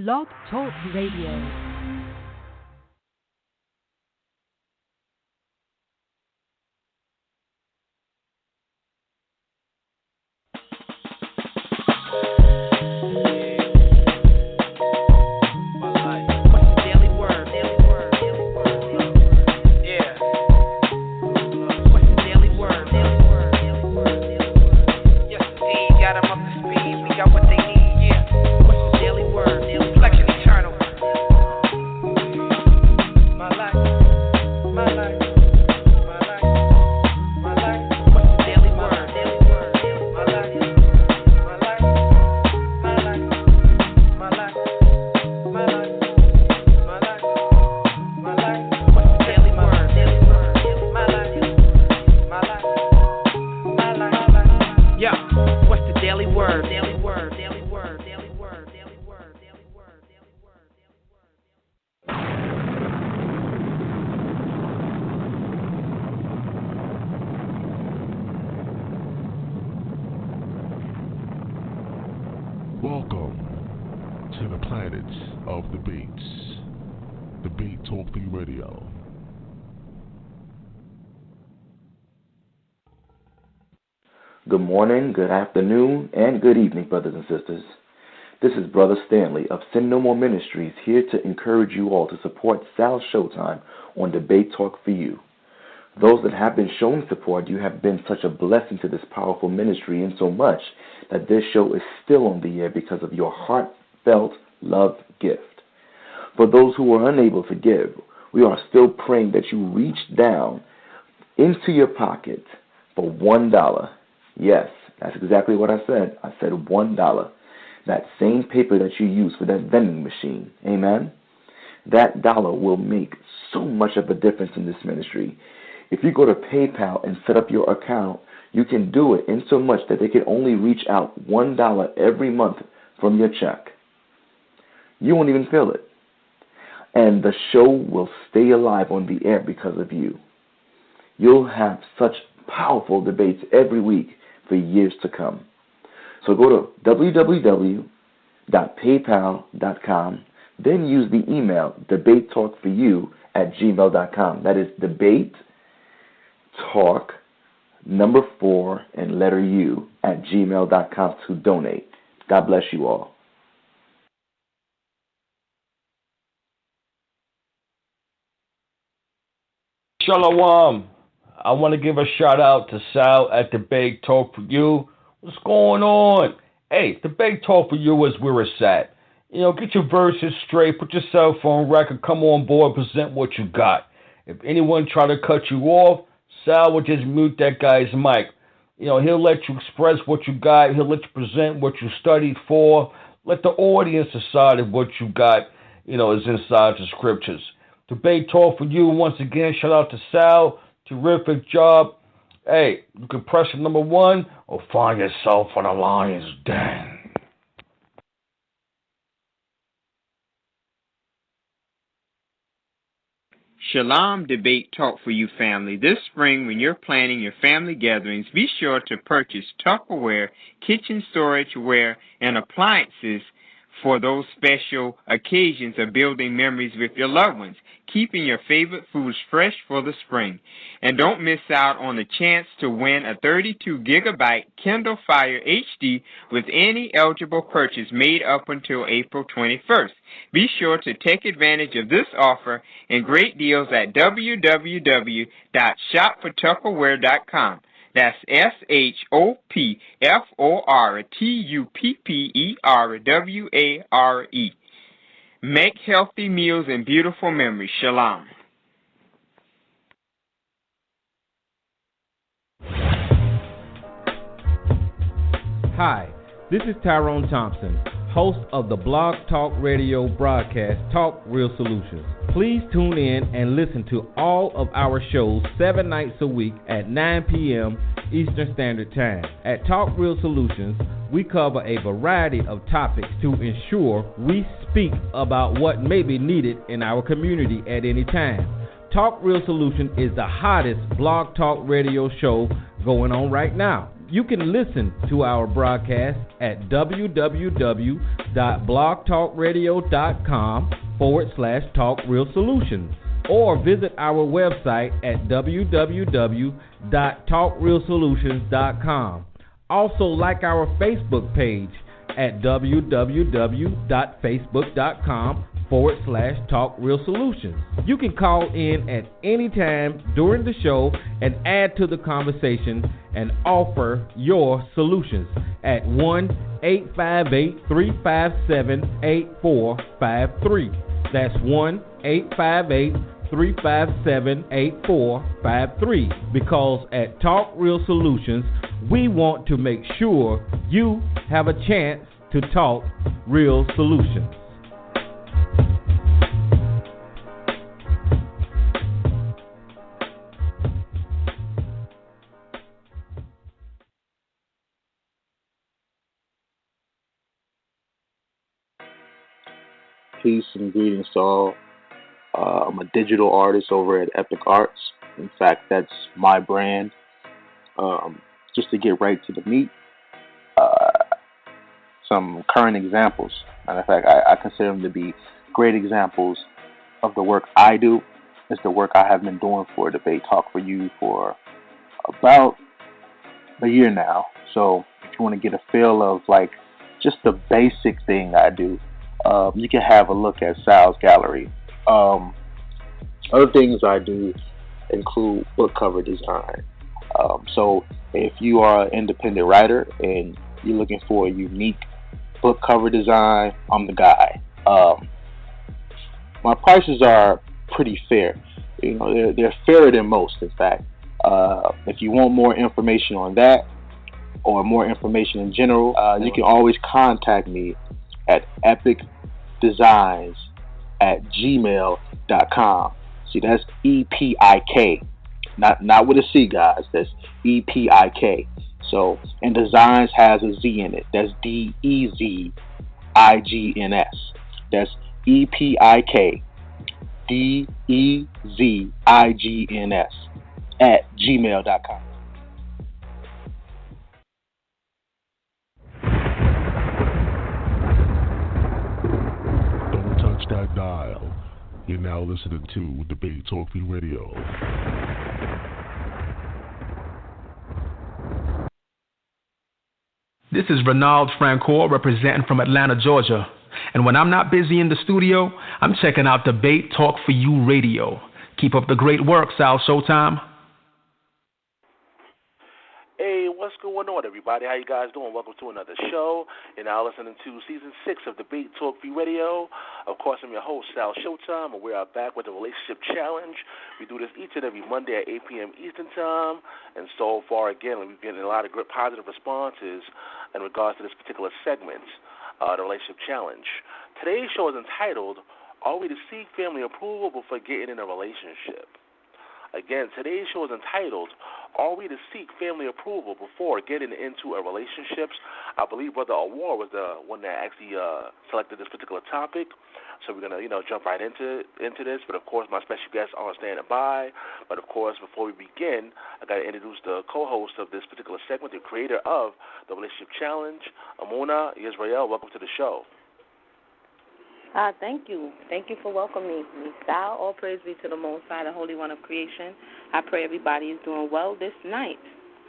Blog Talk Radio. Good morning, good afternoon, and good evening, brothers and sisters. This is Brother Stanley of Sin No More Ministries here to encourage you all to support Sal's Showtime on Debate Talk for You. Those that have been showing support, you have been such a blessing to this powerful ministry in so much that this show is still on the air because of your heartfelt love gift. For those who are unable to give, we are still praying that you reach down into your pocket for $1. Yes, that's exactly what I said. I said $1. That same paper that you use for that vending machine. Amen? That dollar will make so much of a difference in this ministry. If you go to PayPal and set up your account, you can do it in so much that they can only reach out $1 every month from your check. You won't even feel it. And the show will stay alive on the air because of you. You'll have such powerful debates every week for years to come. So go to www.paypal.com, then use the email debatetalkforyou@gmail.com. That is debatetalk4u@gmail.com to donate. God bless you all. Shalom. I want to give a shout out to Sal at Debate Talk for You. What's going on? Hey, Debate Talk for You is where it's at. You know, get your verses straight, put your cell phone record, come on board, present what you got. If anyone try to cut you off, Sal will just mute that guy's mic. You know, he'll let you express what you got. He'll let you present what you studied for. Let the audience decide if what you got, is inside the scriptures. Debate Talk for You, once again, shout out to Sal. Terrific job. Hey, you can press the number 1 or find yourself on a lion's den. Shalom, Debate Talk for You family. This spring, when you're planning your family gatherings, be sure to purchase Tupperware, kitchen storageware, and appliances for those special occasions of building memories with your loved ones, keeping your favorite foods fresh for the spring. And don't miss out on the chance to win a 32-gigabyte Kindle Fire HD with any eligible purchase made up until April 21st. Be sure to take advantage of this offer and great deals at www.shopfortupperware.com. That's SHOPFORTUPPERWARE. Make healthy meals and beautiful memories. Shalom. Hi, this is Tyrone Thompson, host of the Blog Talk Radio broadcast, Talk Real Solutions. Please tune in and listen to all of our shows 7 nights a week at 9 p.m. Eastern Standard Time. At Talk Real Solutions, we cover a variety of topics to ensure we speak about what may be needed in our community at any time. Talk Real Solutions is the hottest blog talk radio show going on right now. You can listen to our broadcast at www.blogtalkradio.com/talkrealsolutions or visit our website at www.talkrealsolutions.com. Also like our Facebook page at www.facebook.com/talkrealsolutions. You can call in at any time during the show and add to the conversation and offer your solutions at 1-858-357-8453. That's 1-858-357-8453. Because at Talk Real Solutions, we want to make sure you have a chance to talk real solutions. Peace and greetings to all. I'm a digital artist over at Epic Arts. In fact, that's my brand. Just to get right to the meat, some current examples. Matter of fact, I consider them to be great examples of the work I do. It's the work I have been doing for Debate Talk for You for about a year now. So if you want to get a feel of like just the basic thing I do, you can have a look at Sal's gallery. Other things I do include book cover design. So if you are an independent writer and you're looking for a unique book cover design, I'm the guy. My prices are pretty fair. You know, they're fairer than most, in fact. If you want more information on that or more information in general, you can always contact me at epicdesigns@gmail.com. See, that's EPIK, not with a C, guys. That's EPIK. So, and designs has a Z in it. That's DEZIGNS. That's EPIK DEZIGNS @gmail.com. Don't touch that dial. You're now listening to Debate Talk Radio. This is Renald Francoeur representing from Atlanta, Georgia. And when I'm not busy in the studio, I'm checking out Debate Talk for You Radio. Keep up the great work, Sal Showtime. Hey, what's going on, everybody? How you guys doing? Welcome to another show. You're now listening to Season 6 of Debate Talk for You Radio. Of course, I'm your host, Sal Showtime, and we are back with the Relationship Challenge. We do this each and every Monday at 8 p.m. Eastern Time. And so far, again, we've getting a lot of good positive responses in regards to this particular segment, the Relationship Challenge. Today's show is entitled, Are We to Seek Family Approval Before Getting in a Relationship? Again, today's show is entitled, Are We to Seek Family Approval Before Getting Into a Relationship? I believe Brother Awar was the one that actually selected this particular topic. So we're going to, jump right into this. But, of course, my special guests are standing by. But, of course, before we begin, I got to introduce the co-host of this particular segment, the creator of the Relationship Challenge, Amuna Israel. Welcome to the show. Thank you. Thank you for welcoming me, Sal. All praise be to the Most High, the Holy One of Creation. I pray everybody is doing well this night.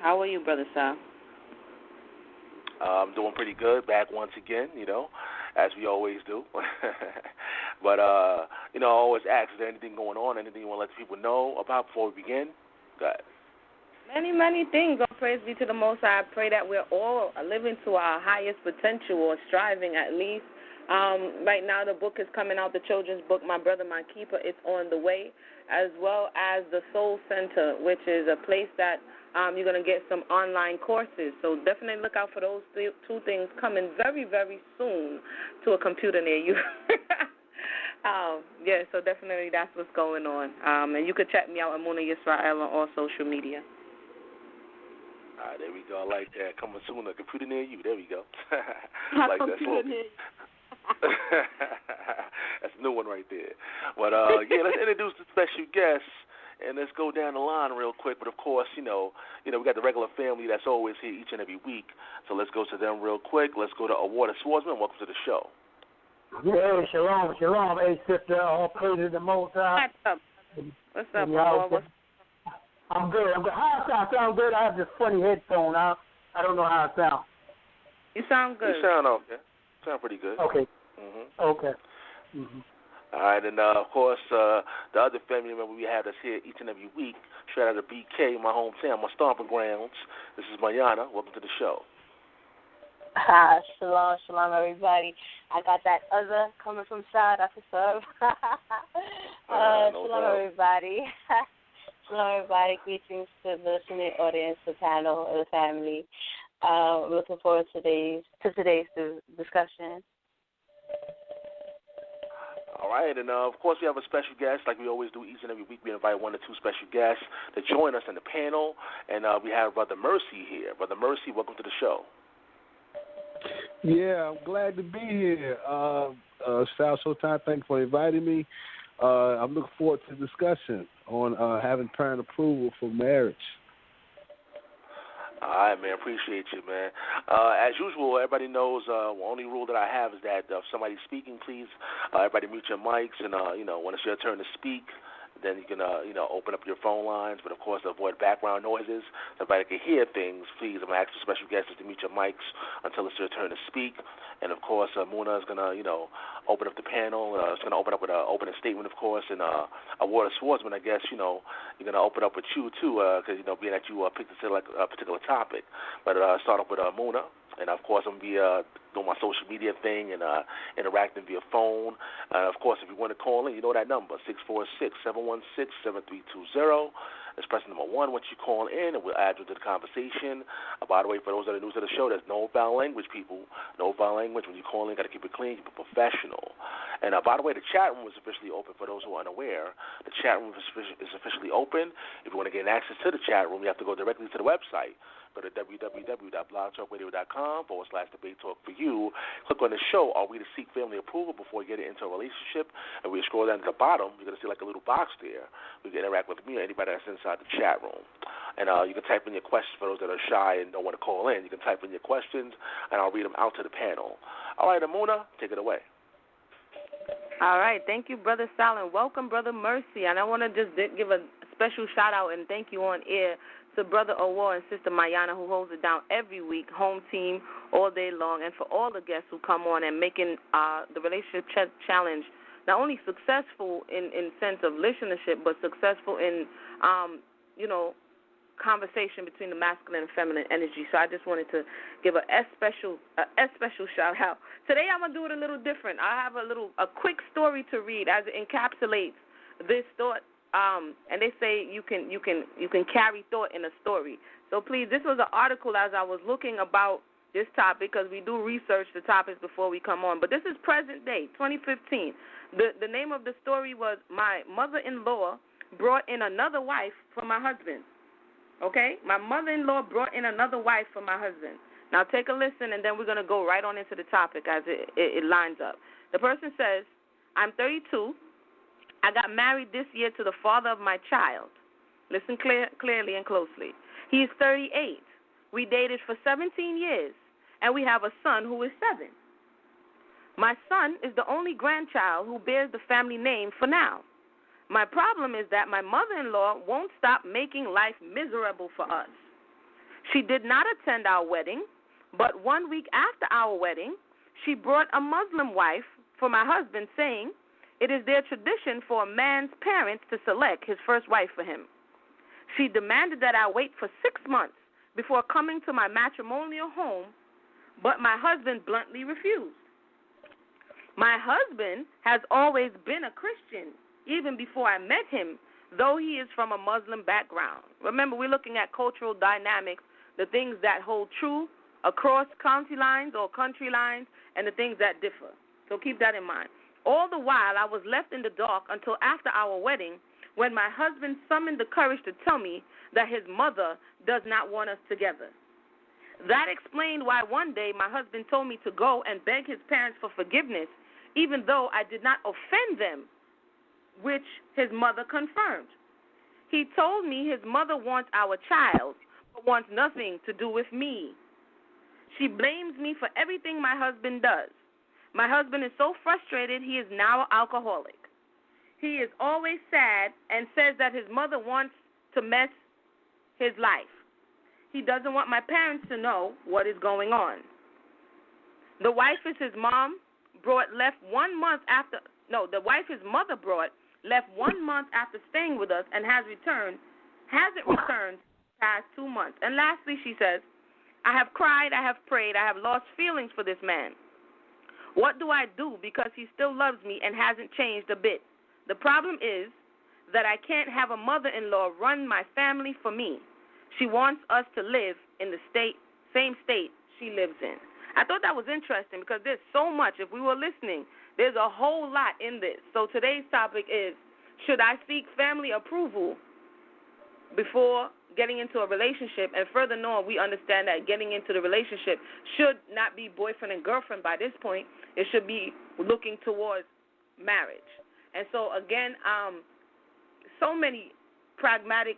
How are you, Brother Sal? I'm doing pretty good. Back once again, as we always do. But, I always ask, is there anything going on, anything you want to let the people know about before we begin? Go ahead. Many, many things. All praise be to the Most High. I pray that we're all living to our highest potential or striving at least. Right now the book is coming out, the children's book, My Brother, My Keeper. It's on the way, as well as the Soul Center, which is a place that you're going to get some online courses. So definitely look out for those two things coming very, very soon to a computer near you. So definitely that's what's going on. And you could check me out, Amuna Yisrael, on all social media. All right, there we go. I like that. Coming soon, a computer near you. There we go. I like that slogan. That's a new one right there. But, let's introduce the special guest. and let's go down the line real quick. But of course, we got the regular family that's always here each and every week. So let's go to them real quick. Let's go to Awarded Swordsman. Welcome to the show. Yeah, shalom. Hey, sister, all praise to the Most High. What's up, Award? I'm good. How I sound good? I have this funny headphone. I don't know how I sound. You sound good. You sound okay. Sound pretty good. Okay. Mm-hmm. Okay. Mm-hmm. All right, and of course, the other family member we have that's here each and every week, straight out of BK, my hometown, my stomping grounds. This is Mayana. Welcome to the show. Shalom, everybody. I got that other coming from Saad after serve. Shalom, everybody. Shalom, everybody. Greetings to the listening audience, the panel, and the family. Looking forward to today's discussion. All right, and of course we have a special guest, like we always do each and every week. We invite 1 or 2 special guests to join us in the panel, and we have Brother Mercy here. Brother Mercy, welcome to the show. Yeah, I'm glad to be here. Sal Showtime, thanks for inviting me. I'm looking forward to the discussion on having parent approval for marriage. All right, man. Appreciate you, man. As usual, everybody knows the only rule that I have is that if somebody's speaking, please, everybody mute your mics. And, when it's your turn to speak, then you can, open up your phone lines. But, of course, to avoid background noises, so everybody can hear things, please, I'm going to ask the special guests to mute your mics until it's your turn to speak. And, of course, Muna is going to, open up the panel. It's going to open up with an opening statement, of course. And Award of Swordsman, I guess, you're going to open up with you, too, because, being that you picked a particular topic. But start off with Muna. And, of course, I'm going to be doing my social media thing and interacting via phone. Of course, if you want to call in, you know that number, 646-716-7320. It's pressing number 1 once you call in, and we'll add you to the conversation. By the way, for those that are new to the show, there's no foul language, people. No foul language. When you call in, got to keep it clean, keep it professional. And, by the way, the chat room is officially open for those who are unaware. The chat room is officially open. If you want to gain access to the chat room, you have to go directly to the website. Go to www.blogtalkradio.com/debate talk for you. Click on the show, Are We to Seek Family Approval Before Getting into a Relationship? And we scroll down to the bottom. You're going to see like a little box there. You can interact with me or anybody that's inside the chat room. And you can type in your questions for those that are shy and don't want to call in. You can type in your questions, and I'll read them out to the panel. All right, Amuna, take it away. All right. Thank you, Brother Sal, and welcome, Brother Mercy. And I want to just give a special shout-out and thank you on air to Brother Awar and Sister Mayana, who holds it down every week, home team, all day long, and for all the guests who come on and making the Relationship Challenge not only successful in sense of listenership, but successful in, conversation between the masculine and feminine energy. So I just wanted to give a special shout-out. Today I'm going to do it a little different. I have a quick story to read as it encapsulates this thought. And they say you can carry thought in a story. So please, this was an article as I was looking about this topic, because we do research the topics before we come on. But this is present day, 2015. The name of the story was My Mother-in-Law Brought in Another Wife for My Husband. Okay? My mother-in-law brought in another wife for my husband. Now take a listen, and then we're going to go right on into the topic as it lines up. The person says, I'm 32. I got married this year to the father of my child. Listen clearly and closely. He is 38. We dated for 17 years, and we have a son who is 7. My son is the only grandchild who bears the family name for now. My problem is that my mother-in-law won't stop making life miserable for us. She did not attend our wedding, but 1 week after our wedding, she brought a Muslim wife for my husband, saying, it is their tradition for a man's parents to select his first wife for him. She demanded that I wait for 6 months before coming to my matrimonial home, but my husband bluntly refused. My husband has always been a Christian, even before I met him, though he is from a Muslim background. Remember, we're looking at cultural dynamics, the things that hold true across county lines or country lines, and the things that differ. So keep that in mind. All the while, I was left in the dark until after our wedding, when my husband summoned the courage to tell me that his mother does not want us together. That explained why one day my husband told me to go and beg his parents for forgiveness, even though I did not offend them, which his mother confirmed. He told me his mother wants our child, but wants nothing to do with me. She blames me for everything my husband does. My husband is so frustrated he is now an alcoholic. He is always sad and says that his mother wants to mess his life. He doesn't want my parents to know what is going on. The wife his mother brought left 1 month after staying with us and hasn't returned past 2 months. And lastly, she says, I have cried, I have prayed, I have lost feelings for this man. What do I do because he still loves me and hasn't changed a bit? The problem is that I can't have a mother-in-law run my family for me. She wants us to live in the same state she lives in. I thought that was interesting because there's so much. If we were listening, there's a whole lot in this. So today's topic is, should I seek family approval before getting into a relationship? And further on, we understand that getting into the relationship should not be boyfriend and girlfriend by this point. It should be looking towards marriage. And so, again, so many pragmatic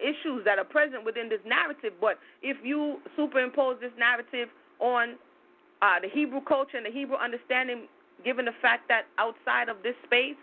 issues that are present within this narrative. But if you superimpose this narrative on the Hebrew culture and the Hebrew understanding, given the fact that outside of this space,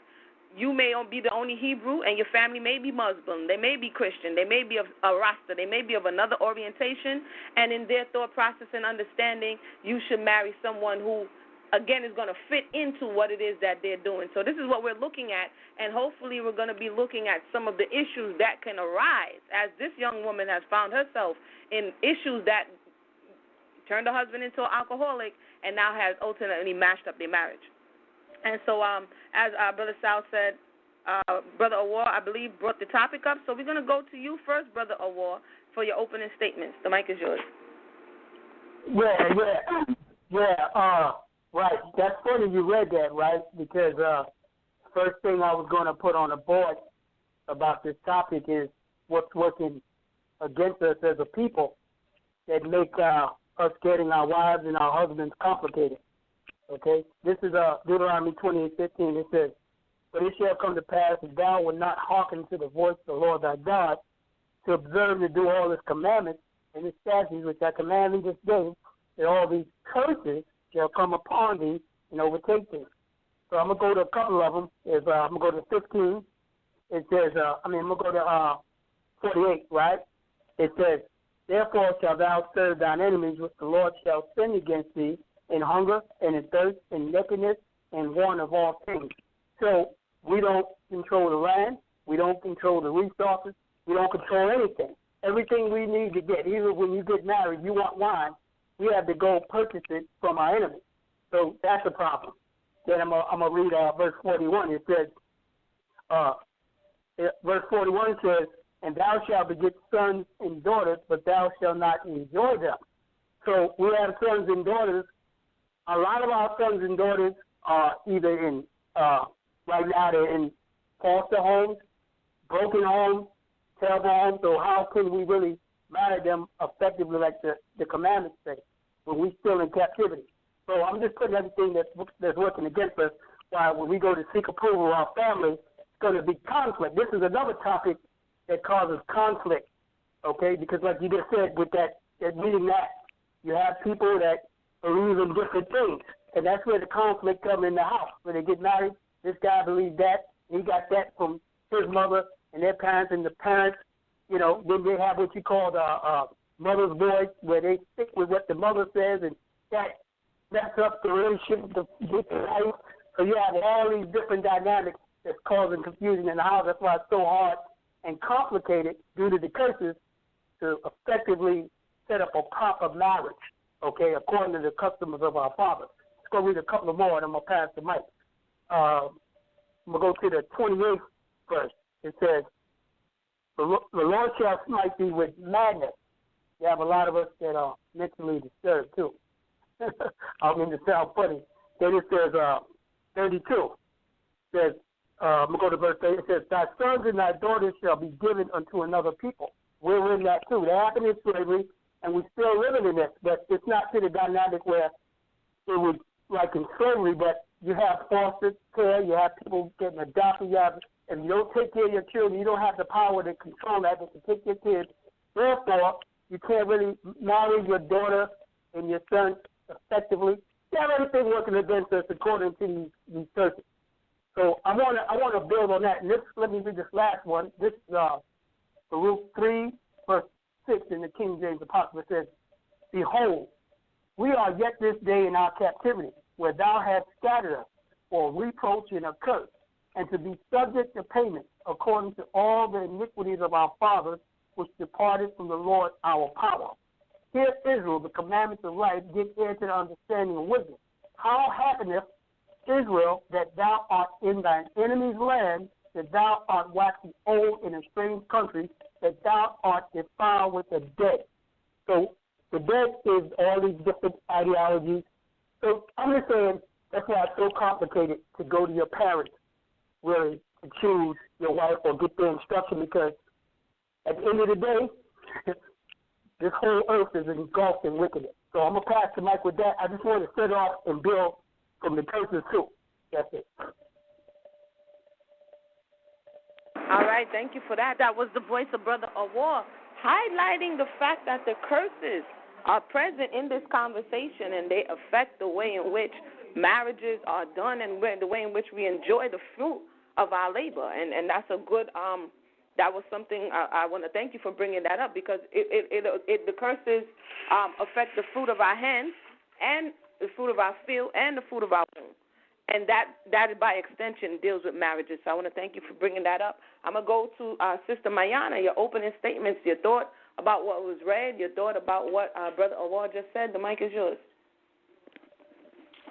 you may be the only Hebrew and your family may be Muslim, they may be Christian, they may be of a Rasta, they may be of another orientation, and in their thought process and understanding, you should marry someone who, again, is going to fit into what it is that they're doing. So this is what we're looking at, and hopefully we're going to be looking at some of the issues that can arise as this young woman has found herself in issues that turned her husband into an alcoholic and now has ultimately mashed up their marriage. And so as Brother Sal said, Brother Awar, I believe, brought the topic up. So we're going to go to you first, Brother Awar, for your opening statements. The mic is yours. Right. That's funny you read that, right? Because first thing I was going to put on the board about this topic is what's working against us as a people that make us getting our wives and our husbands complicated. Okay? This is Deuteronomy 28:15. It says, but it shall come to pass if thou wilt not hearken to the voice of the Lord thy God, to observe to do all his commandments and his statutes which I command thee this day, that all these curses shall come upon thee and overtake thee. So I'm going to go to a couple of them. I'm going to go to 15. It says, I'm going to go to 48, right? It says, therefore shalt thou serve thine enemies, which the Lord shall send against thee, in hunger and in thirst and nakedness and want of all things. So we don't control the land. We don't control the resources. We don't control anything. Everything we need to get, even when you get married, you want wine, we have to go purchase it from our enemies. So that's a problem. Then I'm going to read verse 41. It says, verse 41 says, and thou shalt beget sons and daughters, but thou shalt not enjoy them. So we have sons and daughters. A lot of our sons and daughters are either in, right now they're in foster homes, broken homes, terrible homes. So how can we really marry them effectively like the commandments say when we're still in captivity? So I'm just putting everything that's working against us while when we go to seek approval of our family, it's going to be conflict. This is another topic that causes conflict, okay? Because like you just said with that meeting that, you have people that believe in different things, and that's where the conflict comes in the house. When they get married, this guy believes that, he got that from his mother and their parents, and the parents, you know, then they have what you call the mother's voice, where they stick with what the mother says, and that messes up the relationship with the wife. So you have all these different dynamics that's causing confusion in the house. That's why it's so hard and complicated due to the curses to effectively set up a proper marriage, okay, according to the customs of our fathers. Let's go read a couple of more, and I'm going to pass the mic. I'm going to go to the 28th verse. It says, the Lord shall smite thee with madness. You have a lot of us that are mentally disturbed, too. I mean to sound funny. Then it says, 32. It says, I'm going to go to verse 8. It says, thy sons and thy daughters shall be given unto another people. We're in that, too. They happened in slavery, and we're still living in it. But it's not to the dynamic where it was like in slavery, but you have foster care, you have people getting adopted, if you don't take care of your children, you don't have the power to control that, but to take your kids. Therefore, you can't really marry your daughter and your son effectively. You have everything working against us according to these churches. So I want to build on that. And let me read this last one. This is Baruch 3, verse 6 in the King James Apocrypha. It says, "Behold, we are yet this day in our captivity, where thou hast scattered us for reproach and a curse, and to be subject to payment according to all the iniquities of our fathers, which departed from the Lord our power. Hear, Israel, the commandments of life, give ear to the understanding of wisdom. How happeneth, Israel, that thou art in thine enemy's land, that thou art waxing old in a strange country, that thou art defiled with the dead." So the dead is all these different ideologies. So I'm just saying that's why it's so complicated to go to your parents, really, to choose your wife or get their instruction, because at the end of the day, this whole earth is engulfed in wickedness. So I'm going to pass the mic with that. I just want to set off and build from the curses too. That's it. All right, thank you for that. That was the voice of Brother Awar, highlighting the fact that the curses are present in this conversation, and they affect the way in which marriages are done and the way in which we enjoy the fruit of our labor. And that's a good that was something I want to thank you for bringing that up, because the curses affect the fruit of our hands and the fruit of our field and the fruit of our womb. And that by extension deals with marriages. So I want to thank you for bringing that up. I'm going to go to Sister Mayana, your opening statements, your thought about what was read, your thought about what Brother Awar just said. The mic is yours.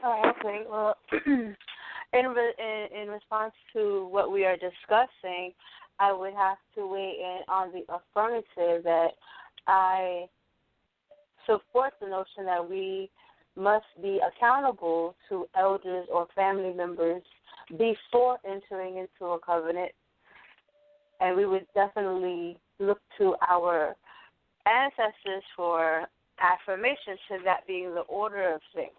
Okay. Well, in response to what we are discussing, I would have to weigh in on the affirmative that I support the notion that we must be accountable to elders or family members before entering into a covenant. And we would definitely look to our ancestors for affirmation to that being the order of things.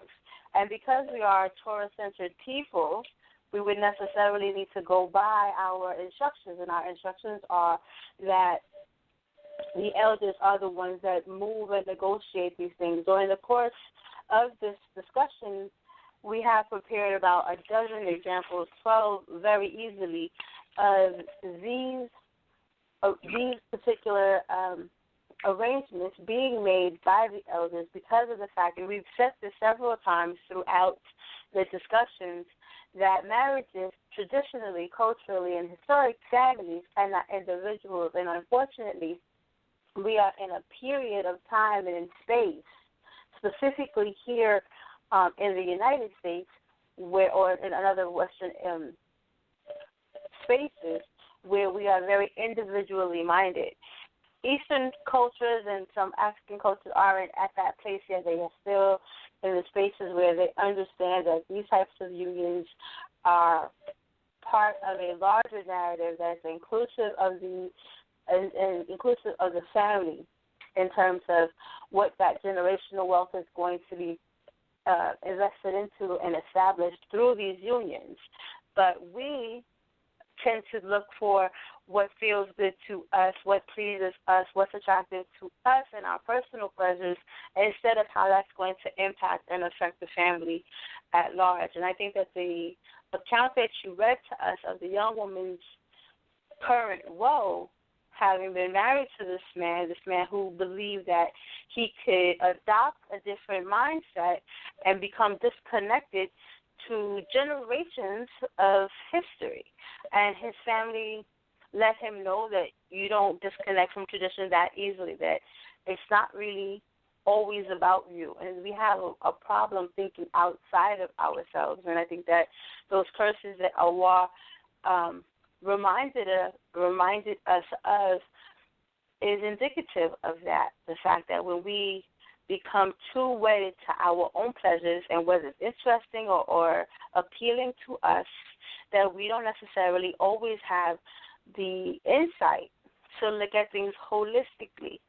And because we are a Torah-centered people, we would necessarily need to go by our instructions, and our instructions are that the elders are the ones that move and negotiate these things. During the course of this discussion, we have prepared about a dozen examples, 12 very easily, of these particular arrangements being made by the elders because of the fact, and we've said this several times throughout the discussions, that marriages traditionally, culturally, and historic families are not individuals. And unfortunately, we are in a period of time and in space, specifically here in the United States, or in other Western spaces, where we are very individually minded. Eastern cultures and some African cultures aren't at that place yet. They are still in the spaces where they understand that these types of unions are part of a larger narrative that's inclusive of the family, in terms of what that generational wealth is going to be invested into and established through these unions. But we tend to look for what feels good to us, what pleases us, what's attractive to us and our personal pleasures, instead of how that's going to impact and affect the family at large. And I think that the account that you read to us of the young woman's current woe, having been married to this man who believed that he could adopt a different mindset and become disconnected to generations of history. And his family let him know that you don't disconnect from tradition that easily, that it's not really always about you. And we have a problem thinking outside of ourselves. And I think that those curses that Allah reminded us of is indicative of that, the fact that when we become too wedded to our own pleasures, and whether it's interesting or appealing to us, that we don't necessarily always have the insight to look at things holistically.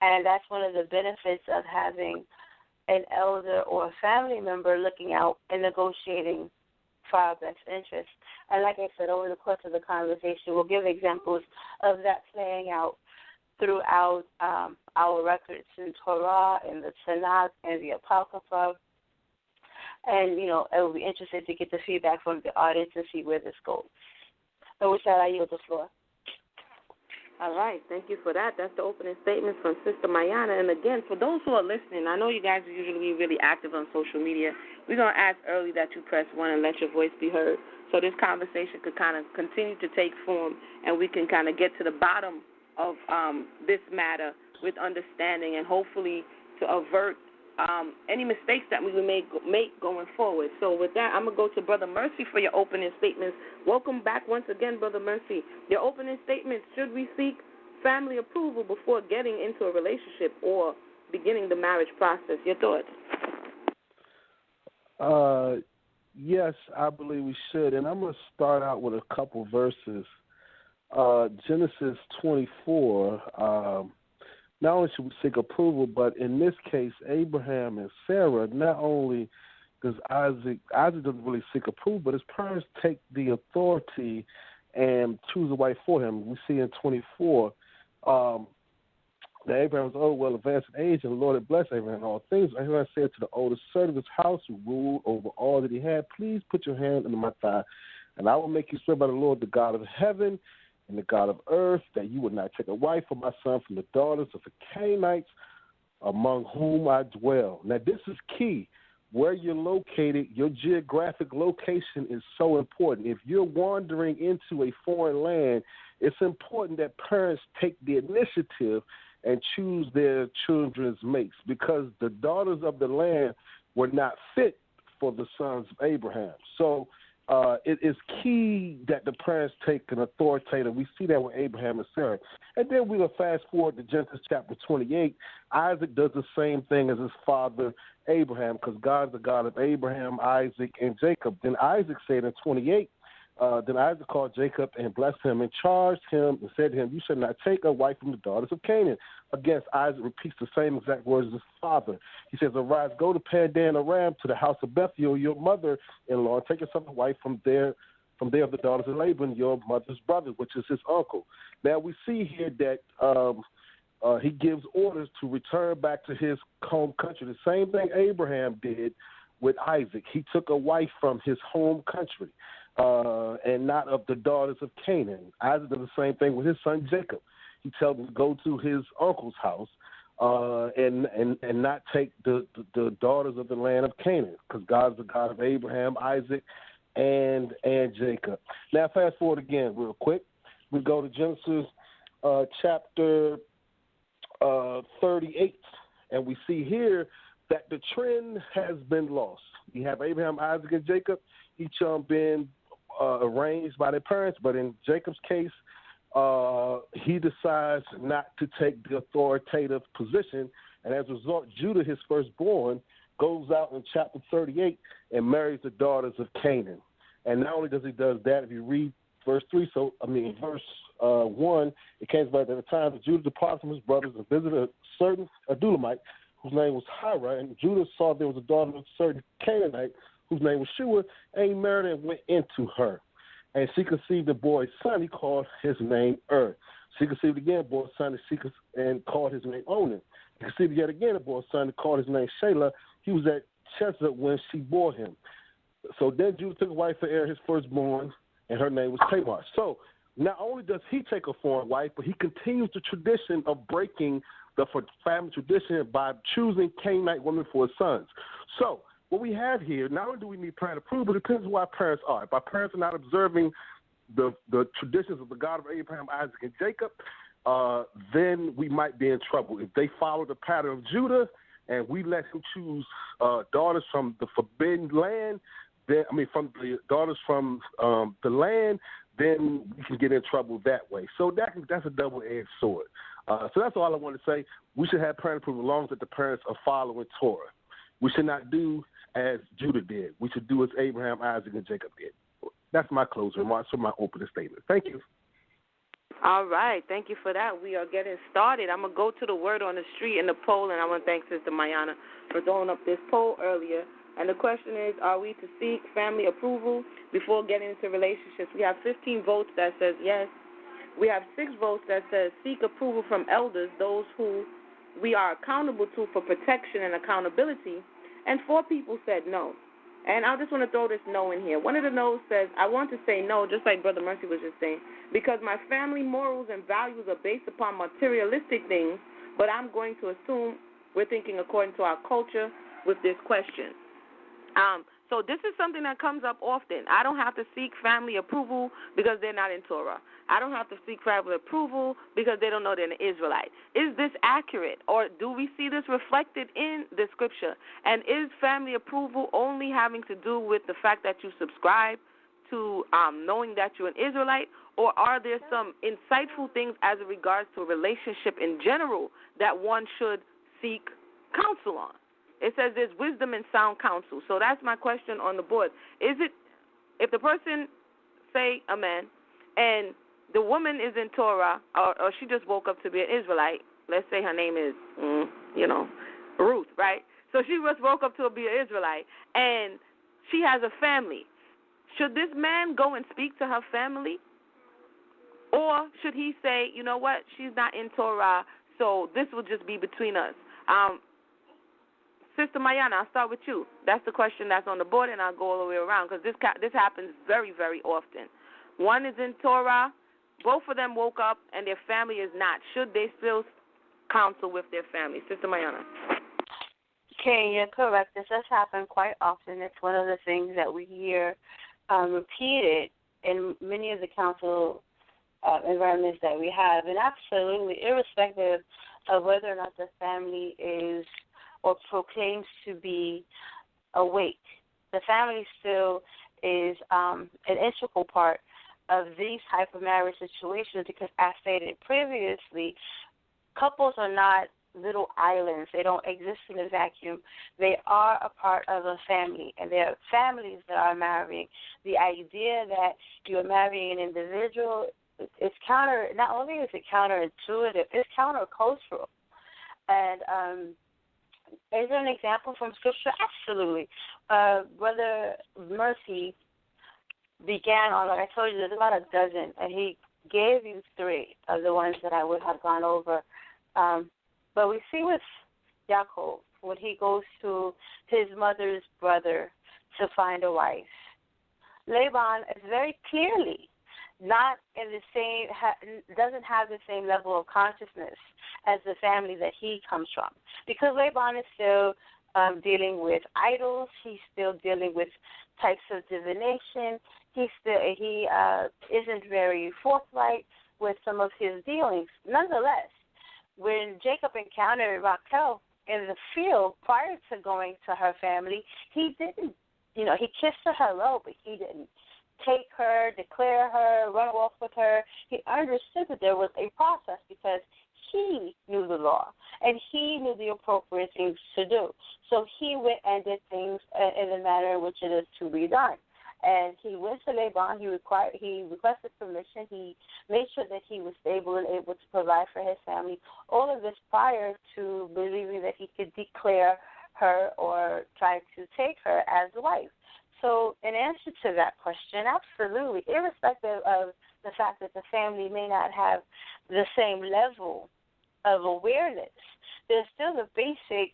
And that's one of the benefits of having an elder or a family member looking out and negotiating for our best interest. And like I said, over the course of the conversation, we'll give examples of that playing out throughout our records in Torah, in the Tanakh, and the Apocrypha. And, it will be interesting to get the feedback from the audience and see where this goes. So with that, I yield the floor. All right. Thank you for that. That's the opening statement from Sister Mayana. And, again, for those who are listening, I know you guys are usually really active on social media. We're going to ask early that you press 1 and let your voice be heard so this conversation could kind of continue to take form and we can kind of get to the bottom of this matter with understanding and hopefully to avert any mistakes that we may make going forward. So with that, I'm going to go to Brother Mercy for your opening statements. Welcome back once again, Brother Mercy. Your opening statement, should we seek family approval before getting into a relationship or beginning the marriage process? Your thoughts? Yes, I believe we should. And I'm going to start out with a couple verses. Genesis 24, not only should we seek approval, but in this case, Abraham and Sarah, not only does Isaac doesn't really seek approval, but his parents take the authority and choose a wife for him. We see in 24 that Abraham was well advanced in age, and the Lord had blessed Abraham in all things. Abraham said to the oldest servant of his house, who ruled over all that he had, please put your hand under my thigh, and I will make you swear by the Lord, the God of heaven and the God of earth, that you would not take a wife for my son from the daughters of the Canaanites among whom I dwell. Now, this is key. Where you're located, your geographic location is so important. If you're wandering into a foreign land, it's important that parents take the initiative and choose their children's mates, because the daughters of the land were not fit for the sons of Abraham. So it is key that the parents take an authoritative. We see that with Abraham and Sarah. And then we'll fast forward to Genesis chapter 28. Isaac does the same thing as his father Abraham, because God's the God of Abraham, Isaac, and Jacob. Then Isaac said in 28, then Isaac called Jacob and blessed him and charged him and said to him, you shall not take a wife from the daughters of Canaan. Against Isaac repeats the same exact words as his father. He says, arise, go to Padan Aram, to the house of Bethuel, your mother-in-law, and take yourself a wife from there of the daughters of Laban, your mother's brother, which is his uncle. Now we see here that he gives orders to return back to his home country. The same thing Abraham did with Isaac. He took a wife from his home country. And not of the daughters of Canaan. Isaac does the same thing with his son Jacob. He tells him to go to his uncle's house and not take the daughters of the land of Canaan, because God's the God of Abraham, Isaac, and Jacob. Now, fast forward again real quick. We go to Genesis chapter 38, and we see here that the trend has been lost. You have Abraham, Isaac, and Jacob, each been arranged by their parents, but in Jacob's case, he decides not to take the authoritative position, and as a result, Judah, his firstborn, goes out in chapter 38 and marries the daughters of Canaan. And not only does he do that, if you read verse 1, it came about at the time that Judah departed from his brothers and visited a certain Adulamite whose name was Hira, and Judah saw there was a daughter of a certain Canaanite whose name was Shua, and he married her and went into her. And she conceived a boy's son. He called his name She conceived again a boy's son, and called his name Onan. He conceived yet again a boy's son, and called his name Shelah. He was at Chesed when she bore him. So then Judah took a wife for Er, his firstborn, and her name was Tamar. So not only does he take a foreign wife, but he continues the tradition of breaking the family tradition by choosing Canaanite women for his sons. So what we have here, not only do we need parent approval, it depends on who our parents are. If our parents are not observing the traditions of the God of Abraham, Isaac, and Jacob, then we might be in trouble. If they follow the pattern of Judah and we let him choose daughters from the forbidden land, from the daughters from the land, then we can get in trouble that way. So that's a double-edged sword. So that's all I want to say. We should have parent approval as long as the parents are following Torah. We should not do as Judah did. We should do as Abraham, Isaac, and Jacob did. That's my closing remarks for my opening statement. Thank you. All right. Thank you for that. We are getting started. I'm going to go to the word on the street and the poll, and I want to thank Sister Mayana for throwing up this poll earlier. And the question is, are we to seek family approval before getting into relationships? We have 15 votes that says yes. We have 6 votes that says seek approval from elders, those who we are accountable to for protection and accountability. And 4 people said no. And I just want to throw this no in here. One of the no's says, I want to say no, just like Brother Mercy was just saying, because my family morals and values are based upon materialistic things, but I'm going to assume we're thinking according to our culture with this question. So this is something that comes up often. I don't have to seek family approval because they're not in Torah. I don't have to seek family approval because they don't know they're an Israelite. Is this accurate, or do we see this reflected in the scripture? And is family approval only having to do with the fact that you subscribe to knowing that you're an Israelite, or are there some insightful things as it regards to a relationship in general that one should seek counsel on? It says there's wisdom and sound counsel. So that's my question on the board. Is it, if the person, say a man, and the woman is in Torah, or she just woke up to be an Israelite, let's say her name is, Ruth, right? So she just woke up to be an Israelite, and she has a family. Should this man go and speak to her family? Or should he say, you know what, she's not in Torah, so this will just be between us? Sister Mayana, I'll start with you. That's the question that's on the board, and I'll go all the way around because this happens very, very often. One is in Torah. Both of them woke up, and their family is not. Should they still counsel with their family? Sister Mayana. Okay, you're correct. This does happen quite often. It's one of the things that we hear repeated in many of the council environments that we have. And absolutely, irrespective of whether or not the family is or proclaims to be awake, the family still is an integral part of these type of marriage situations because, as stated previously, couples are not little islands. They don't exist in a vacuum. They are a part of a family, and there are families that are marrying. The idea that you're marrying an individual is not only is it counterintuitive, it's countercultural. And is there an example from Scripture? Absolutely. Brother Mercy began on, like I told you, there's about a dozen, and he gave you 3 of the ones that I would have gone over. But we see with Yaakov, when he goes to his mother's brother to find a wife, Laban is very clearly not in the same, doesn't have the same level of consciousness as the family that he comes from. Because Laban is still dealing with idols, he's still dealing with types of divination, he isn't very forthright with some of his dealings. Nonetheless, when Jacob encountered Rachel in the field prior to going to her family, he didn't, he kissed her hello, but he didn't take her, declare her, run off with her. He understood that there was a process because he knew the law and he knew the appropriate things to do. So he went and did things in the manner in which it is to be done. And he went to Laban. He requested permission. He made sure that he was stable and able to provide for his family. All of this prior to believing that he could declare her or try to take her as a wife. So in answer to that question, absolutely, irrespective of the fact that the family may not have the same level of awareness, there's still the basic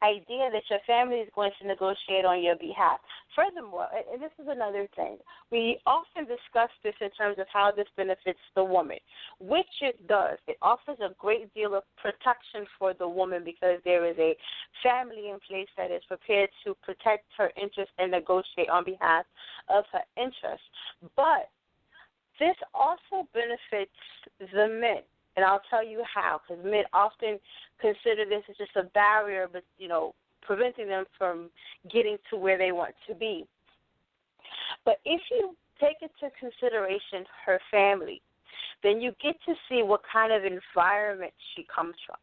idea that your family is going to negotiate on your behalf. Furthermore, and this is another thing, we often discuss this in terms of how this benefits the woman, which it does. It offers a great deal of protection for the woman because there is a family in place that is prepared to protect her interests and negotiate on behalf of her interests. But this also benefits the men. And I'll tell you how, because men often consider this as just a barrier, but, preventing them from getting to where they want to be. But if you take into consideration her family, then you get to see what kind of environment she comes from,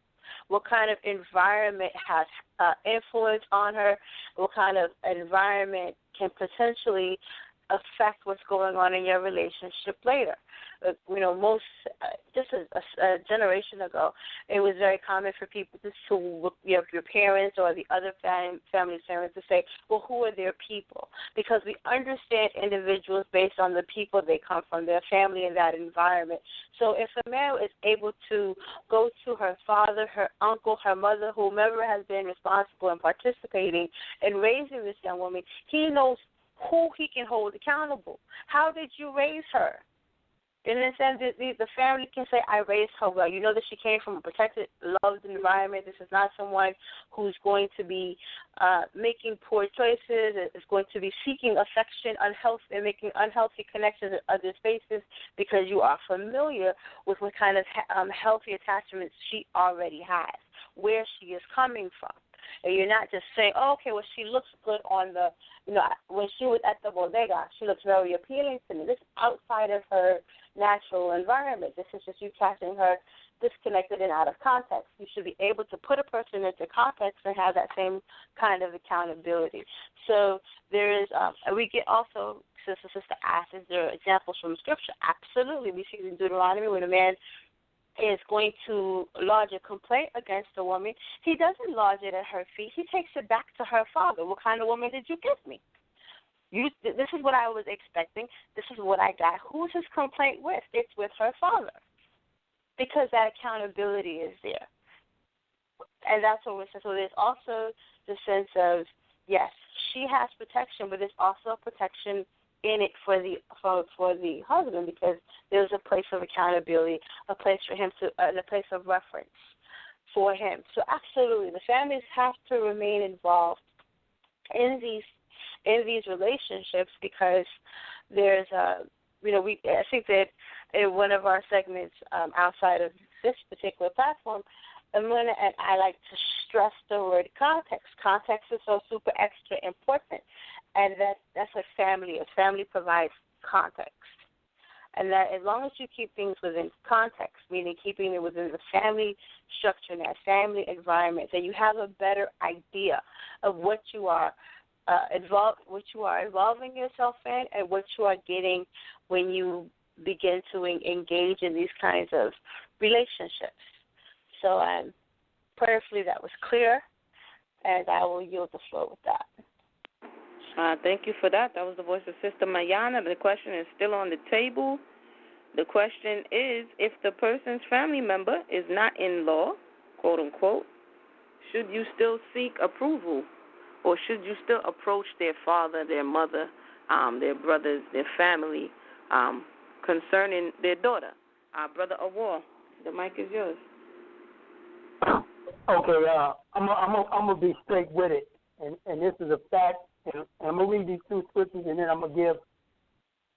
what kind of environment has influence on her, what kind of environment can potentially affect what's going on in your relationship later. Just a generation ago, it was very common for people to look your parents or the other family parents to say, well, who are their people? Because we understand individuals based on the people they come from, their family and that environment. So if a man is able to go to her father, her uncle, her mother, whomever has been responsible and participating in raising this young woman, he knows who he can hold accountable. How did you raise her? In a sense, the family can say, I raised her well. You know that she came from a protected, loved environment. This is not someone who's going to be making poor choices, is going to be seeking affection, and making unhealthy connections in other spaces because you are familiar with what kind of healthy attachments she already has, where she is coming from. And you're not just saying, oh, okay, well, she looks good on the, when she was at the bodega, she looks very appealing to me. This is outside of her natural environment. This is just you catching her disconnected and out of context. You should be able to put a person into context and have that same kind of accountability. So there is, we get also, Sister asked, is there examples from Scripture? Absolutely. We see in Deuteronomy when a man is going to lodge a complaint against a woman, he doesn't lodge it at her feet. He takes it back to her father. What kind of woman did you give me? This is what I was expecting. This is what I got. Who's his complaint with? It's with her father, because that accountability is there. And that's what we're saying. So there's also the sense of, yes, she has protection, but there's also a protection in it for the husband, because there's a place of accountability, a place for him to, a place of reference for him. So absolutely, the families have to remain involved in these relationships, because there's I think that in one of our segments outside of this particular platform, and I like to stress the word context. Context is so super extra important, and that's what family is. Family provides context, and that as long as you keep things within context, meaning keeping it within the family structure and that family environment, then you have a better idea of what you are involving yourself in, and what you are getting when you begin to engage in these kinds of relationships. So prayerfully that was clear, and I will yield the floor with that. Thank you for that. That was the voice of Sister Mayana. The question is still on the table. The question is, if the person's family member is not in law, quote unquote, should you still seek approval, or should you still approach their father, their mother, their brothers, their family, concerning their daughter? Brother Awar, the mic is yours. Okay, I'm gonna be straight with it, and this is a fact. And I'm gonna read these two scriptures, and then I'm gonna give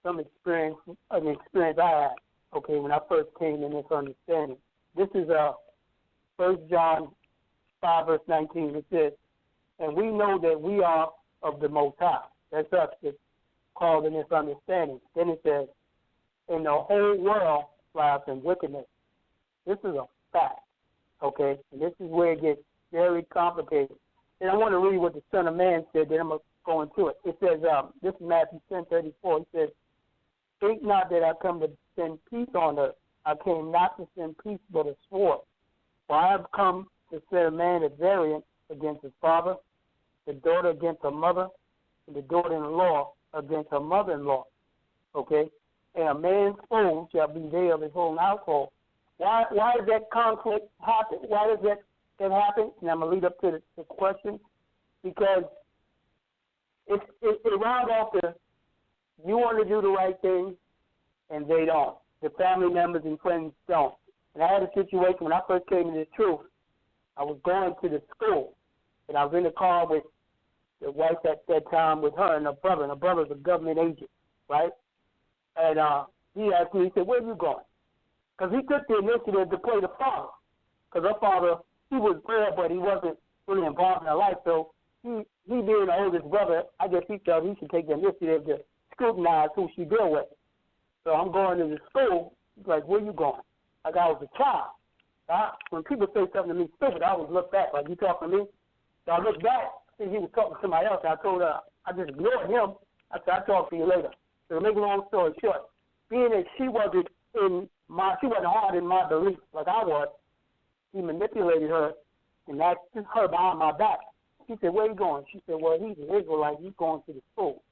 some experience I had. Okay, when I first came in this understanding. This is 1 John 5 verse 19. It says, "And we know that we are of the Most High." That's us that's called in this understanding. Then it says, "And the whole world lies in wickedness." This is a fact. Okay, and this is where it gets very complicated. And I want to read what the Son of Man said, then I'm going to go into it. It says, this is Matthew 10:34. It says, "Think not that I come to send peace on earth. I came not to send peace, but a sword. For I have come to set a man at variance against his father, the daughter against her mother, and the daughter-in-law against her mother-in-law." Okay? "And a man's foe shall be they of his whole household." Why does that conflict happen? Why does that happen? And I'm going to lead up to the question. Because it rounds off to, you want to do the right thing, and they don't. The family members and friends don't. And I had a situation when I first came into the truth. I was going to the school, and I was in the car with the wife at that time with her and her brother. And her brother's a government agent, right? And he asked me, he said, "Where are you going?" Because he took the initiative to play the father. Because her father, he was there, but he wasn't really involved in her life. So he being the oldest brother, I guess he felt he should take the initiative to scrutinize who she deal with. So I'm going to the school. He's like, "Where you going?" Like I was a child. When people say something to me stupid, I always look back, like, "You talking to me?" So I looked back, see he was talking to somebody else, and I told her, I just ignored him. I said, I'll talk to you later. So to make a long story short, being that she wasn't hard in my belief like I was, he manipulated her, and that's just her behind my back. She said, where you going? She said, well, he's an Israelite. He's going to the school.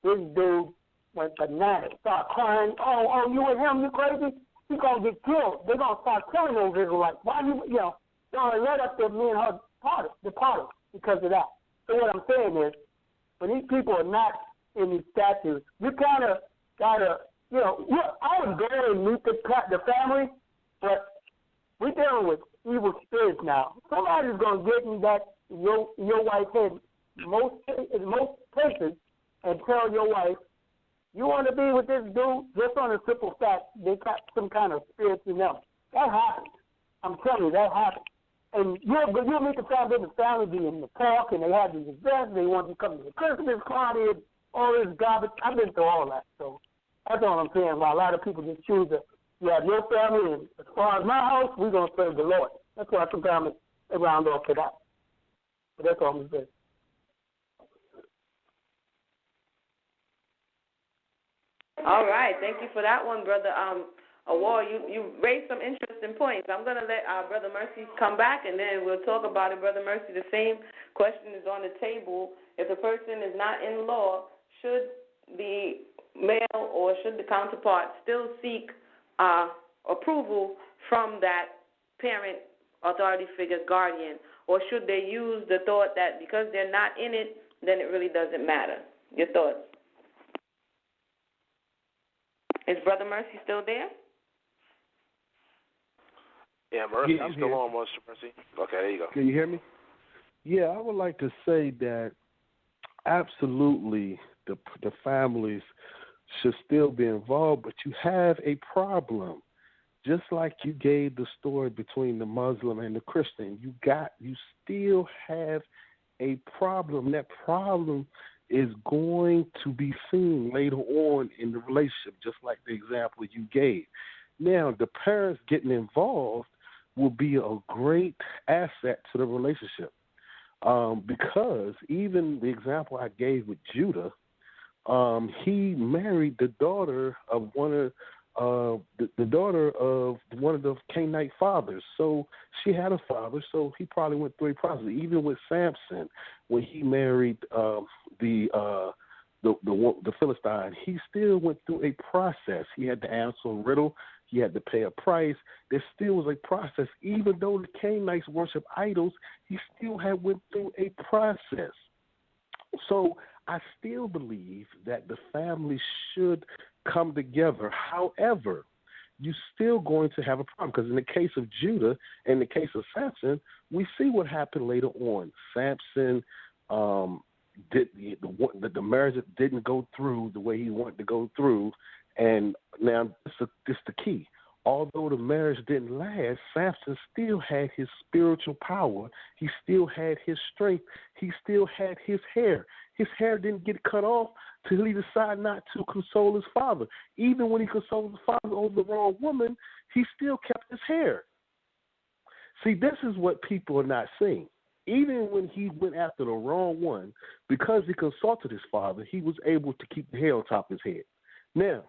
This dude went bananas, started crying. Oh, you and him, you crazy? He's going to get killed. They're going to start killing those Israelites. Why don't let up that me and her departed because of that. So what I'm saying is, when these people are not in these statues, you kind of got to, I would go and meet the family, but we're dealing with evil spirits now. Somebody's going to get in your wife's head in most cases and tell your wife, you want to be with this dude, just on a simple fact, they got some kind of spirits in them. That happens. I'm telling you, that happens. And you'll meet the family be in the park, and they have these events, they want you to come to the Christmas party, and all this garbage. I've been through all that. So that's all I'm saying. Why a lot of people just choose to, you have your family, and as far as my house, we're going to serve the Lord. That's why sometimes they round off to that. But that's all I'm saying. All right. Thank you for that one, Brother Awar. You raised some interesting points. I'm going to let Brother Mercy come back, and then we'll talk about it. Brother Mercy, the same question is on the table. If the person is not in law, should the male or should the counterpart still seek approval from that parent, authority figure, guardian, or should they use the thought that because they're not in it, then it really doesn't matter? Your thoughts? Is Brother Mercy still there? Yeah, Mercy, I'm still here. on, Mercy. Okay, there you go. Can you hear me? Yeah, I would like to say that absolutely the families should still be involved, but you have a problem. Just like you gave the story between the Muslim and the Christian, you still have a problem. That problem is going to be seen later on in the relationship, just like the example you gave. Now, the parents getting involved will be a great asset to the relationship because even the example I gave with Judah, he married the daughter of one of the Canaanite fathers. So she had a father, so he probably went through a process. Even with Samson, when he married the Philistine, he still went through a process. He had to answer a riddle. He had to pay a price. There still was a process. Even though the Canaanites worship idols, he still had went through a process. So I still believe that the family should come together. However, you're still going to have a problem because in the case of Judah and the case of Samson, we see what happened later on. Samson the marriage didn't go through the way he wanted to go through, and now this is the key. Although the marriage didn't last, Samson still had his spiritual power. He still had his strength. He still had his hair. His hair didn't get cut off till he decided not to console his father. Even when he consoled his father over the wrong woman, he still kept his hair. See, this is what people are not seeing. Even when he went after the wrong one, because he consulted his father, he was able to keep the hair on top of his head. Now,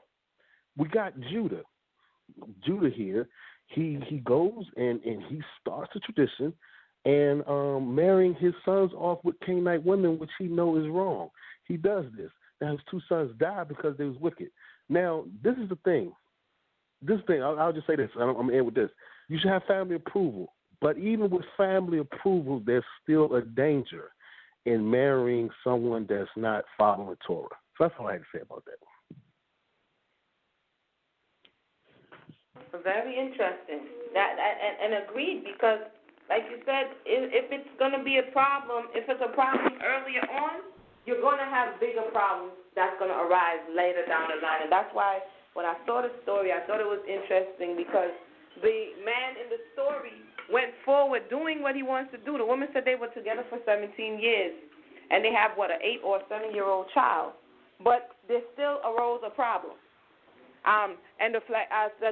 we got Judah. Judah here, he goes and he starts a tradition and marrying his sons off with Canaanite women, which he knows is wrong. He does this. Now, his two sons died because they was wicked. Now, this is the thing. I'll just say this. I'm going to end with this. You should have family approval. But even with family approval, there's still a danger in marrying someone that's not following Torah. So that's all I had to say about that. Very interesting. And agreed, because, like you said, if it's going to be a problem, if it's a problem earlier on, you're going to have bigger problems that's going to arise later down the line. And that's why when I saw the story, I thought it was interesting because the man in the story went forward doing what he wants to do. The woman said they were together for 17 years, and they have, an 8 or 7-year-old child. But there still arose a problem. And I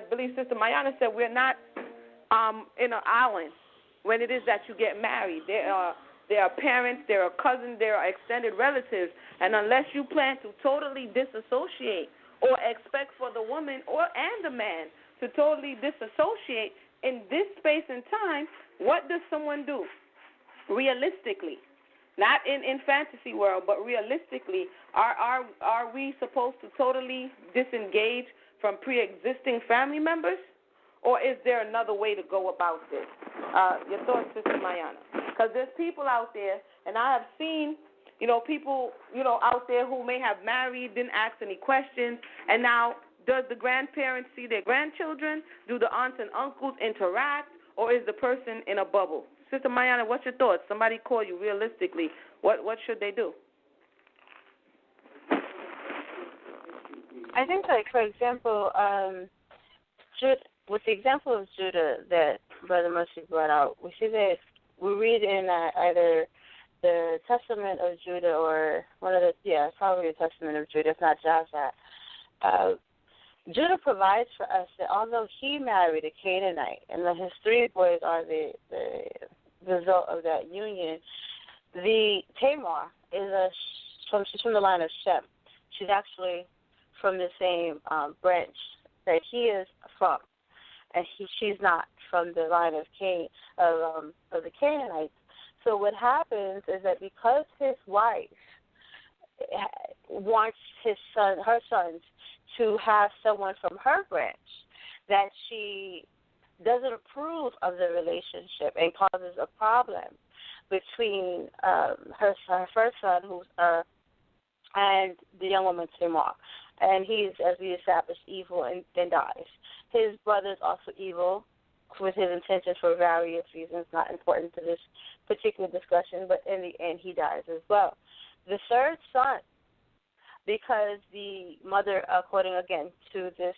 believe Sister Mayana said we're not in an island when it is that you get married. There are there are parents, there are cousins, there are extended relatives. And unless you plan to totally disassociate or expect for the woman and the man to totally disassociate in this space and time, what does someone do? Realistically, not in fantasy world, but realistically, are we supposed to totally disengage from pre-existing family members? Or is there another way to go about this? Your thoughts, Sister Mayana? Because there's people out there, and I have seen, people, out there who may have married, didn't ask any questions, and now does the grandparents see their grandchildren? Do the aunts and uncles interact? Or is the person in a bubble? Sister Mayana, what's your thoughts? Somebody call you realistically. What should they do? I think, for example, with the example of Judah that Brother Mercy brought out, we see that we read in either the Testament of Judah or probably the Testament of Judah, if not Joshua. Judah provides for us that although he married a Canaanite, and that his 3 boys are the result of that union, the Tamar she's from the line of Shem. She's actually from the same branch that he is from. And she's not from the line of of the Canaanites. So what happens is that because his wife wants her sons to have someone from her branch, that she doesn't approve of the relationship and causes a problem between her first son, and the young woman Tamar. And he's, as we established, evil and dies. His brother's also evil with his intentions for various reasons, not important to this particular discussion, but in the end he dies as well. The third son, because the mother, according again to this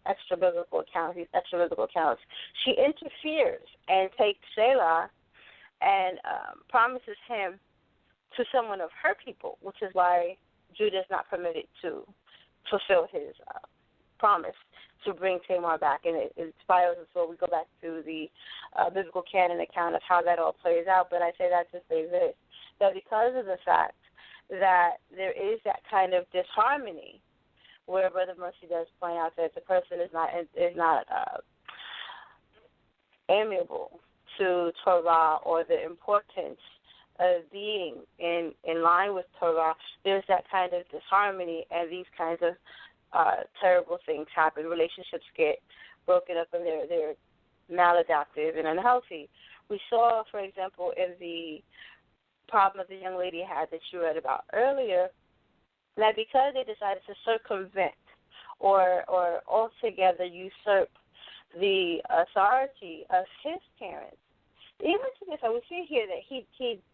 extra-biblical account, these extra-biblical accounts, she interferes and takes Selah and promises him to someone of her people, which is why Judah is not permitted to fulfill his promise to bring Tamar back. And it inspires us when we go back to the biblical canon account of how that all plays out. But I say that to say this, that because of the fact that there is that kind of disharmony where Brother Mercy does point out that the person is not amiable to Torah or the importance of being in line with Torah, there's that kind of disharmony, and these kinds of terrible things happen. Relationships get broken up, and they're maladaptive and unhealthy. We saw, for example, in the problem that the young lady had that you read about earlier, that because they decided to circumvent or altogether usurp the authority of his parents, even to this, I would see here that he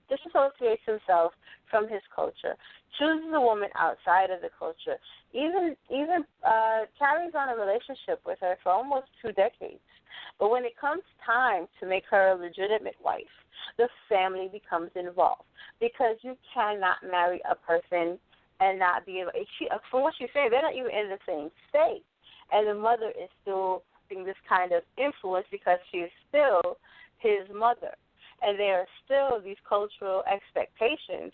disassociates himself from his culture, chooses a woman outside of the culture, even carries on a relationship with her for almost 2 decades. But when it comes time to make her a legitimate wife, the family becomes involved, because you cannot marry a person and not be able. From what you say, they're not even in the same state, and the mother is still being this kind of influence because she is still his mother, and there are still these cultural expectations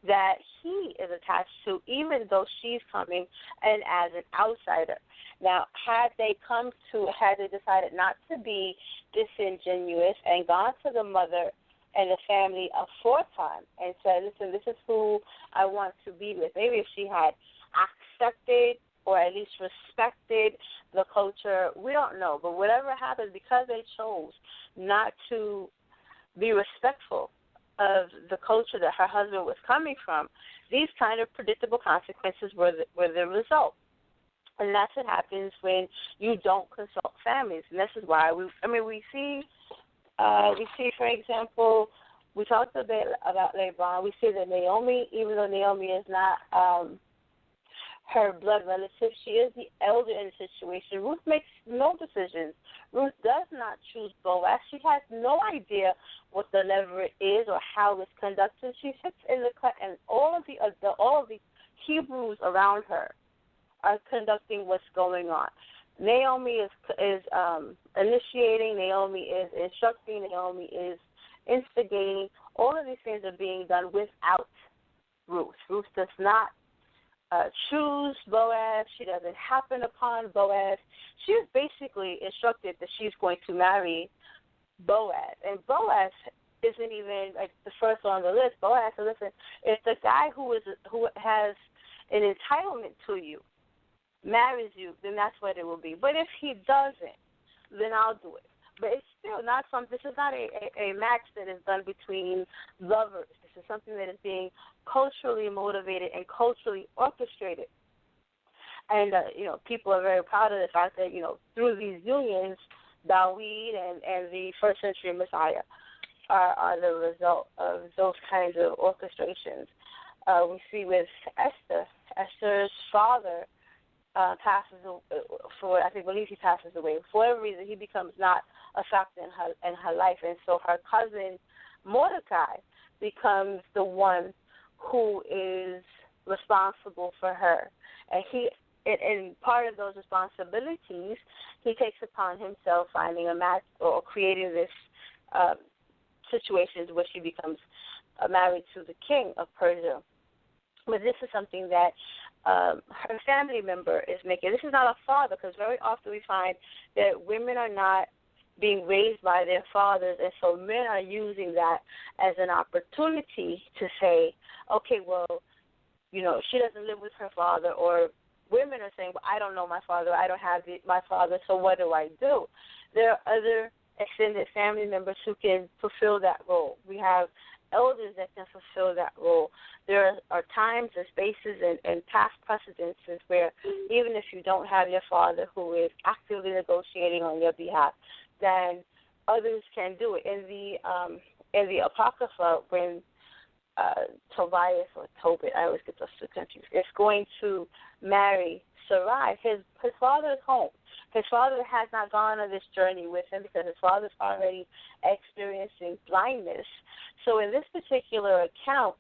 that he is attached to, even though she's coming in as an outsider. Now, had they decided not to be disingenuous and gone to the mother and the family a 4th time and said, listen, this is who I want to be with. Maybe if she had accepted or at least respected the culture, we don't know. But whatever happened, because they chose not to be respectful of the culture that her husband was coming from, these kind of predictable consequences were the result. And that's what happens when you don't consult families. And this is why we see, for example, we talked a bit about Laban. We see that Naomi, even though Naomi is not her blood relative, she is the elder in the situation. Ruth makes no decisions. Ruth does not choose Boaz. She has no idea what the levirate is or how it's conducted. She sits in the cut, and all of the Hebrews around her are conducting what's going on. Naomi is initiating. Naomi is instructing. Naomi is instigating. All of these things are being done without Ruth. Ruth does not choose Boaz. She doesn't happen upon Boaz. She is basically instructed that she's going to marry Boaz. And Boaz isn't even like the first on the list. Boaz said, listen, if the guy who has an entitlement to you marries you, then that's what it will be. But if he doesn't, then I'll do it. But it's still not this is not a match that is done between lovers. This is something that is being culturally motivated and culturally orchestrated. And, people are very proud of the fact that, through these unions, Dawid and the first century Messiah are the result of those kinds of orchestrations. We see with Esther. Esther's father passes away. For whatever reason, he becomes not a factor in her life. And so her cousin, Mordecai, becomes the one who is responsible for her. And part of those responsibilities, he takes upon himself finding a match or creating this situation where she becomes married to the king of Persia. But this is something that her family member is making. This is not a father, because very often we find that women are not being raised by their fathers, and so men are using that as an opportunity to say, okay, well, she doesn't live with her father, or women are saying, well, I don't know my father, I don't have my father, so what do I do? There are other extended family members who can fulfill that role. We have elders that can fulfill that role. There are times and spaces and past precedences where even if you don't have your father who is actively negotiating on your behalf, then others can do it. In the Apocrypha, when Tobias or Tobit, I always get those two countries, is going to marry Sarai, his father is home. His father has not gone on this journey with him because his father's already experiencing blindness. So in this particular account,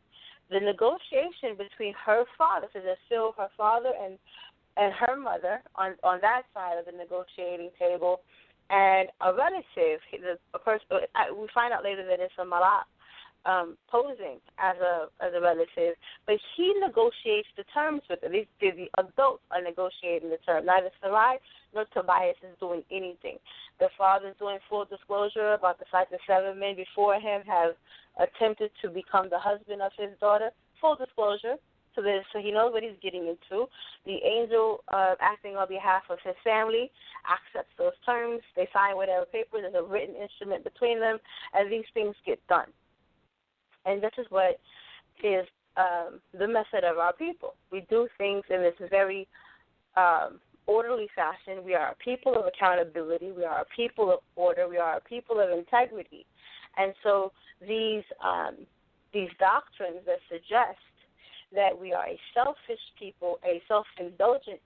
the negotiation between her father, so there's still her father and her mother on that side of the negotiating table, and a relative, a person, we find out later that it's a malak, posing as a relative, but he negotiates the terms with her. The adults are negotiating the terms. Neither Sarai nor Tobias is doing anything. The father is doing full disclosure about the fact that 7 men before him have attempted to become the husband of his daughter. Full disclosure, so he knows what he's getting into. The angel acting on behalf of his family accepts those terms. They sign whatever paper. There's a written instrument between them, and these things get done. And this is what is the method of our people. We do things in this very orderly fashion. We are a people of accountability. We are a people of order. We are a people of integrity. And so these doctrines that suggest that we are a selfish people, a self-indulgent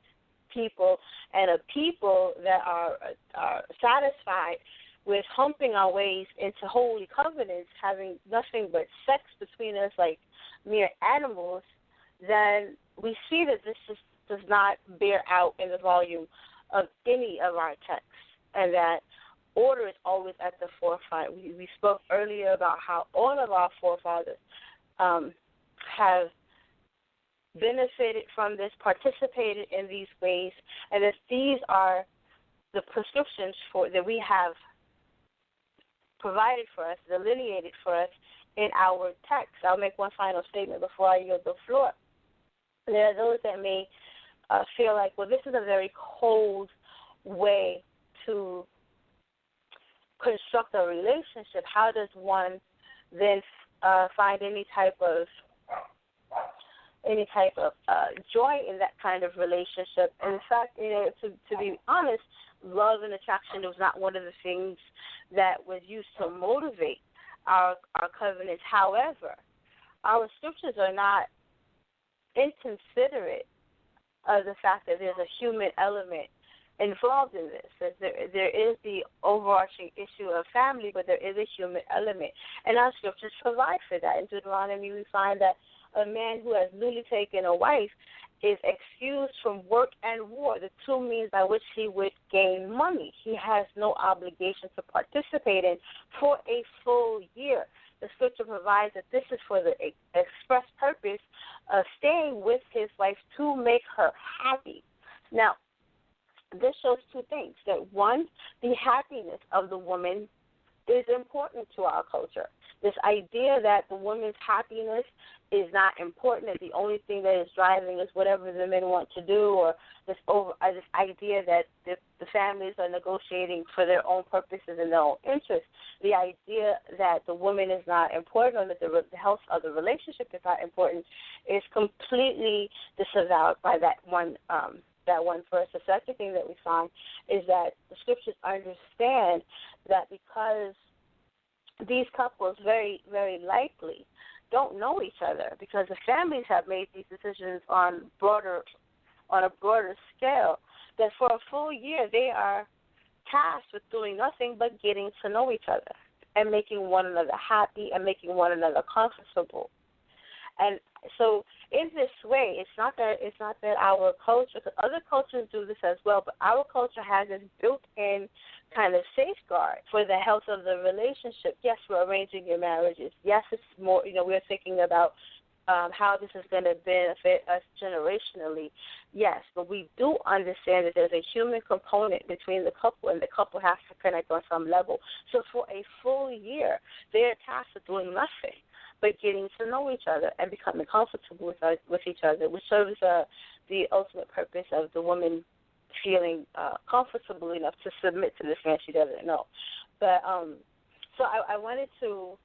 people, and a people that are satisfied with humping our ways into holy covenants, having nothing but sex between us like mere animals, then we see that this just does not bear out in the volume of any of our texts, and that order is always at the forefront. We spoke earlier about how all of our forefathers have benefited from this, participated in these ways, and that these are the prescriptions that we have provided for us, delineated for us in our text. I'll make one final statement before I yield the floor. There are those that may feel like, well, this is a very cold way to construct a relationship. How does one then find any type of joy in that kind of relationship? And in fact, to be honest, love and attraction was not one of the things that was used to motivate our covenants. However, our scriptures are not inconsiderate of the fact that there's a human element involved in this. There is the overarching issue of family, but there is a human element. And our scriptures provide for that. In Deuteronomy, we find that a man who has newly taken a wife is excused from work and war, the two means by which he would gain money. He has no obligation to participate in for a full year. the scripture provides that this is for the express purpose of staying with his wife to make her happy. Now, this shows two things. That one, the happiness of the woman is important to our culture. This idea that the woman's happiness is not important, that the only thing that is driving is whatever the men want to do, or this idea that the families are negotiating for their own purposes and their own interests. The idea that the woman is not important, or that the health of the relationship is not important, is completely disavowed by that one verse. The second thing that we find is that the scriptures understand that because these couples very, very likely don't know each other, because the families have made these decisions on a broader scale, that for a full year they are tasked with doing nothing but getting to know each other and making one another happy and making one another comfortable. And so in this way, it's not that our culture, because other cultures do this as well, but our culture has this built-in kind of safeguard for the health of the relationship. Yes, we're arranging your marriages. Yes, it's more, we're thinking about how this is going to benefit us generationally. Yes, but we do understand that there's a human component between the couple, and the couple has to connect on some level. So for a full year, they're tasked with doing nothing but getting to know each other and becoming comfortable with each other, which serves the ultimate purpose of the woman feeling comfortable enough to submit to this man she doesn't know. But so I wanted to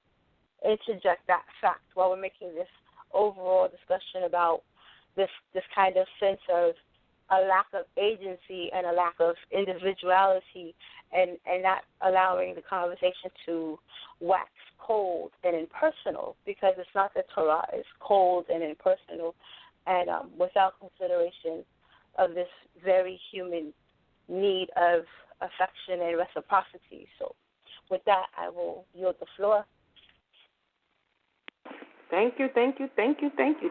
interject that fact while we're making this overall discussion about this kind of sense of a lack of agency and a lack of individuality, and not allowing the conversation to wax cold and impersonal, because it's not the Torah. It's cold and impersonal, and without consideration of this very human need of affection and reciprocity. So with that, I will yield the floor. Thank you.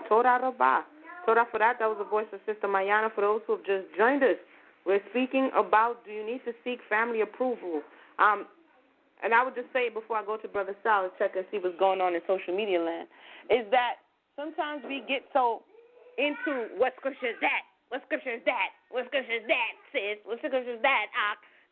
Toda Rabah. Toda for that. That was the voice of Sister Mayana. For those who have just joined us, we're speaking about, do you need to seek family approval? And I would just say, before I go to Brother Sal and check and see what's going on in social media land, is that sometimes we get so into what scripture is that, what scripture is that, what scripture is that, sis, what scripture is that,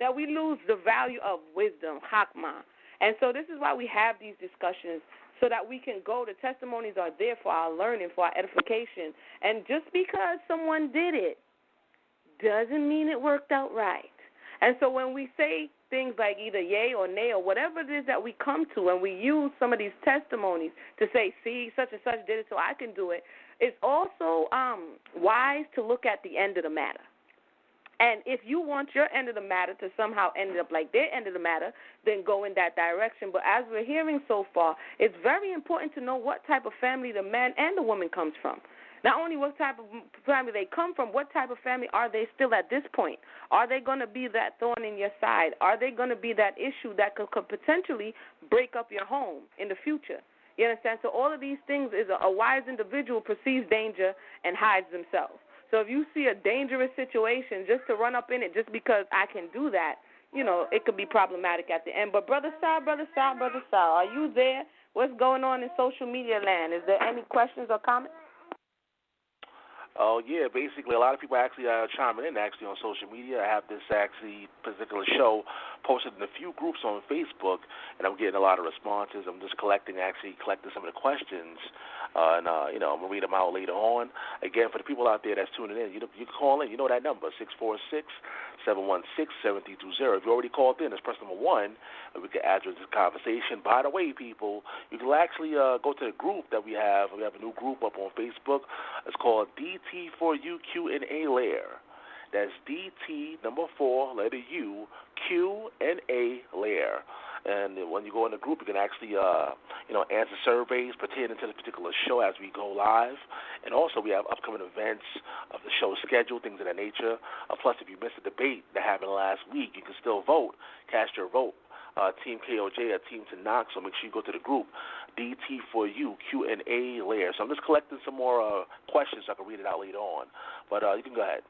that we lose the value of wisdom, hakma. And so this is why we have these discussions, so that we can go, the testimonies are there for our learning, for our edification. And just because someone did it doesn't mean it worked out right. And so when we say things like either yay or nay or whatever it is that we come to, and we use some of these testimonies to say, see, such and such did it so I can do it, it's also wise to look at the end of the matter. And if you want your end of the matter to somehow end up like their end of the matter, then go in that direction. But as we're hearing so far, it's very important to know what type of family the man and the woman comes from. Not only what type of family they come from, what type of family are they still at this point? Are they going to be that thorn in your side? Are they going to be that issue that could potentially break up your home in the future? You understand? So all of these things is a wise individual perceives danger and hides themselves. So if you see a dangerous situation, just to run up in it just because I can do that, it could be problematic at the end. But Brother Sal, are you there? What's going on in social media land? Is there any questions or comments? Oh, yeah, basically a lot of people actually are chiming in actually on social media. I have this actually particular show posted in a few groups on Facebook, and I'm getting a lot of responses. I'm just collecting some of the questions, and I'm going to read them out later on. Again, for the people out there that's tuning in, you can call in. You know that number, 646-716-7320. If you already called in, it's press number 1, and we can add you to this conversation. By the way, people, you can actually go to the group that we have. We have a new group up on Facebook. It's called DT4U Q&A Lair. That's DT number 4, letter U, Q&A Lair. And when you go in the group, you can actually, answer surveys pertaining to the particular show as we go live. And also, we have upcoming events of the show schedule, things of that nature. Plus, if you missed the debate that happened last week, you can still vote, cast your vote. Team KOJ or Team Tanakh, so make sure you go to the group, DT4U Q&A Lair. So I'm just collecting some more questions so I can read it out later on. But you can go ahead.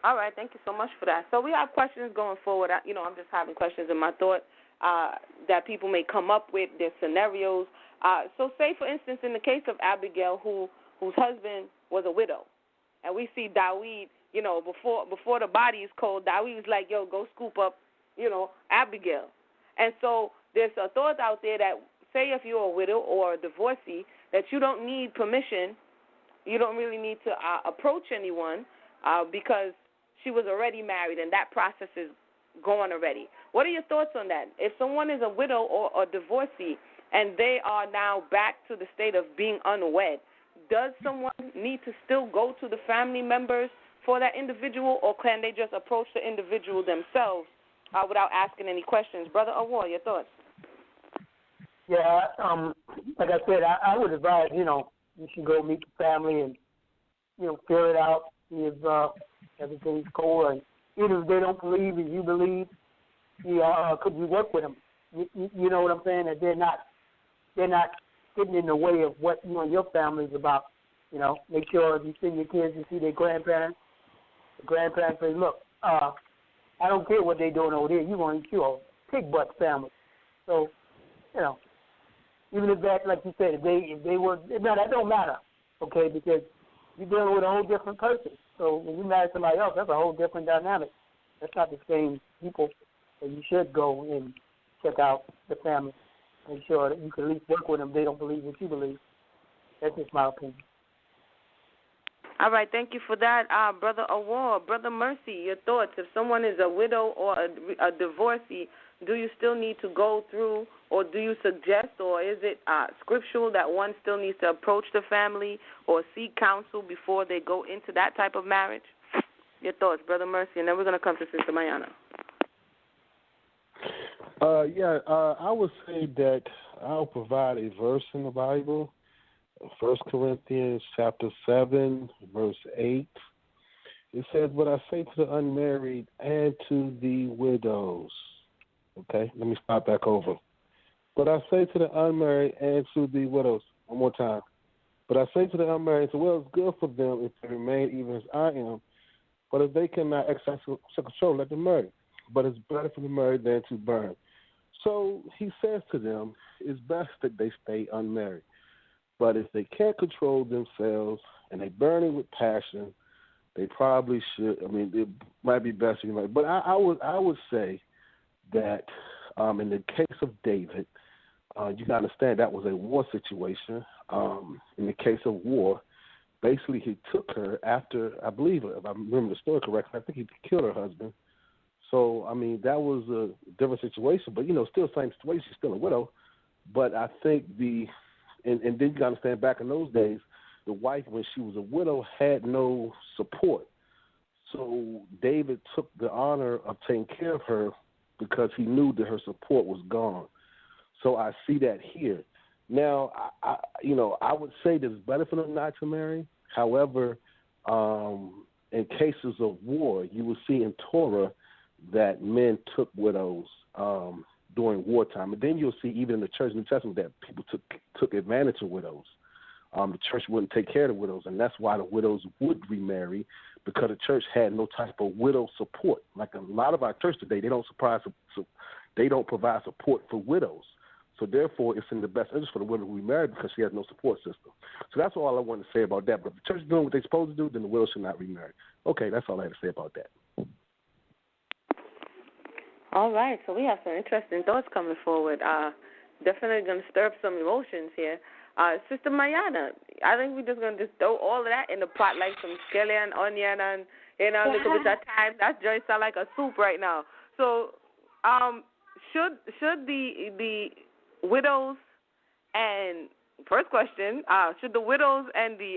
All right, thank you so much for that. So we have questions going forward. I'm just having questions in my thought that people may come up with, their scenarios. So say, for instance, in the case of Abigail, whose husband was a widow, and we see Dawid, before the body is cold, Dawid was like, yo, go scoop up, Abigail. And so there's a thought out there that, say if you're a widow or a divorcee, that you don't need permission, you don't really need to approach anyone because she was already married and that process is going already. What are your thoughts on that? If someone is a widow or a divorcee and they are now back to the state of being unwed, does someone need to still go to the family members for that individual, or can they just approach the individual themselves without asking any questions? Brother Awar, your thoughts? Yeah, like I said, I would advise, you should go meet the family and, figure it out, see if everything's cool. And even if they don't believe and you believe, could you work with them? You know what I'm saying? That they're not getting in the way of what you and your family's about. Make sure if you send your kids to see their grandparents, the grandparents say, look, I don't care what they're doing over there. You're going to eat your pig butt family. So, even if that, like you said, if they were, no, that don't matter, okay, because you're dealing with a whole different person. So when you marry somebody else, that's a whole different dynamic. That's not the same people. So you should go and check out the family. Make sure that you can at least work with them if they don't believe what you believe. That's just my opinion. All right, thank you for that, Brother Awar. Brother Mercy, your thoughts. If someone is a widow or a divorcee, do you still need to go through, or do you suggest, or is it scriptural that one still needs to approach the family or seek counsel before they go into that type of marriage? Your thoughts, Brother Mercy, and then we're going to come to Sister Mayana. I would say that I'll provide a verse in the Bible, 1 Corinthians chapter 7, verse 8. It says, but I say to the unmarried and to the widows. Okay, let me start back over. But I say to the unmarried and to the widows, one more time. But I say to the unmarried, well, it's good for them if they remain even as I am. But if they cannot exercise self-control, let them marry. But it's better for the married than to burn. So he says to them, it's best that they stay unmarried. But if they can't control themselves and they're burning with passion, they probably should. I mean, it might be best to be married. But I would say that in the case of David, you got to understand that was a war situation. In the case of war, basically he took her after, I believe, if I remember the story correctly, I think he killed her husband. So, I mean, that was a different situation. But, still same situation, she's still a widow. But I think and then you got to understand back in those days, the wife, when she was a widow, had no support. So David took the honor of taking care of her because he knew that her support was gone. So I see that here. Now, I would say that it's better for them not to marry. However, in cases of war, you will see in Torah that men took widows during wartime. And then you'll see even in the church in the New Testament that people took advantage of widows. The church wouldn't take care of the widows, and that's why the widows would remarry, because the church had no type of widow support. Like a lot of our church today, they don't provide support for widows. So therefore, it's in the best interest for the widow to remarry because she has no support system. So that's all I want to say about that. But if the church is doing what they're supposed to do, then the widow should not remarry. Okay, that's all I had to say about that. All right, so we have some interesting thoughts coming forward. Definitely going to stir up some emotions here. Sister Mayana, I think we're just going to throw all of that in the pot like some scallion, onion, and, a little bit of thyme. That joy sound like a soup right now. So should the widows and, first question, should the widows and the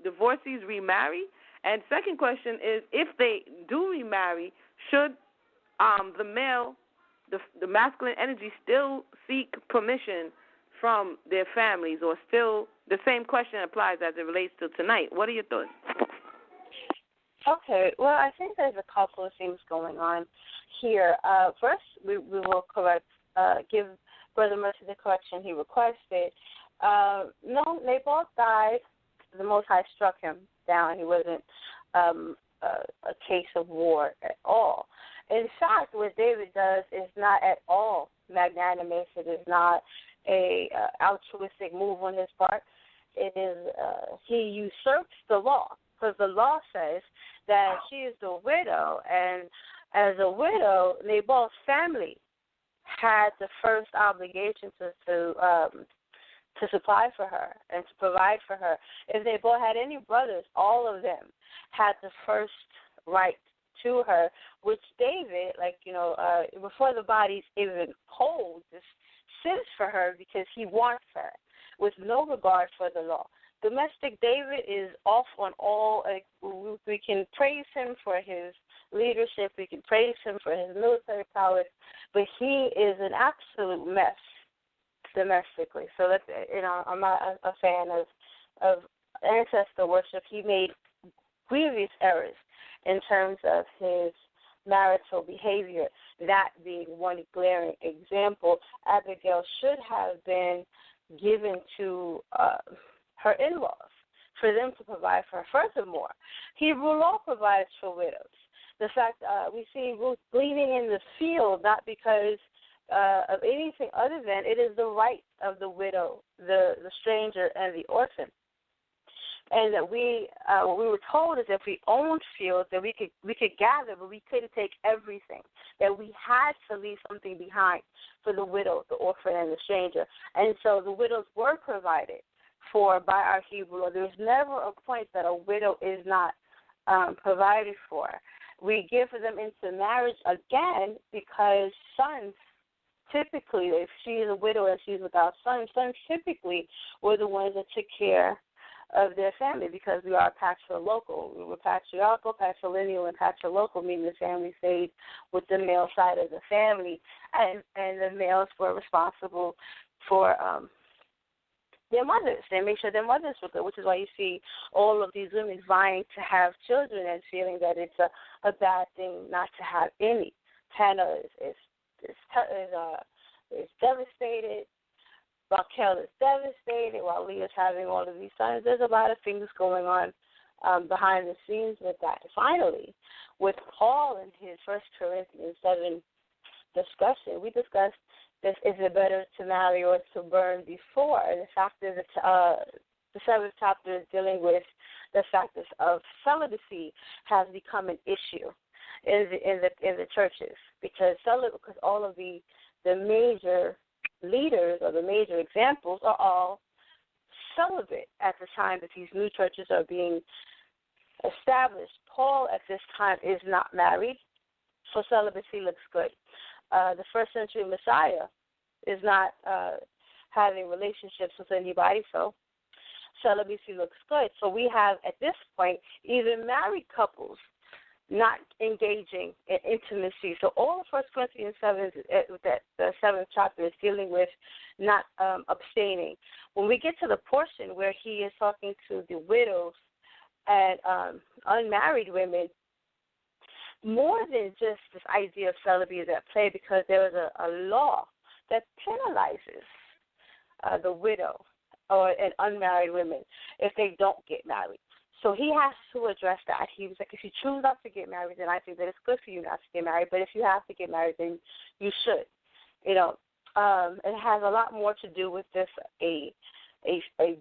divorcees remarry? And second question is, if they do remarry, should the male, the masculine energy still seek permission from their families, or still the same question applies as it relates to tonight? What are your thoughts? Okay, well, I think there's a couple of things going on here. First, we will give Brother Mercy the correction he requested. No, they both died. The Most High struck him down. He wasn't a case of war at all. In fact, what David does is not at all magnanimous. It is not a altruistic move on his part. It is he usurps the law, because the law says that she is the widow, and as a widow, Nabal's family had the first obligation to supply for her and to provide for her. If Nabal had any brothers, all of them had the first right to her, which David, before the body's even cold, just sends for her because he wants her with no regard for the law. Domestic David is off on all. We can praise him for his leadership. We can praise him for his military prowess, but he is an absolute mess domestically. So that's, I'm not a fan of ancestor worship. He made grievous errors in terms of his marital behavior, that being one glaring example. Abigail should have been given to her in-laws for them to provide for her. Furthermore, Hebrew law provides for widows. The fact we see Ruth gleaning in the field, not because of anything other than it is the right of the widow, the stranger, and the orphan. And that what we were told is if we owned fields, that we could gather, but we couldn't take everything. That we had to leave something behind for the widow, the orphan, and the stranger. And so the widows were provided for by our Hebrew law. There's never a point that a widow is not provided for. We give them into marriage again because sons, typically, if she is a widow and she's without sons typically were the ones that took care of their family, because we are patrilocal. We were patriarchal, patrilineal, and patrilocal, meaning the family stayed with the male side of the family, and the males were responsible for their mothers. They make sure their mothers were good, which is why you see all of these women vying to have children and feeling that it's a bad thing not to have any. Hannah is devastated. Raquel is devastated while Leah's having all of these sons. There's a lot of things going on behind the scenes with that. Finally, with Paul in his 1 Corinthians 7 discussion, we discussed this: is it better to marry or to burn before? The fact is that the 7th chapter is dealing with the fact of celibacy has become an issue in the churches, because all of the major leaders or the major examples are all celibate at the time that these new churches are being established. Paul at this time is not married, so celibacy looks good. The first century Messiah is not having relationships with anybody, so celibacy looks good. So we have at this point even married couples not engaging in intimacy. So all of 1 Corinthians 7, the 7th chapter is dealing with not abstaining. When we get to the portion where he is talking to the widows and unmarried women, more than just this idea of celibacy is at play, because there is a law that penalizes the widow and unmarried women if they don't get married. So he has to address that. He was like, if you choose not to get married, then I think that it's good for you not to get married. But if you have to get married, then you should. It has a lot more to do with this, a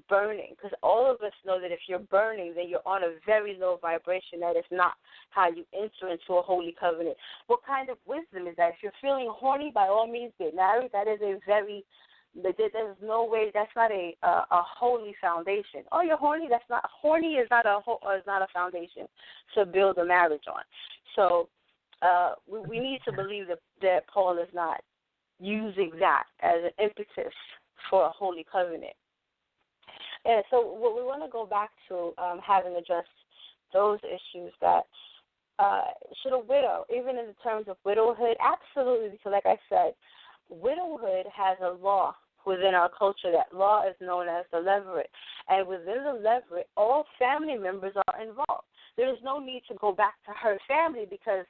burning, because all of us know that if you're burning, then you're on a very low vibration. That is not how you enter into a holy covenant. What kind of wisdom is that? If you're feeling horny, by all means get married. That is there's no way. That's not a holy foundation. Oh, you're horny. That's not horny. Is not a foundation to build a marriage on. So we need to believe that Paul is not using that as an impetus for a holy covenant. And so what we want to go back to, having addressed those issues, that should a widow, even in the terms of widowhood, absolutely, because like I said, widowhood has a law within our culture. That law is known as the levirate. And within the levirate, all family members are involved. There is no need to go back to her family, because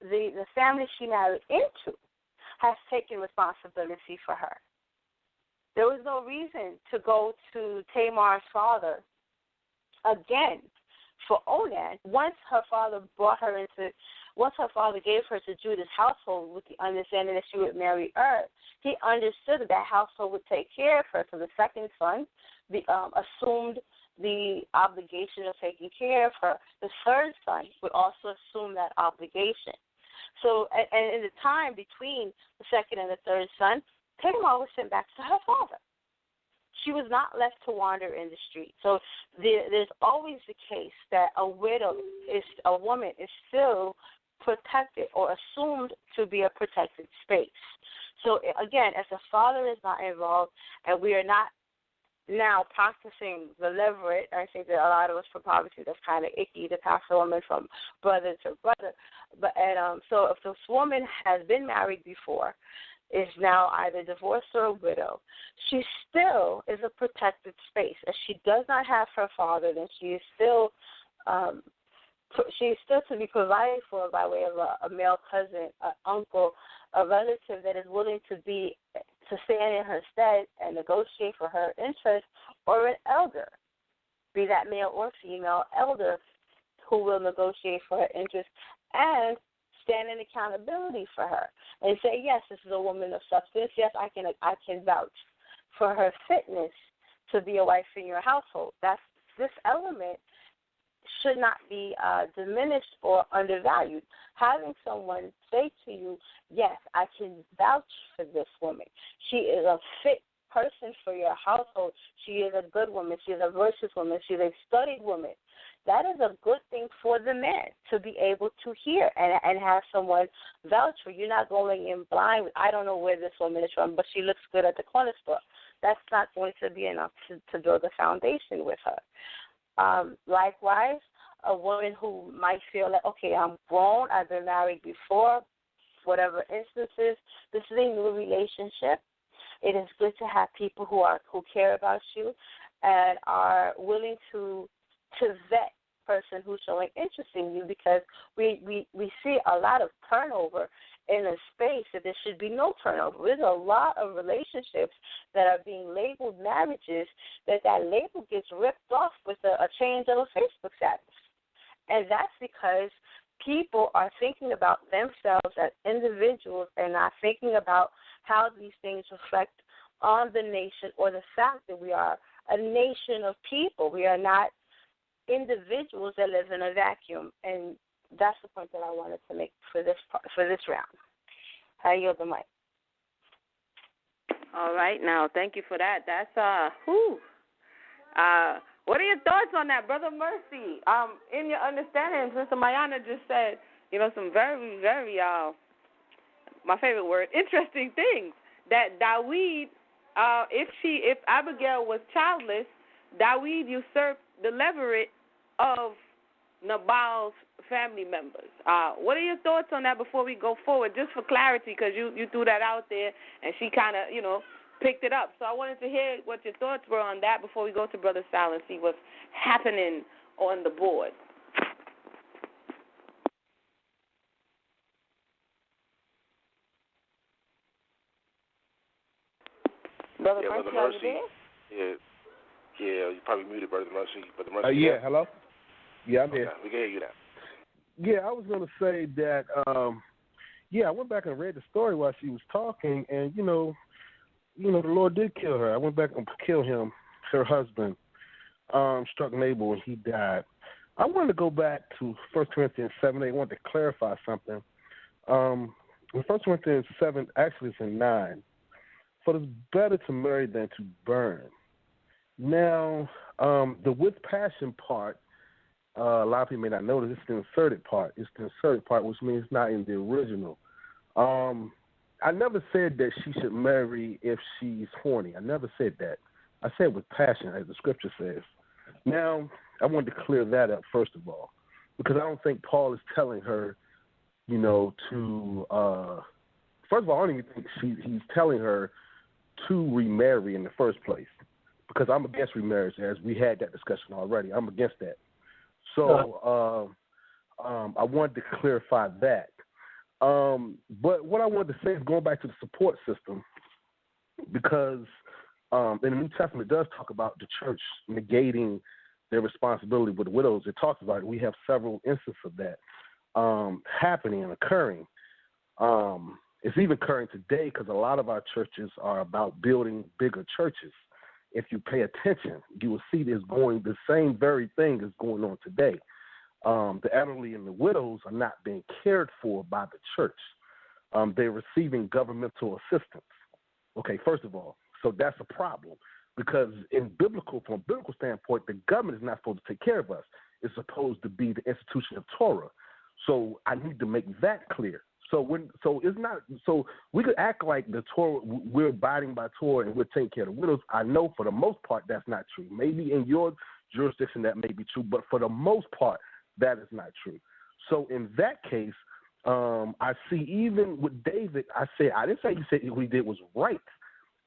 the family she married into has taken responsibility for her. There was no reason to go to Tamar's father again for Onan once her father brought her into once her father gave her to Judah's household with the understanding that she would marry he understood that household would take care of her. So the second son assumed the obligation of taking care of her. The third son would also assume that obligation. So, and in the time between the second and the third son, Tamar was sent back to her father. She was not left to wander in the street. So there's always the case that a woman is still protected or assumed to be a protected space. So again, as the father is not involved and we are not now practicing the levirate, I think that a lot of us from poverty, that's kind of icky to pass a woman from brother to brother. But so if this woman has been married before, is now either divorced or a widow, she still is a protected space. If she does not have her father, then she is still to be provided for by way of a male cousin, an uncle, a relative that is willing to stand in her stead and negotiate for her interest, or an elder, be that male or female elder, who will negotiate for her interest and stand in accountability for her and say, yes, this is a woman of substance. Yes, I can vouch for her fitness to be a wife in your household. This element should not be diminished or undervalued. Having someone say to you, yes, I can vouch for this woman. She is a fit person for your household. She is a good woman. She is a virtuous woman. She's a studied woman. That is a good thing for the man to be able to hear and have someone vouch for. You're not going in blind with, I don't know where this woman is from, but she looks good at the corner store. That's not going to be enough to build a foundation with her. Likewise, a woman who might feel like, okay, I'm grown, I've been married before, whatever instances, this is a new relationship. It is good to have people who care about you and are willing to vet person who's showing interest in you, because we see a lot of turnover in a space that there should be no turnover. There's a lot of relationships that are being labeled marriages that label gets ripped off with a change of a Facebook status. And that's because people are thinking about themselves as individuals and not thinking about how these things reflect on the nation, or the fact that we are a nation of people. We are not individuals that live in a vacuum, and that's the point that I wanted to make for this round. I yield the mic. All right, now thank you for that. That's what are your thoughts on that, Brother Mercy? In your understanding, Sister Mayana just said, some very, very my favorite word, interesting things. That Dawid, if Abigail was childless, Dawid usurped the levirate of Nabal's family members. What are your thoughts on that before we go forward, just for clarity, because you threw that out there and she kind of, picked it up. So I wanted to hear what your thoughts were on that before we go to Brother Sal and see what's happening on the board. Brother Mercy. Yeah, you probably muted, Brother Mercy. Yeah, hello? Yeah, I'm here. Okay, we can hear you now. Yeah, I was going to say that, I went back and read the story while she was talking, and, the Lord did kill her. I went back and killed him, her husband, struck Nabal, and he died. I wanted to go back to 1 Corinthians 7:8. I wanted to clarify something. In 1 Corinthians 7, actually it's in 9. For it's better to marry than to burn. Now, the with passion part, a lot of people may not notice, it's the inserted part. It's the inserted part, which means it's not in the original. I never said that she should marry if she's horny. I never said that. I said with passion, as the scripture says. Now, I wanted to clear that up, first of all, because I don't think Paul is telling her, to first of all, I don't even think he's telling her to remarry in the first place, because I'm against remarriage, as we had that discussion already. I'm against that. So I wanted to clarify that. But what I wanted to say is going back to the support system, because in the New Testament it does talk about the church negating their responsibility with widows. It talks about it. We have several instances of that. happening and occurring. It's even occurring today because a lot of our churches are about building bigger churches. If you pay attention, you will see the same very thing is going on today. The elderly and the widows are not being cared for by the church. They're receiving governmental assistance. Okay, first of all, so that's a problem because from a biblical standpoint, the government is not supposed to take care of us. It's supposed to be the institution of Torah. So I need to make that clear. So we could act like the Torah, we're abiding by Torah and we're taking care of the widows. I know for the most part that's not true. Maybe in your jurisdiction that may be true, but for the most part that is not true. So in that case, I see even with David, I didn't say he said what he did was right.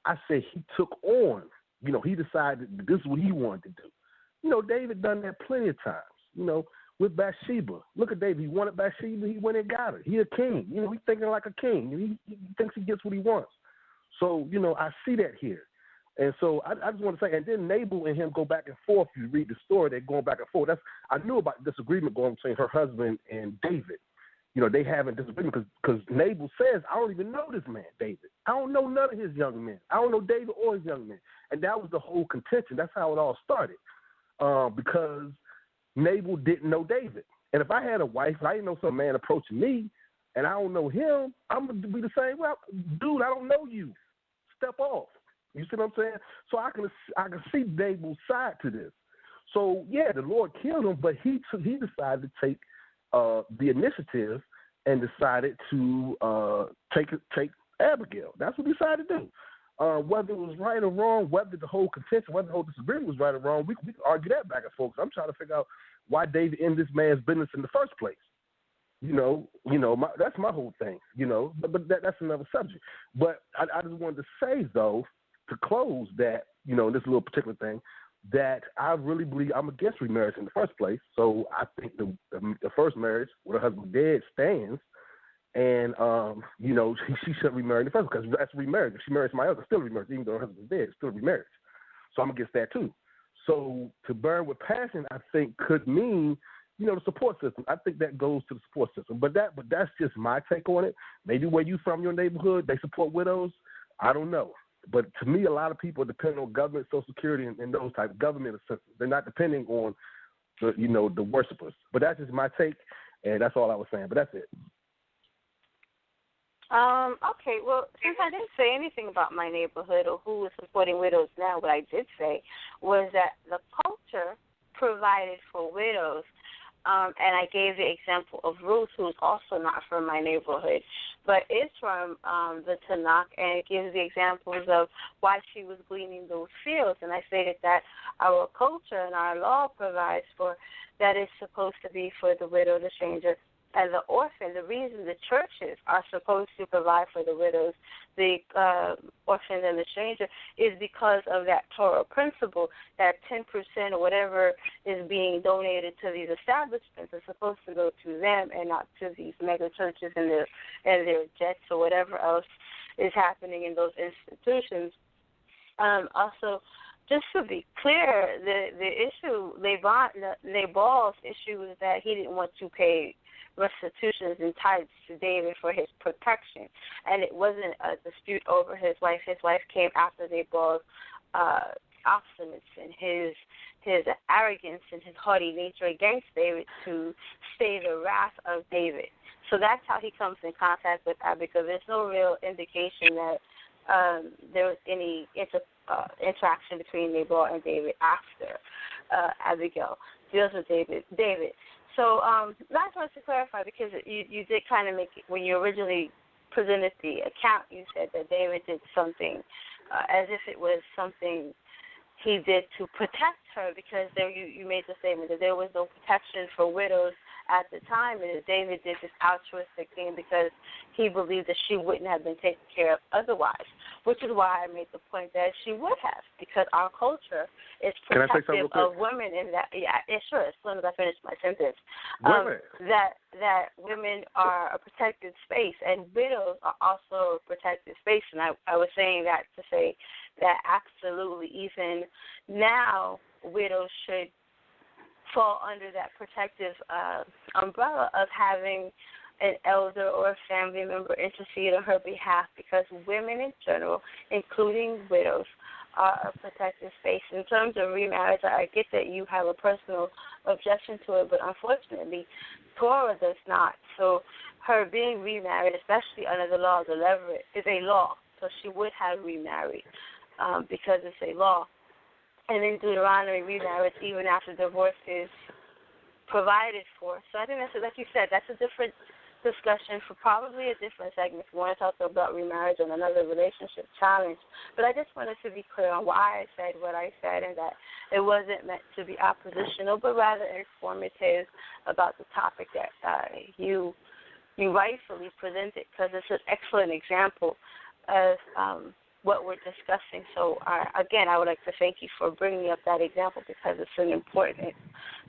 I said he took on, he decided that this is what he wanted to do. David done that plenty of times, with Bathsheba. Look at David. He wanted Bathsheba. He went and got her. He a king. He's thinking like a king. He thinks he gets what he wants. So, I see that here. And so I just want to say, and then Nabal and him go back and forth. You read the story, they're going back and forth. I knew about disagreement going between her husband and David. They having disagreement because Nabal says, I don't even know this man, David. I don't know none of his young men. I don't know David or his young men. And that was the whole contention. That's how it all started. Because Nabal didn't know David. And if I had a wife, I didn't know some man approaching me, and I don't know him, I'm going to be the same. Well, dude, I don't know you. Step off. You see what I'm saying? So I can see Nabal's side to this. So, yeah, the Lord killed him, but he decided to take the initiative and decided to take Abigail. That's what he decided to do. Whether it was right or wrong, whether the whole contention, whether the whole disagreement was right or wrong, we can argue that back and forth. I'm trying to figure out why David in this man's business in the first place. That's my whole thing. But that's another subject. But I just wanted to say though, to close that, this little particular thing, that I really believe I'm against remarriage in the first place. So I think the first marriage with her husband dead stands. And, she shouldn't remarry in the first place because that's remarriage. If she marries somebody else, it's still remarriage. Even though her husband's dead, it's still remarriage. So I'm against that too. So to burn with passion, I think could mean, the support system. I think that goes to the support system. But that's just my take on it. Maybe where you from, your neighborhood, they support widows. I don't know. But to me, a lot of people depend on government, Social Security, and those type of government assistance. They're not depending on the worshipers. But that's just my take, and that's all I was saying. But that's it. Okay, well, since I didn't say anything about my neighborhood or who is supporting widows now, what I did say was that the culture provided for widows, and I gave the example of Ruth, who's also not from my neighborhood, but is from the Tanakh, and it gives the examples of why she was gleaning those fields. And I stated that our culture and our law provides for that it's supposed to be for the widow, the stranger, and the orphan. The reason the churches are supposed to provide for the widows, the orphans, and the stranger is because of that Torah principle that 10% or whatever is being donated to these establishments is supposed to go to them and not to these mega churches and their jets or whatever else is happening in those institutions. Also, just to be clear, the issue, Nabal's issue is that he didn't want to pay restitutions and tithes to David for his protection, and it wasn't a dispute over his wife. His wife came after Nabal's obstinance and his arrogance and his haughty nature against David to stay the wrath of David. So that's how he comes in contact with Abigail. There's no real indication that there was any interaction between Nabal and David after Abigail deals with David. So that's what to clarify, because you did kind of make it, when you originally presented the account, you said that David did something as if it was something he did to protect her, because there you made the statement that there was no protection for widows at the time, and that David did this altruistic thing because he believed that she wouldn't have been taken care of otherwise, which is why I made the point that she would have, because our culture is protective of women in that. Yeah, sure, as soon as I finish my sentence. That women are a protected space, and widows are also a protected space, and I was saying that to say that absolutely, even now, widows should fall under that protective umbrella of having an elder or a family member intercede on her behalf, because women in general, including widows, are a protected space. In terms of remarriage, I get that you have a personal objection to it, but unfortunately, Torah does not. So her being remarried, especially under the law of the Levirate, is a law. So she would have remarried because it's a law. And in Deuteronomy, remarriage even after divorce is provided for. So I think that's, like you said, that's a different discussion for probably a different segment. We want to talk about remarriage and another relationship challenge. But I just wanted to be clear on why I said what I said, and that it wasn't meant to be oppositional, but rather informative about the topic that you rightfully presented, because it's an excellent example of what we're discussing. So, again, I would like to thank you for bringing up that example, because it's an important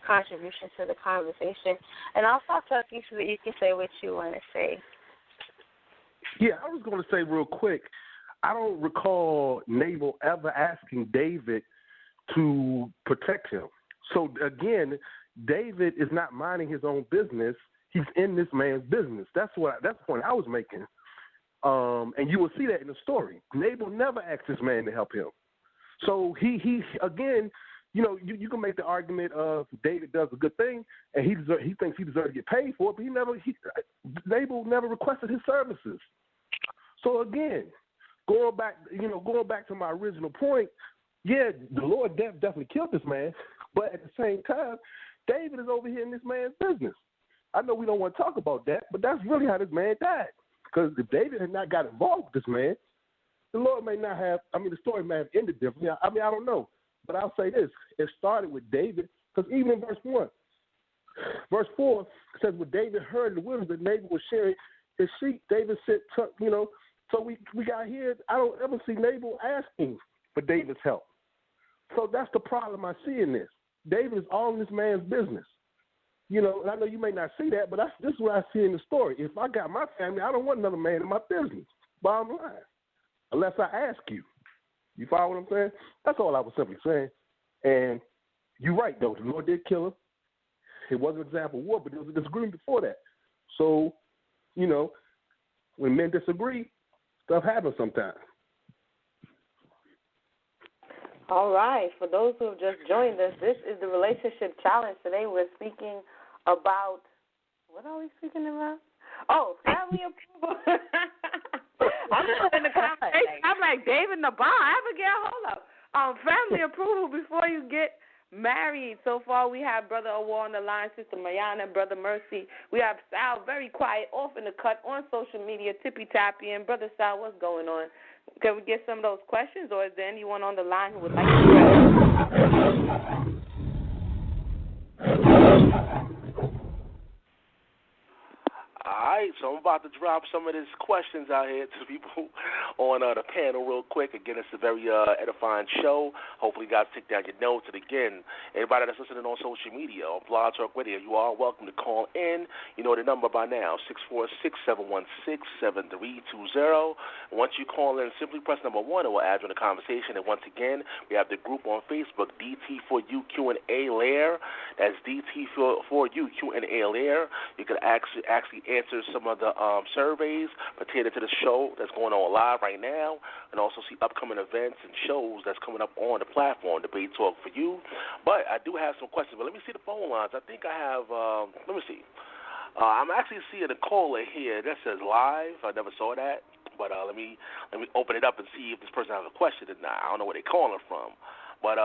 contribution to the conversation. And I'll stop talking so that you can say what you want to say. Yeah, I was going to say real quick, I don't recall Nabal ever asking David to protect him. So, again, David is not minding his own business. He's in this man's business. That's the point I was making. And you will see that in the story. Nabal never asked this man to help him. So he again, you can make the argument of David does a good thing and he thinks he deserves to get paid for it, but Nabal never requested his services. So again, going back to my original point, yeah, the Lord definitely killed this man, but at the same time, David is over here in this man's business. I know we don't want to talk about that, but that's really how this man died. Because if David had not got involved with this man, the Lord may not have, the story may have ended differently. I don't know. But I'll say this. It started with David, because even in verse 4 says, when David heard in the wilderness that Nabal was sharing his sheep, David said, so we got here, I don't ever see Nabal asking for David's help. So that's the problem I see in this. David is all in this man's business. And I know you may not see that, but this is what I see in the story. If I got my family, I don't want another man in my business, bottom line, unless I ask you. You follow what I'm saying? That's all I was simply saying. And you're right, though. The Lord did kill him. It wasn't an example of war, but there was a disagreement before that. So, when men disagree, stuff happens sometimes. All right. For those who have just joined us, this is the Relationship Challenge. Today we're speaking about, what are we speaking about? Oh, family approval. I'm in the conversation. I'm like, David Nabal, I forget, hold up. Family approval before you get married. So far we have Brother Awar on the line, Sister Mayana, Brother Mercy. We have Sal, very quiet, off in the cut, on social media, tippy-tappy. And Brother Sal, what's going on? Can we get some of those questions, or is there anyone on the line who would like to All right, so I'm about to drop some of these questions out here to the people on the panel real quick. Again, it's a very edifying show. Hopefully, you guys take down your notes. And again, everybody that's listening on social media, on Blog Talk Radio, you are welcome to call in. You know the number by now, 646-716-7320. Once you call in, simply press number 1, and we'll add you in the conversation. And once again, we have the group on Facebook, DT4U Q&A Lair. That's DT4U Q&A Lair. You can actually answer some of the surveys pertaining to the show that's going on live right now, and also see upcoming events and shows that's coming up on the platform, Debate Talk for You. But I do have some questions, but let me see the phone lines. I think I have, let me see. I'm actually seeing a caller here that says live. I never saw that, but let me open it up and see if this person has a question or not. I don't know where they're calling from, but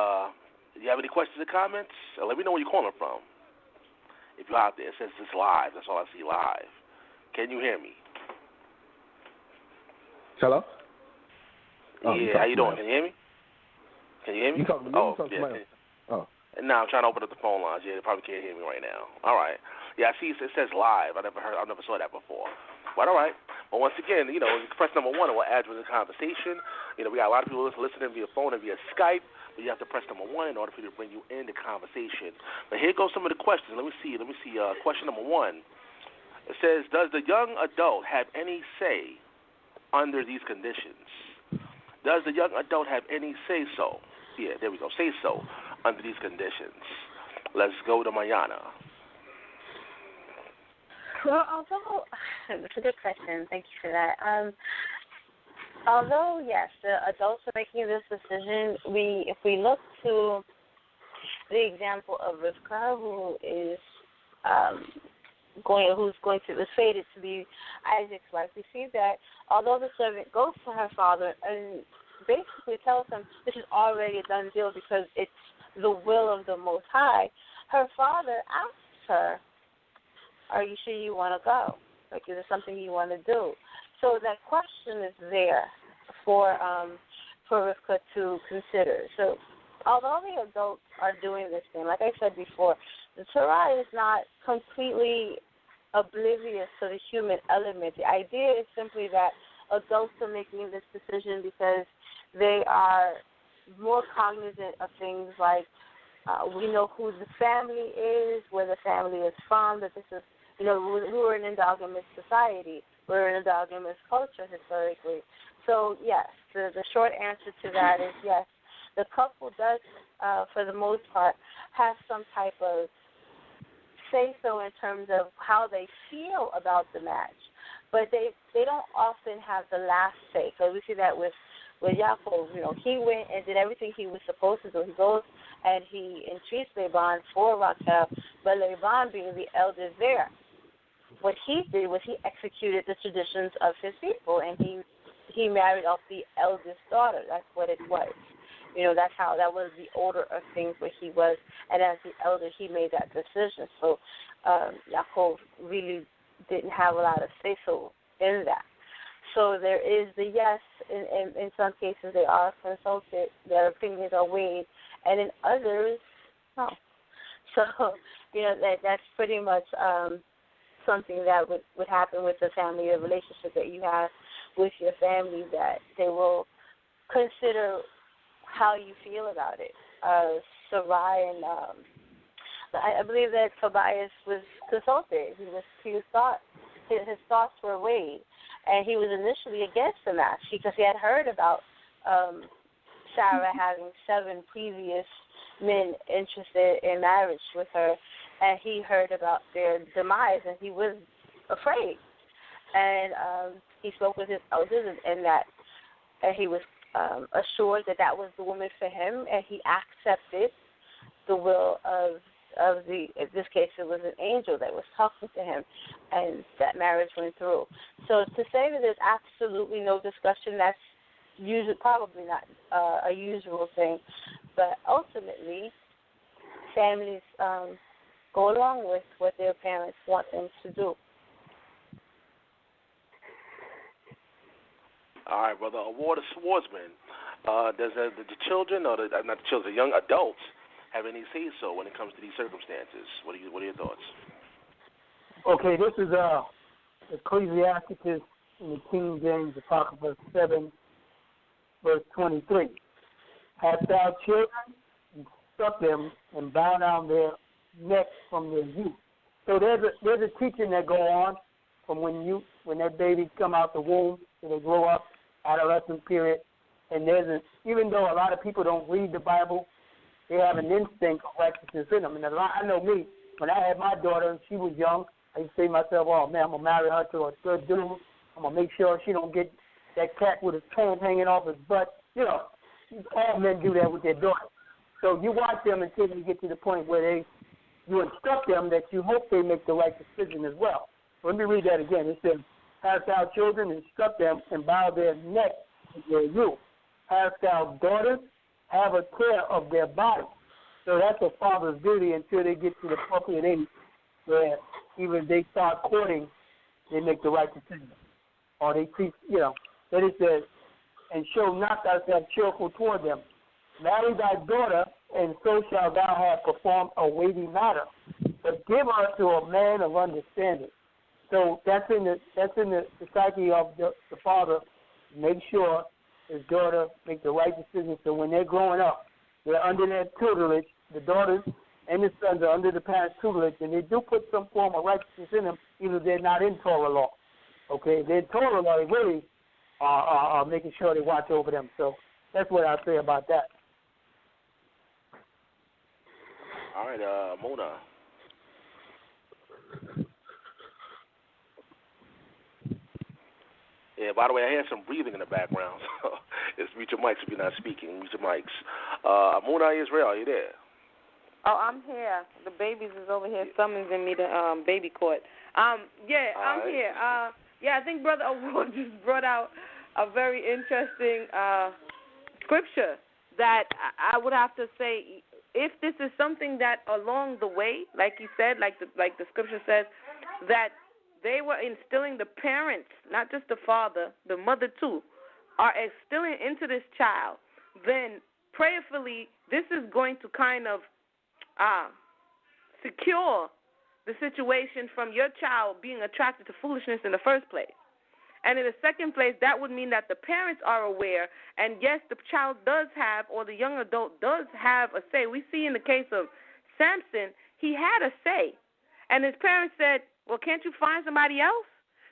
do you have any questions or comments? Let me know where you're calling from. If you're out there, it says it's live. That's all I see, live. Can you hear me? Hello? Yeah, how you doing? Can you hear me? Can you hear me? You talking to me? Oh. No, I'm trying to open up the phone lines. Yeah, they probably can't hear me right now. All right. Yeah, I see it says live. I never saw that before. But all right. But once again, you press number 1 and we'll add you to the conversation. We got a lot of people listening via phone and via Skype. But you have to press number 1 in order for you to bring you in the conversation. But here goes some of the questions. Let me see. Question number 1. It says, does the young adult have any say under these conditions? Does the young adult have any say-so? Yeah, there we go. Say-so under these conditions. Let's go to Mayana. Well, although it's a good question, thank you for that. Although yes, the adults are making this decision, if we look to the example of Rivka, who's fated to be Isaac's wife, we see that although the servant goes to her father and basically tells him this is already a done deal because it's the will of the Most High, her father asks her, "Are you sure you want to go? Like, is it something you want to do?" So that question is there for Rivka to consider. So although the adults are doing this thing, like I said before, the Torah is not completely oblivious to the human element. The idea is simply that adults are making this decision because they are more cognizant of things like we know who the family is, where the family is from, that this is, we're an endogamous society. We're an endogamous culture historically. So, yes, the short answer to that is yes. The couple does, for the most part, have some type of say-so in terms of how they feel about the match. But they don't often have the last say. So we see that with Yaakov. He went and did everything he was supposed to do. He goes and he entreats Laban for Rachel, but Laban, being the eldest there, what he did was he executed the traditions of his people, and he married off the eldest daughter. That's what it was. That was the order of things where he was, and as the elder, he made that decision. So Yaakov really didn't have a lot of say-so in that. So there is the yes. In some cases, they are consulted. Their opinions are weighed, and in others, no. So that's pretty much something that would happen with the family, a relationship that you have with your family, that they will consider how you feel about it. Sarai and I believe that Tobias was consulted. His thoughts were weighed, and he was initially against the match because he had heard about Sarah having 7 previous men interested in marriage with her, and he heard about their demise, and he was afraid. And he spoke with his elders, and he was assured that was the woman for him, and he accepted the will of in this case it was an angel that was talking to him, and that marriage went through. So to say that there's absolutely no discussion, that's probably not a usual thing, but ultimately families go along with what their parents want them to do. All right, brother. Award of Swordsman. Does the children, or not the children, the young adults, have any say-so when it comes to these circumstances? What are your thoughts? Okay, this is Ecclesiasticus in the King James Apocrypha 7, verse 23. Hast thou children, instruct them, and bow down their necks from their youth. So there's a teaching that go on from when that baby come out the womb till they grow up, adolescent period, and even though a lot of people don't read the Bible, they have an instinct of righteousness in them. And I know me, when I had my daughter and she was young, I used to say to myself, oh man, I'm gonna marry her to a good dude. I'm gonna make sure she don't get that cat with his pants hanging off his butt. All men do that with their daughters. So you watch them until you get to the point where you instruct them that you hope they make the right decision as well. So let me read that again. It says, hast thou children, instruct them, and bow their neck to their youth. Hast thou daughters, have a care of their body. So that's a father's duty until they get to the appropriate age where even if they start courting, they make the right decision. Or they teach, then it says, and show not thyself cheerful toward them. Marry thy daughter, and so shalt thou have performed a weighty matter. But give her to a man of understanding. So that's in the psyche of the father. Make sure his daughter make the right decision. So when they're growing up, they're under their tutelage. The daughters and the sons are under the parents' tutelage, and they do put some form of righteousness in them, even if they're not in Torah law. Okay, they're Torah law. They really are making sure they watch over them. So that's what I'll say about that. All right, Mona. Yeah, by the way, I hear some breathing in the background. So it's mute your mics if you're not speaking. Mute your mics. Mona Israel, are you there? Oh, I'm here. The babies is over here summoning me to baby court. I'm right. here. I think Brother Award just brought out a very interesting scripture that I would have to say, if this is something that along the way, like he said, like the scripture says, that they were instilling the parents, not just the father, the mother too, are instilling into this child, then prayerfully this is going to kind of secure the situation from your child being attracted to foolishness in the first place. And in the second place, that would mean that the parents are aware, and yes, the child does have, or the young adult does have a say. We see in the case of Samson, he had a say. And his parents said, well, can't you find somebody else?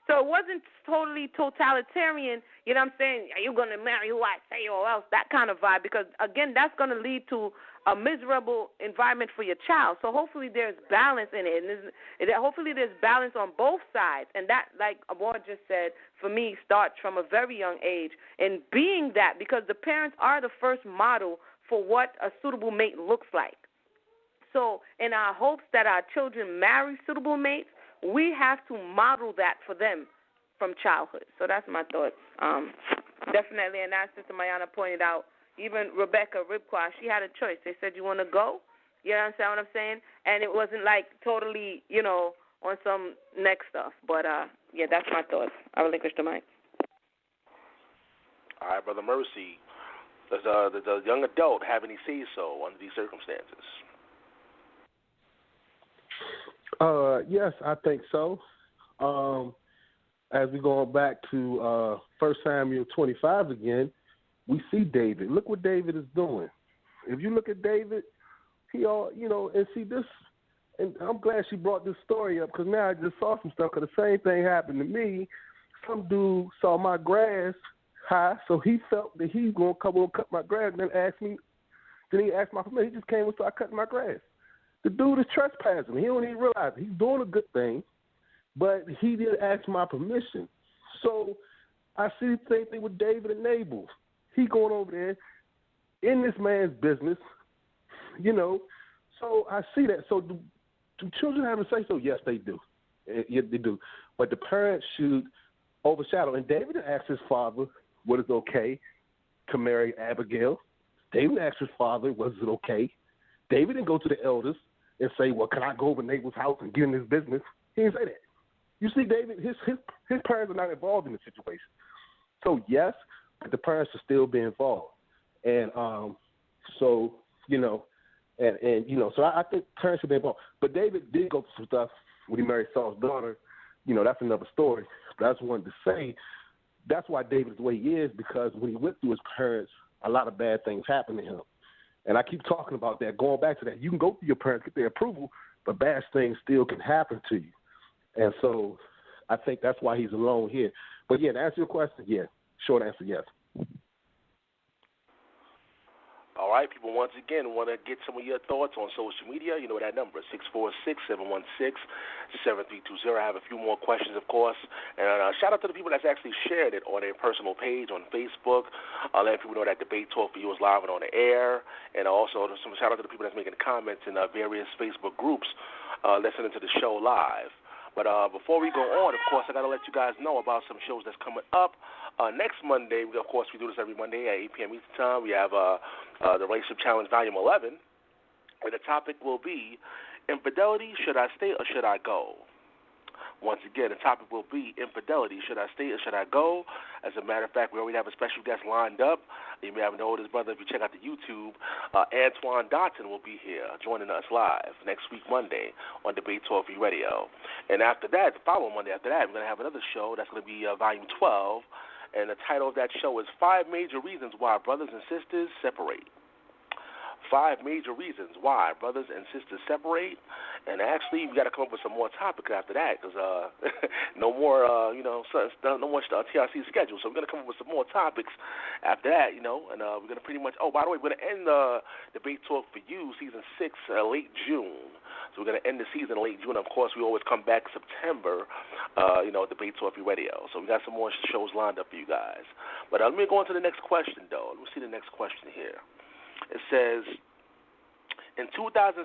So it wasn't totally totalitarian, you know what I'm saying, are you going to marry who I say or else, that kind of vibe, because, again, that's going to lead to a miserable environment for your child. So hopefully there's balance in it, and hopefully there's balance on both sides. And that, like Amor just said, for me, starts from a very young age. And being that, because the parents are the first model for what a suitable mate looks like. So in our hopes that our children marry suitable mates, we have to model that for them from childhood. So that's my thoughts. Definitely, and as Sister Mayana pointed out, even Rebecca Ribquah, she had a choice. They said, you want to go? You understand what I'm saying? And it wasn't like totally, on some next stuff. But, that's my thoughts. I relinquish the mic. All right, Brother Mercy. Does the young adult have any say-so under these circumstances? Yes, I think so. As we go back to 1 Samuel 25 again, we see David. Look what David is doing. If you look at David, and see this, and I'm glad she brought this story up, because now I just saw some stuff, because the same thing happened to me. Some dude saw my grass high, so he felt that he's going to come over and cut my grass, and then he asked my permission. He just came and started cutting my grass. The dude is trespassing. He don't even realize it. He's doing a good thing, but he didn't ask my permission. So I see the same thing with David and Nabal. He going over there in this man's business, So I see that. So do children have a say so? Yes, they do. Yes, they do. But the parents should overshadow. And David asked his father, was it okay to marry Abigail? David asked his father, was it okay? David didn't go to the elders and say, well, can I go over Nabal's house and get in his business? He didn't say that. You see, David, his parents are not involved in the situation. So, yes, but the parents should still be involved. And so I think parents should be involved. But David did go through some stuff when he married Saul's daughter. That's another story. But I just wanted to say that's why David is the way he is, because when he went through his parents, a lot of bad things happened to him. And I keep talking about that, going back to that. You can go through your parents, get their approval, but bad things still can happen to you. And so I think that's why he's alone here. But, to answer your question, short answer, yes. All right, people, once again, want to get some of your thoughts on social media. You know that number, 646-716-7320. I have a few more questions, of course. And shout out to the people that's actually shared it on their personal page on Facebook. Letting people know that Debate Talk for You is live and on the air. And also some shout out to the people that's making comments in various Facebook groups listening to the show live. But before we go on, of course, I got to let you guys know about some shows that's coming up. Next Monday, of course, we do this every Monday at 8 p.m. Eastern Time. We have the Relationship Challenge Volume 11, where the topic will be Infidelity, Should I Stay or Should I Go? Once again, the topic will be Infidelity, Should I Stay or Should I Go? As a matter of fact, we already have a special guest lined up. You may have known his brother if you check out the YouTube. Antoine Dotson will be here joining us live next week, Monday, on Debate Talk for You Radio. And after that, the following Monday after that, we're going to have another show that's going to be Volume 12. And the title of that show is 5 Major Reasons Why Brothers and Sisters Separate. 5 major reasons why brothers and sisters separate. And actually, we got to come up with some more topics after that because no more, no more TRC schedule. So we're going to come up with some more topics after that, and we're going to pretty much. Oh, by the way, we're going to end the Debate Talk for You season 6 late June. So we're going to end the season late June. Of course, we always come back September, Debate Talk for You Radio. So we got some more shows lined up for you guys. But let me go on to the next question, though. Let me see the next question here. It says, in 2016,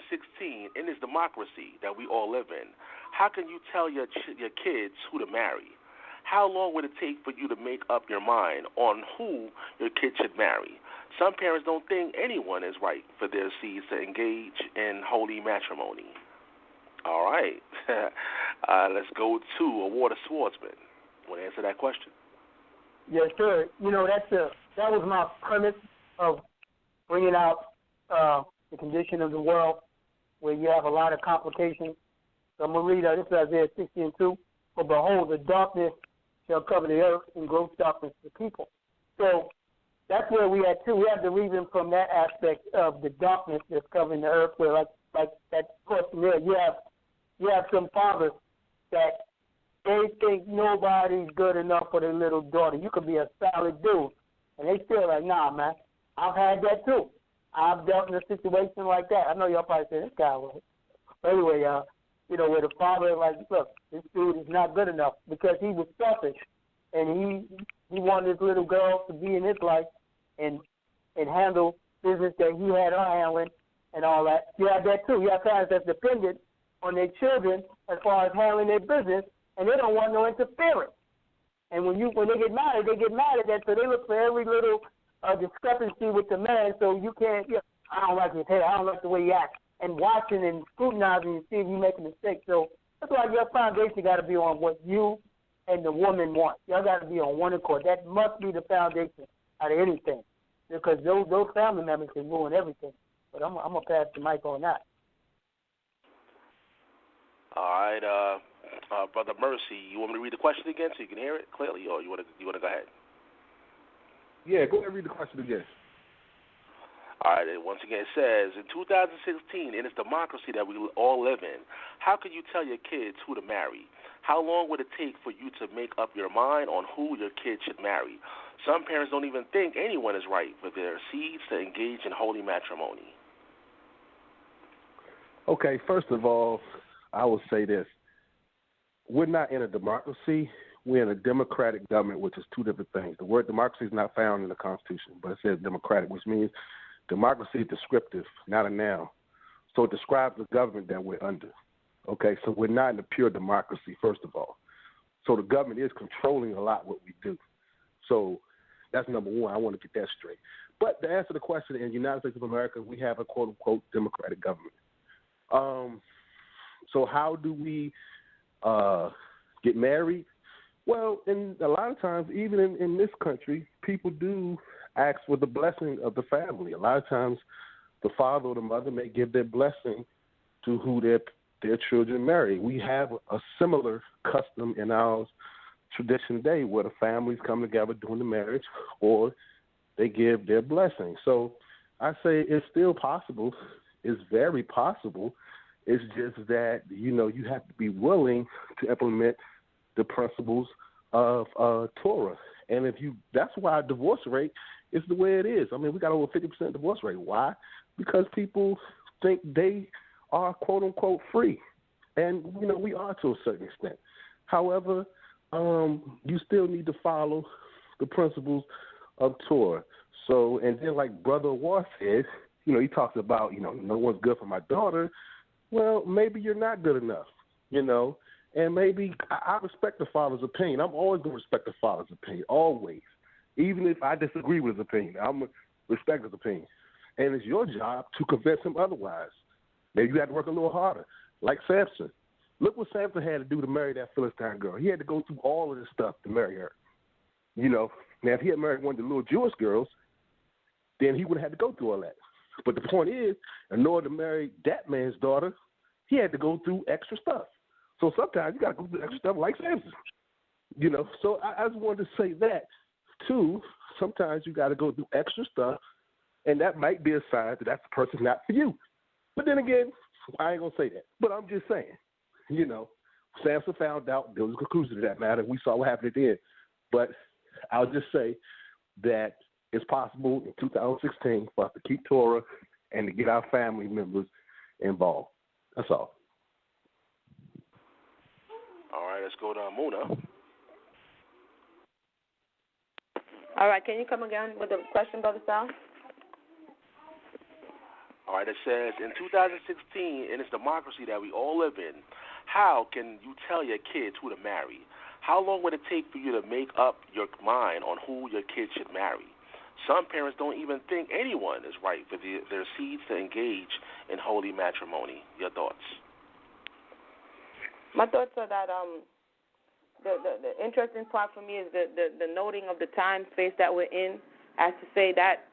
in this democracy that we all live in, how can you tell your kids who to marry? How long would it take for you to make up your mind on who your kid should marry? Some parents don't think anyone is right for their seeds to engage in holy matrimony. All right. Let's go to a water swordsman. Want to answer that question? Yes, sir. That was my premise of bringing out the condition of the world where you have a lot of complications. So I'm going to read this is Isaiah 60:2. For behold, the darkness shall cover the earth and gross darkness the people. So that's where we at too. We have to reason from that aspect of the darkness that's covering the earth where like that question there, you have some fathers that they think nobody's good enough for their little daughter. You could be a solid dude. And they still like, nah, man, I've had that too. I've dealt in a situation like that. I know y'all probably say this guy was. But anyway, where the father like, look, this dude is not good enough because he was selfish and he wanted his little girl to be in his life and handle business that he had her handling and all that. You have that too. You have parents that's dependent on their children as far as handling their business, and they don't want no interference. And when they get mad at that, so they look for every little discrepancy with the man, so you can't, I don't like his hair, I don't like the way he acts, and watching and scrutinizing and seeing if you make a mistake. So that's why your foundation got to be on what you and the woman want. Y'all got to be on one accord. That must be the foundation out of anything, because those family members can ruin everything. But I'm going to pass the mic on that. All right, Brother Mercy, you want me to read the question again so you can hear it clearly, or you want to go ahead? Yeah, go ahead and read the question again. All right, and once again it says, in 2016, in this democracy that we all live in, how can you tell your kids who to marry? How long would it take for you to make up your mind on who your kid should marry? Some parents don't even think anyone is right for their seeds to engage in holy matrimony. Okay, first of all, I will say this. We're not in a democracy. We're in a democratic government, which is two different things. The word democracy is not found in the Constitution, but it says democratic, which means democracy is descriptive, not a noun. So it describes the government that we're under. Okay, so we're not in a pure democracy, first of all. So the government is controlling a lot what we do. So that's number one. I want to get that straight. But to answer the question, in the United States of America, we have a quote-unquote democratic government. So how do we get married? Well, in a lot of times, even in this country, people do ask for the blessing of the family. A lot of times, the father or the mother may give their blessing to who their children marry. We have a similar custom in our tradition today where the families come together during the marriage or they give their blessing. So I say it's still possible. It's very possible. It's just that, you have to be willing to implement the principles of Torah. And that's why our divorce rate is the way it is. I mean, we got over 50% divorce rate. Why? Because people think they are quote unquote free. And, we are to a certain extent. However, you still need to follow the principles of Torah. So, and then like Brother War said, he talks about, no one's good for my daughter. Well, maybe you're not good enough, and maybe I respect the father's opinion. I'm always going to respect the father's opinion, always. Even if I disagree with his opinion, I'm going to respect his opinion. And it's your job to convince him otherwise. Maybe you have to work a little harder, like Samson. Look what Samson had to do to marry that Philistine girl. He had to go through all of this stuff to marry her. Now, if he had married one of the little Jewish girls, then he would have had to go through all that. But the point is, in order to marry that man's daughter, he had to go through extra stuff. So sometimes you got to go through extra stuff like Samson. So I just wanted to say that, too. Sometimes you got to go through extra stuff And that might be a sign that that's the person not for you. But then again, I ain't going to say that. But I'm just saying, Samson found out, there was a conclusion to that matter. We saw what happened at the end. But I'll just say that it's possible in 2016 for us to keep Torah and to get our family members involved. That's all. All right, let's go to Muna. All right, can you come again with the question, Brother Sal? All right, it says, in 2016, in this democracy that we all live in, how can you tell your kids who to marry? How long would it take for you to make up your mind on who your kids should marry? Some parents don't even think anyone is right for their seeds to engage in holy matrimony. Your thoughts? My thoughts are that the interesting part for me is the noting of the time space that we're in, as to say that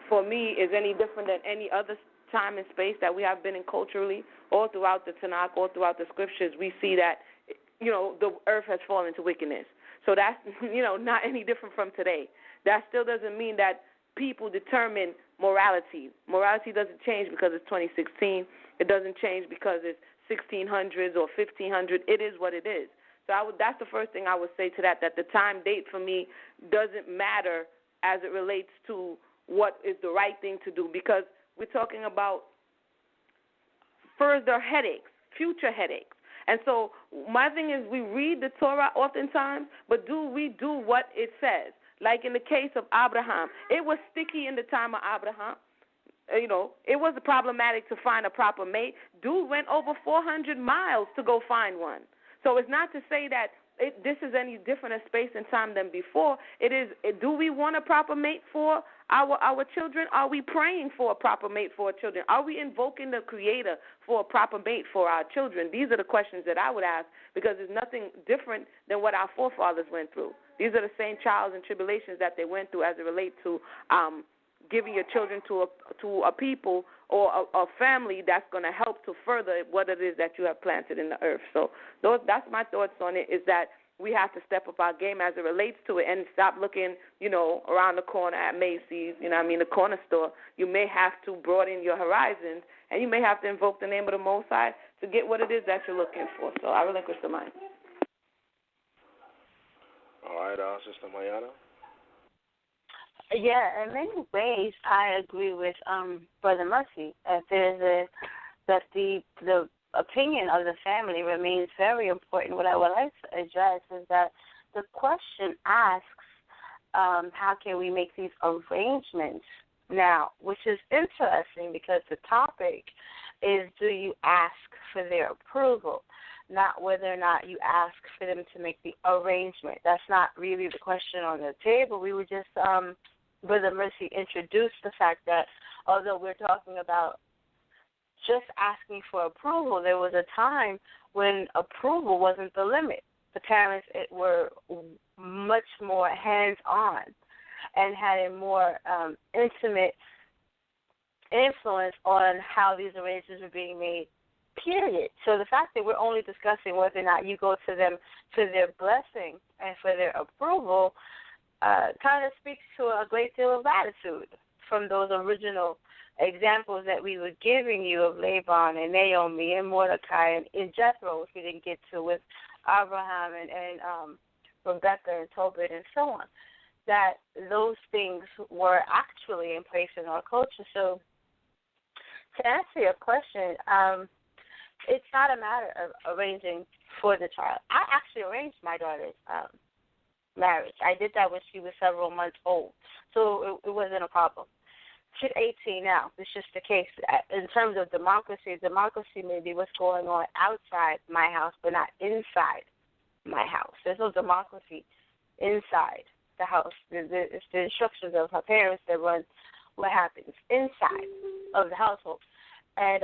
for me is any different than any other time and space that we have been in culturally, all throughout the Tanakh, all throughout the scriptures. We see that, the earth has fallen to wickedness. So that's, not any different from today. That still doesn't mean that people determine morality. Morality doesn't change because it's 2016. It doesn't change because it's 1600s or 1500. It is what it is. So that's the first thing I would say to that the time date for me doesn't matter as it relates to what is the right thing to do, because we're talking about further headaches, future headaches. And so my thing is, we read the Torah oftentimes, but do we do what it says? Like in the case of Abraham, it was sticky in the time of Abraham. It was problematic to find a proper mate. Dude went over 400 miles to go find one. So it's not to say that this is any different a space and time than before. It is, do we want a proper mate for our children? Are we praying for a proper mate for our children? Are we invoking the Creator for a proper mate for our children? These are the questions that I would ask, because there's nothing different than what our forefathers went through. These are the same trials and tribulations that they went through as it relates to giving your children to a people or a family that's going to help to further what it is that you have planted in the earth. So that's my thoughts on it, is that we have to step up our game as it relates to it and stop looking, around the corner at Macy's, the corner store. You may have to broaden your horizons, and you may have to invoke the name of the Most High to get what it is that you're looking for. So I relinquish the mic. All right, Sister Mayana. Yeah, in many ways, I agree with Brother Mercy. That the opinion of the family remains very important. What I would like to address is that the question asks, how can we make these arrangements now, which is interesting because the topic is, do you ask for their approval, not whether or not you ask for them to make the arrangement. That's not really the question on the table. We were just, Brother Mercy introduced the fact that although we're talking about just asking for approval, there was a time when approval wasn't the limit. The parents were much more hands-on and had a more intimate influence on how these arrangements were being made, period. So the fact that we're only discussing whether or not you go to them for their blessing and for their approval kind of speaks to a great deal of attitude from those original examples that we were giving you of Laban and Naomi and Mordecai and Jethro, which we didn't get to, with Abraham and Rebecca and Tobit and so on, that those things were actually in place in our culture. So to answer your question, it's not a matter of arranging for the child. I actually arranged my daughter's marriage. I did that when she was several months old, so it wasn't a problem. She's 18 now. It's just the case. In terms of democracy may be what's going on outside my house, but not inside my house. There's no democracy inside the house. It's the instructions of her parents that run what happens inside of the household. And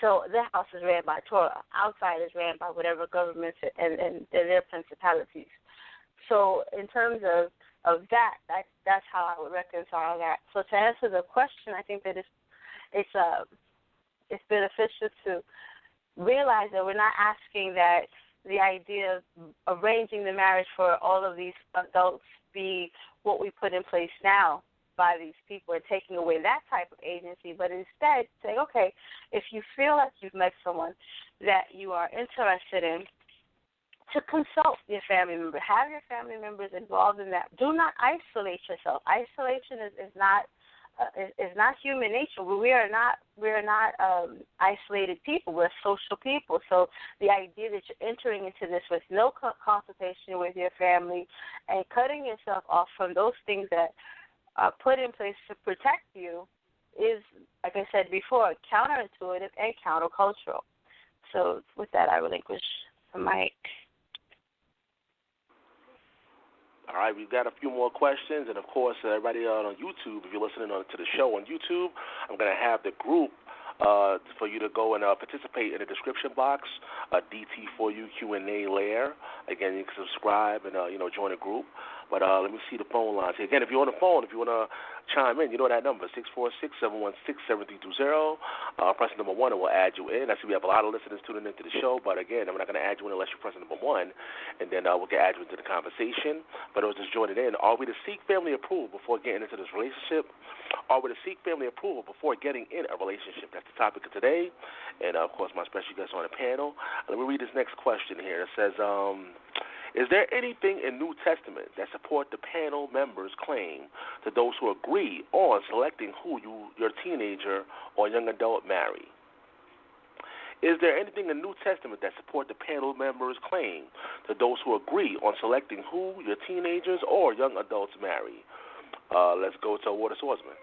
so the house is ran by Torah. Outside is ran by whatever governments and their principalities. So in terms of that's how I would reconcile that. So to answer the question, I think that it's beneficial to realize that we're not asking that the idea of arranging the marriage for all of these adults be what we put in place now, by these people and taking away that type of agency, but instead say, okay, if you feel like you've met someone that you are interested in, to consult your family member. Have your family members involved in that. Do not isolate yourself. Isolation is not human nature. We are not isolated people. We're social people. So the idea that you're entering into this with no consultation with your family and cutting yourself off from those things that are put in place to protect you is, like I said before, counterintuitive and countercultural. So with that, I relinquish the mic. All right, we've got a few more questions, and of course, everybody on YouTube, if you're listening to the show on YouTube, I'm going to have the group for you to go and participate in the description box, DT4U Q&A layer. Again, you can subscribe and join the group. But let me see the phone lines here. Again, if you're on the phone, if you want to chime in, you know that number, 646-716-7320. Press number 1 and we'll add you in. I see we have a lot of listeners tuning into the show, but again, I'm not going to add you in unless you press number 1, and then we'll add you into the conversation. But I was just joining in. Are we to seek family approval before getting into this relationship? Are we to seek family approval before getting in a relationship? That's the topic of today. And, of course, my special guest on the panel. Let me read this next question here. It says, is there anything in New Testament that support the panel members' claim to those who agree on selecting who your teenager or young adult marry? Is there anything in New Testament that support the panel members' claim to those who agree on selecting who your teenagers or young adults marry? Let's go to Water Swordsman.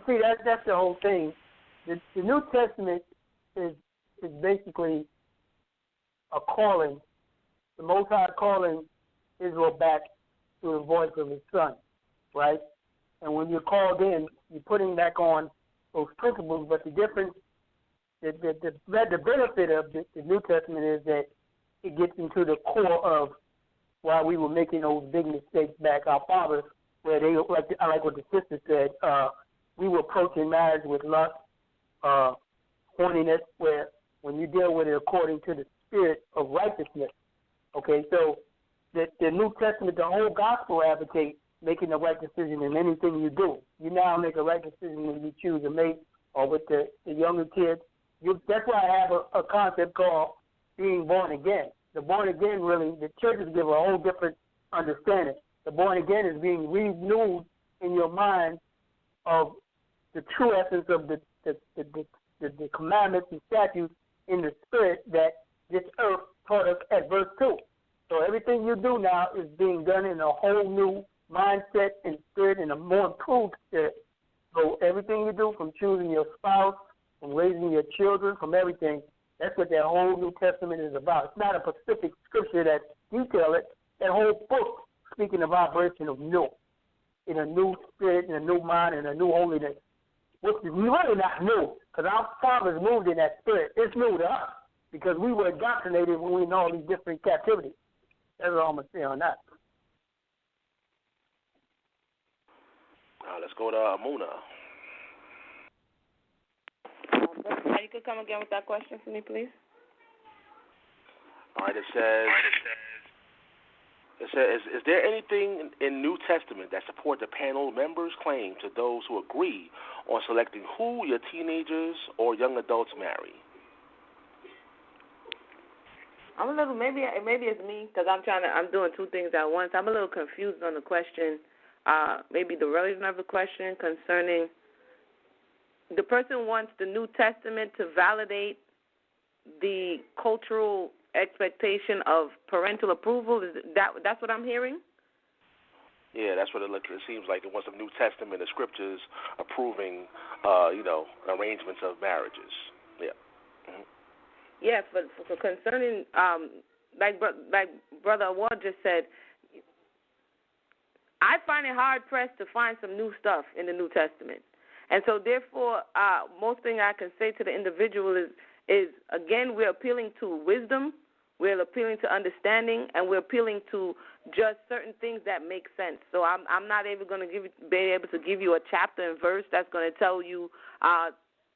See, that's the whole thing. The New Testament is basically a calling, the Most High calling Israel back to the voice of His Son, right? And when you're called in, you're putting back on those principles. But the difference, the benefit of the New Testament is that it gets into the core of why we were making those big mistakes back, our fathers, where they, I like what the sister said, we were approaching marriage with lust, horniness, where when you deal with it according to the spirit of righteousness. Okay, so the New Testament, the whole gospel advocates making the right decision in anything you do. You now make a right decision when you choose a mate or with the younger kids. That's why I have a concept called being born again. The born again really, the churches give a whole different understanding. The born again is being renewed in your mind of the true essence of the commandments and statutes in the spirit that this earth taught us at verse 2. So everything you do now is being done in a whole new mindset and spirit and a more improved spirit. So everything you do, from choosing your spouse, from raising your children, from everything, that's what that whole New Testament is about. It's not a specific scripture that details it. That whole book speaking of operation of new, in a new spirit, in a new mind, in a new holiness, which is really not new, because our fathers moved in that spirit. It's new to us, because we were indoctrinated when we in all these different captivities. That's all I'm going to say on that. Let's go to Amuna. You could come again with that question for me, please. All right, it says, is there anything in New Testament that support the panel members' claim to those who agree on selecting who your teenagers or young adults marry? I'm a little, maybe it's me, because I'm doing two things at once. I'm a little confused on the question, maybe the relevance of the question concerning the person wants the New Testament to validate the cultural expectation of parental approval. Is that's what I'm hearing? Yeah, that's what it seems like. It wants the New Testament, the scriptures approving, arrangements of marriages. Yeah. Mm-hmm. Yeah, for concerning, like Brother Awad just said, I find it hard-pressed to find some new stuff in the New Testament. And so, therefore, most thing I can say to the individual is again, we're appealing to wisdom, we're appealing to understanding, and we're appealing to just certain things that make sense. So I'm not even going to be able to give you a chapter and verse that's going to tell you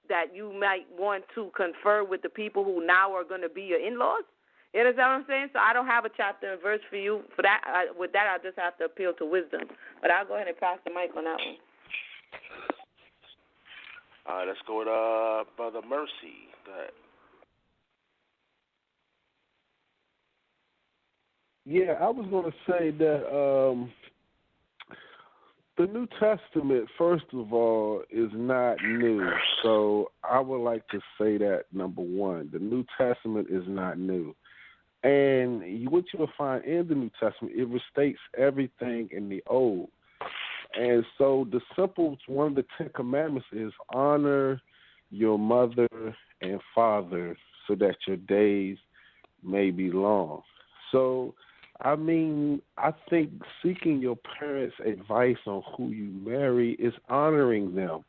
that you might want to confer with the people who now are going to be your in-laws. You understand what I'm saying? So I don't have a chapter and verse for you. For that, with that, I just have to appeal to wisdom. But I'll go ahead and pass the mic on that one. All right, let's go with Brother Mercy. Go ahead. Yeah, I was going to say that the New Testament, first of all, is not new. So I would like to say that, number one, the New Testament is not new. And what you will find in the New Testament, it restates everything in the Old. And so one of the Ten Commandments is honor your mother and father so that your days may be long. So, I mean, I think seeking your parents' advice on who you marry is honoring them.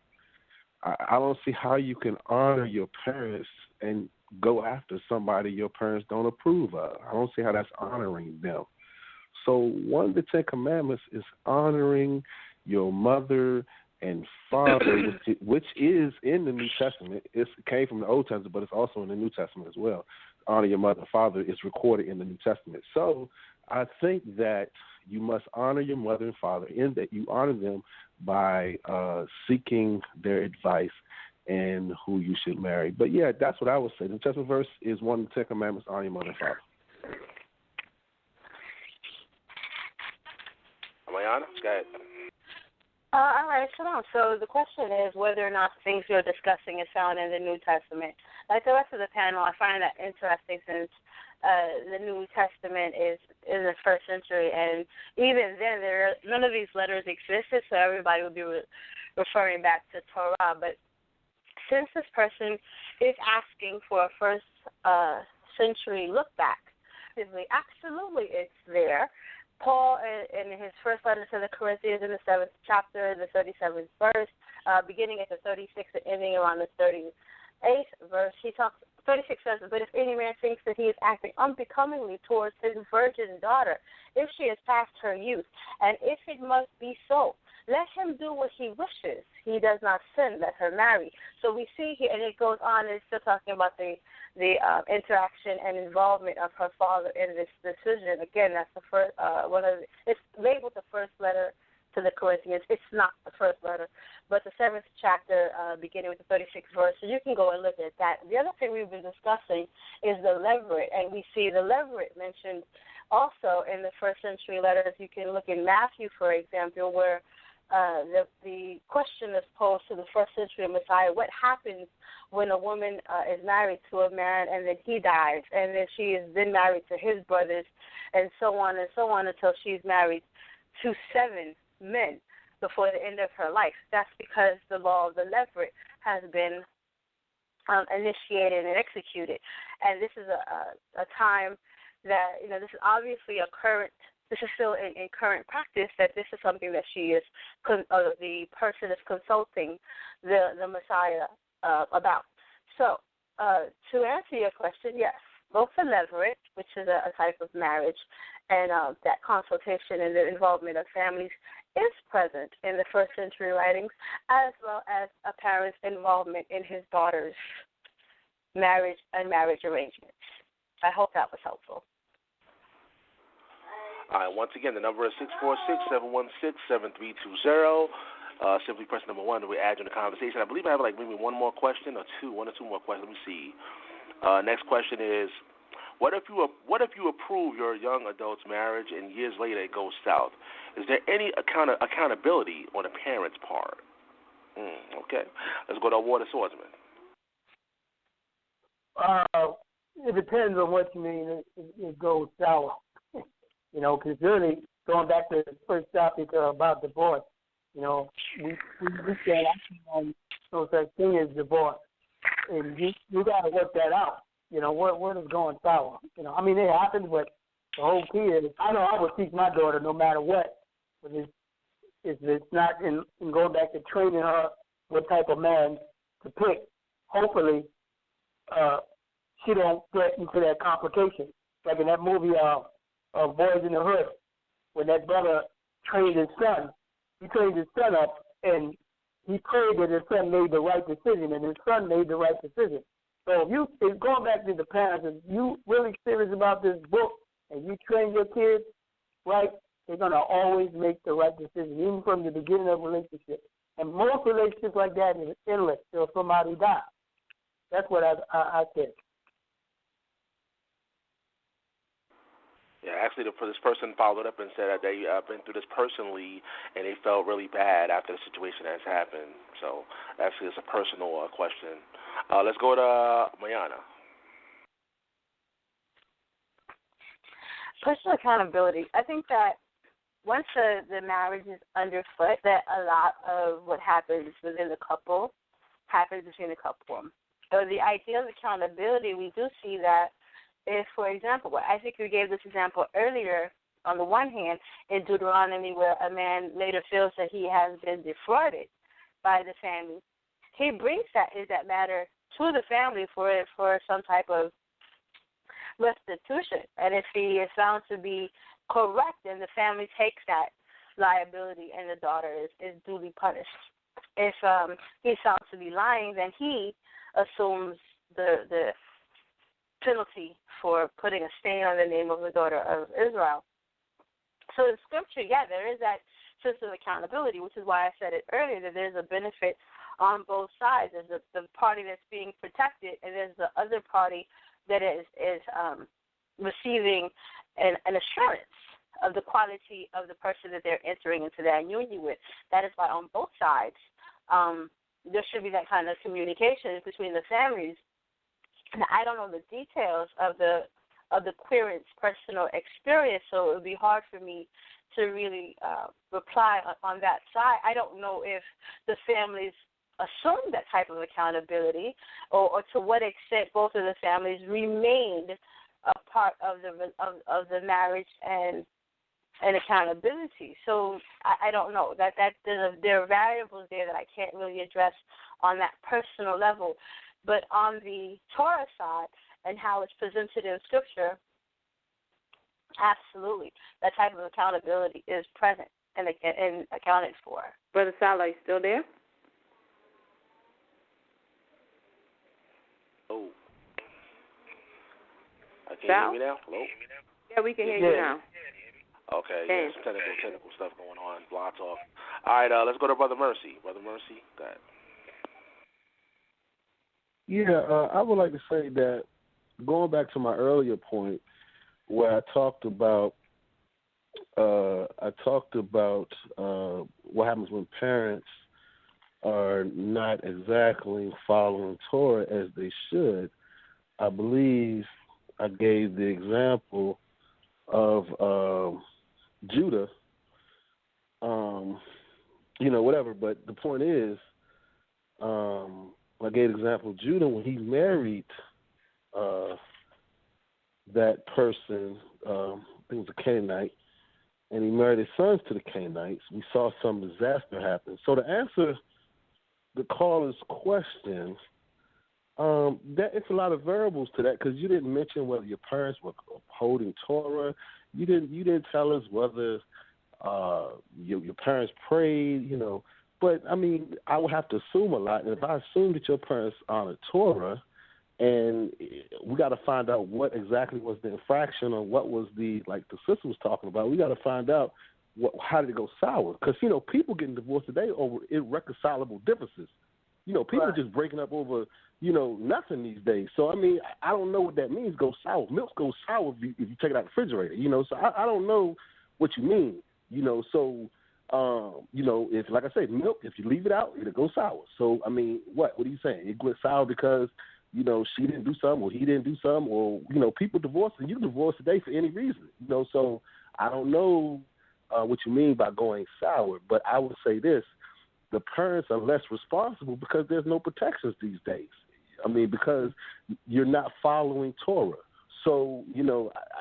I don't see how you can honor your parents and go after somebody your parents don't approve of. I don't see how that's honoring them. So one of the Ten Commandments is honoring your mother and father, which is in the New Testament. It came from the Old Testament, but it's also in the New Testament as well. Honor your mother and father is recorded in the New Testament. So I think that you must honor your mother and father, in that you honor them by seeking their advice and who you should marry. But, yeah, that's what I would say. The New Testament verse is one of the Ten Commandments, honor your mother and father. Mayana, go ahead. All right, Shalom. So the question is whether or not the things you're discussing is found in the New Testament. Like the rest of the panel, I find that interesting since the New Testament is in the first century, and even then, none of these letters existed, so everybody would be referring back to Torah. But since this person is asking for a first century look back, absolutely it's there. Paul, in his first letter to the Corinthians in the 7th chapter, the 37th verse, beginning at the 36th and ending around the 38th verse, 36 says, but if any man thinks that he is acting unbecomingly towards his virgin daughter, if she is past her youth, and if it must be so, let him do what he wishes. He does not sin, let her marry. So we see here, and it goes on, and it's still talking about the interaction and involvement of her father in this decision. Again, that's the first it's labeled the first letter to the Corinthians. It's not the first letter, but the 7th chapter, beginning with the 36th verse. So you can go and look at that. The other thing we've been discussing is the levirate, and we see the levirate mentioned also in the first century letters. You can look in Matthew, for example, where the question is posed to the first century Messiah: what happens when a woman is married to a man and then he dies, and then she is then married to his brothers, and so on until she's married to 7 men before the end of her life? That's because the law of the levirate has been initiated and executed, and this is a time that this is obviously this is still in current practice, that this is something that the person is consulting the Messiah about. So, to answer your question, yes, both the levirate, which is a type of marriage, and that consultation and the involvement of families is present in the first century writings, as well as a parent's involvement in his daughter's marriage and marriage arrangements. I hope that was helpful. All right, once again, the number is 646-716-7320. Simply press number 1 to add you in the conversation. I believe I have maybe one or two more questions. Let me see. Next question is, what if you approve your young adult's marriage and years later it goes south? Is there any accountability on the parent's part? Okay. Let's go to our water swordsman. It depends on what you mean. It goes sour. Because really, going back to the first topic about divorce, we said no such thing as divorce, and you got to work that out. What is going sour? It happens, but the whole key is, I know I would teach my daughter no matter what, but it's not in going back to training her what type of man to pick. Hopefully, she don't get into that complication, like in that movie Boys in the Hood, when that brother trained his son. He trained his son up, and he prayed that his son made the right decision, and his son made the right decision. So if going back to the parents, if you really serious about this book and you train your kids right, they're going to always make the right decision, even from the beginning of a relationship. And most relationships like that is endless till somebody dies. That's what I think. Yeah, actually, this person followed up and said that they've been through this personally, and they felt really bad after the situation has happened. So actually, it's a personal question. Let's go to Mayana. Personal accountability. I think that once the marriage is underfoot, that a lot of what happens within the couple happens between the couple. So the idea of accountability, we do see that if, for example, I think you gave this example earlier, on the one hand, in Deuteronomy, where a man later feels that he has been defrauded by the family, he brings that matter to the family for some type of restitution. And if he is found to be correct, then the family takes that liability and the daughter is duly punished. If he's found to be lying, then he assumes the penalty for putting a stain on the name of the daughter of Israel. So in Scripture, there is that sense of accountability, which is why I said it earlier, that there's a benefit on both sides. There's the party that's being protected, and there's the other party that is receiving an assurance of the quality of the person that they're entering into that union with. That is why on both sides there should be that kind of communication between the families. Now, I don't know the details of the querent's personal experience, so it would be hard for me to really reply on that side. I don't know if the families assume that type of accountability, or to what extent both of the families remained a part of the marriage and accountability. So I don't know. That there are variables there that I can't really address on that personal level. But on the Torah side and how it's presented in Scripture, absolutely, that type of accountability is present and accounted for. Brother Sal, are you still there? Oh. Can you hear me now? Hello? Yeah, we can hear you now. Okay, yeah, some technical stuff going on, Blog Talk. All right, let's go to Brother Mercy. Brother Mercy, go ahead. Yeah, I would like to say that going back to my earlier point where I talked about what happens when parents are not exactly following Torah as they should. I believe I gave the example of Judah, whatever. But the point is, I gave the example of Judah when he married that person, I think it was a Canaanite, and he married his sons to the Canaanites. We saw some disaster happen. So to answer the caller's question, it's a lot of variables to that because you didn't mention whether your parents were upholding Torah. You didn't tell us whether your parents prayed, But, I mean, I would have to assume a lot. And if I assume that your parents honor Torah, and we got to find out what exactly was the infraction or what was like the sister was talking about, we got to find out how did it go sour. Because, people getting divorced today over irreconcilable differences. People are just breaking up over, nothing these days. So, I mean, I don't know what that means, go sour. Milk goes sour if you take it out of the refrigerator, So I don't know what you mean, So, if, like I said, milk, if you leave it out, it'll go sour. So, I mean, what are you saying? It went sour because, she didn't do something or he didn't do something or, people divorce and you divorce today for any reason, So I don't know what you mean by going sour, but I would say this. The parents are less responsible because there's no protections these days. I mean, because you're not following Torah. So,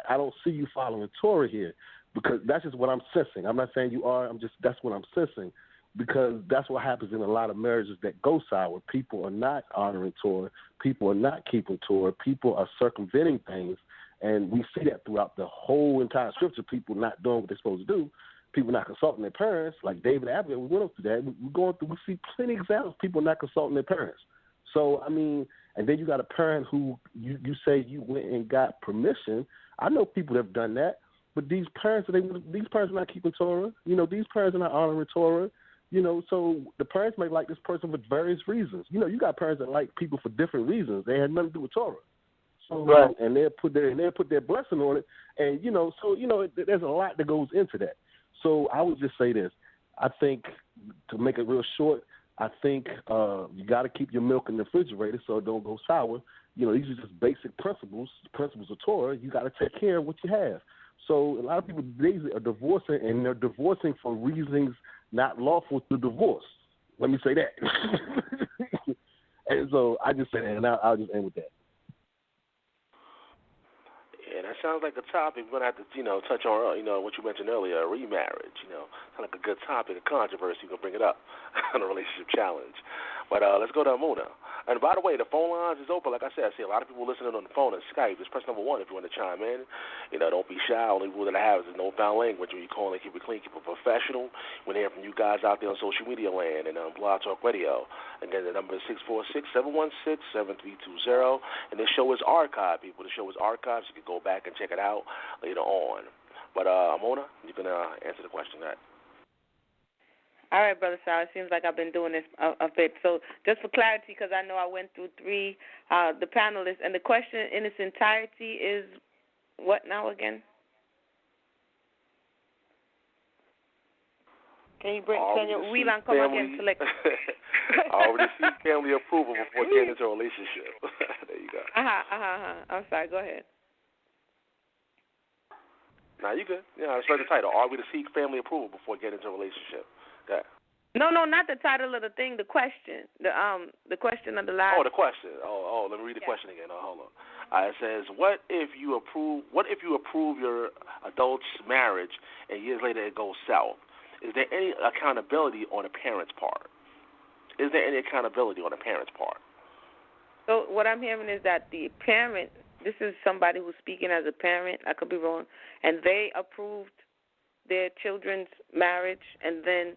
I don't see you following Torah here because that's just what I'm sensing. I'm not saying you are. That's what I'm sensing because that's what happens in a lot of marriages that go sour. People are not honoring Torah. People are not keeping Torah. People are circumventing things. And we see that throughout the whole entire Scripture, people not doing what they're supposed to do. People not consulting their parents, like David and Abigail, we went up to that. We see plenty of examples of people not consulting their parents. So, I mean, and then you got a parent who you say you went and got permission. I know people that have done that, but these parents are not keeping Torah. These parents are not honoring Torah. So the parents may like this person for various reasons. You got parents that like people for different reasons. They had nothing to do with Torah. So, right. And they'll put their blessing on it. And, there's a lot that goes into that. So I would just say this. I think, to make it real short, I think you got to keep your milk in the refrigerator so it don't go sour. These are just basic principles of Torah. You got to take care of what you have. So a lot of people these are divorcing, and they're divorcing for reasons not lawful to divorce. Let me say that. And so I just say that, and I'll just end with that. Yeah, that sounds like a topic we're going to have to, touch on, what you mentioned earlier, remarriage, sounds like a good topic, a controversy. We're going to bring it up on a relationship challenge. But let's go to Amuna. And by the way, the phone lines is open. Like I said, I see a lot of people listening on the phone and Skype. Just press number 1 if you want to chime in. Don't be shy. Only rule that I have is no foul language. When you call in, keep it clean, keep it professional. We're hearing from you guys out there on social media land and on Blog Talk Radio. Again, the number is 646-716-7320. And this show is archived, people. The show is archived, so you can go back and check it out later on. But, Mona, you can answer the question that. All right, Brother Sal, it seems like I've been doing this a bit. So just for clarity, because I know I went through 3, the panelists, and the question in its entirety is what now again? Can you Whelan come again? Select. Already seek family approval before getting into a relationship. There you go. I'm sorry, go ahead. Nah, you good. Yeah, that's right. The title. Are we to seek family approval before getting into a relationship? Okay. No, not the title of the thing. The question. The question of the last. Oh, the question. Oh. Let me read the question again. Hold on. It says, what if you approve your adult's marriage and years later it goes south? Is there any accountability on the parent's part? So what I'm hearing is that the parent. This is somebody who's speaking as a parent. I could be wrong, and they approved their children's marriage, and then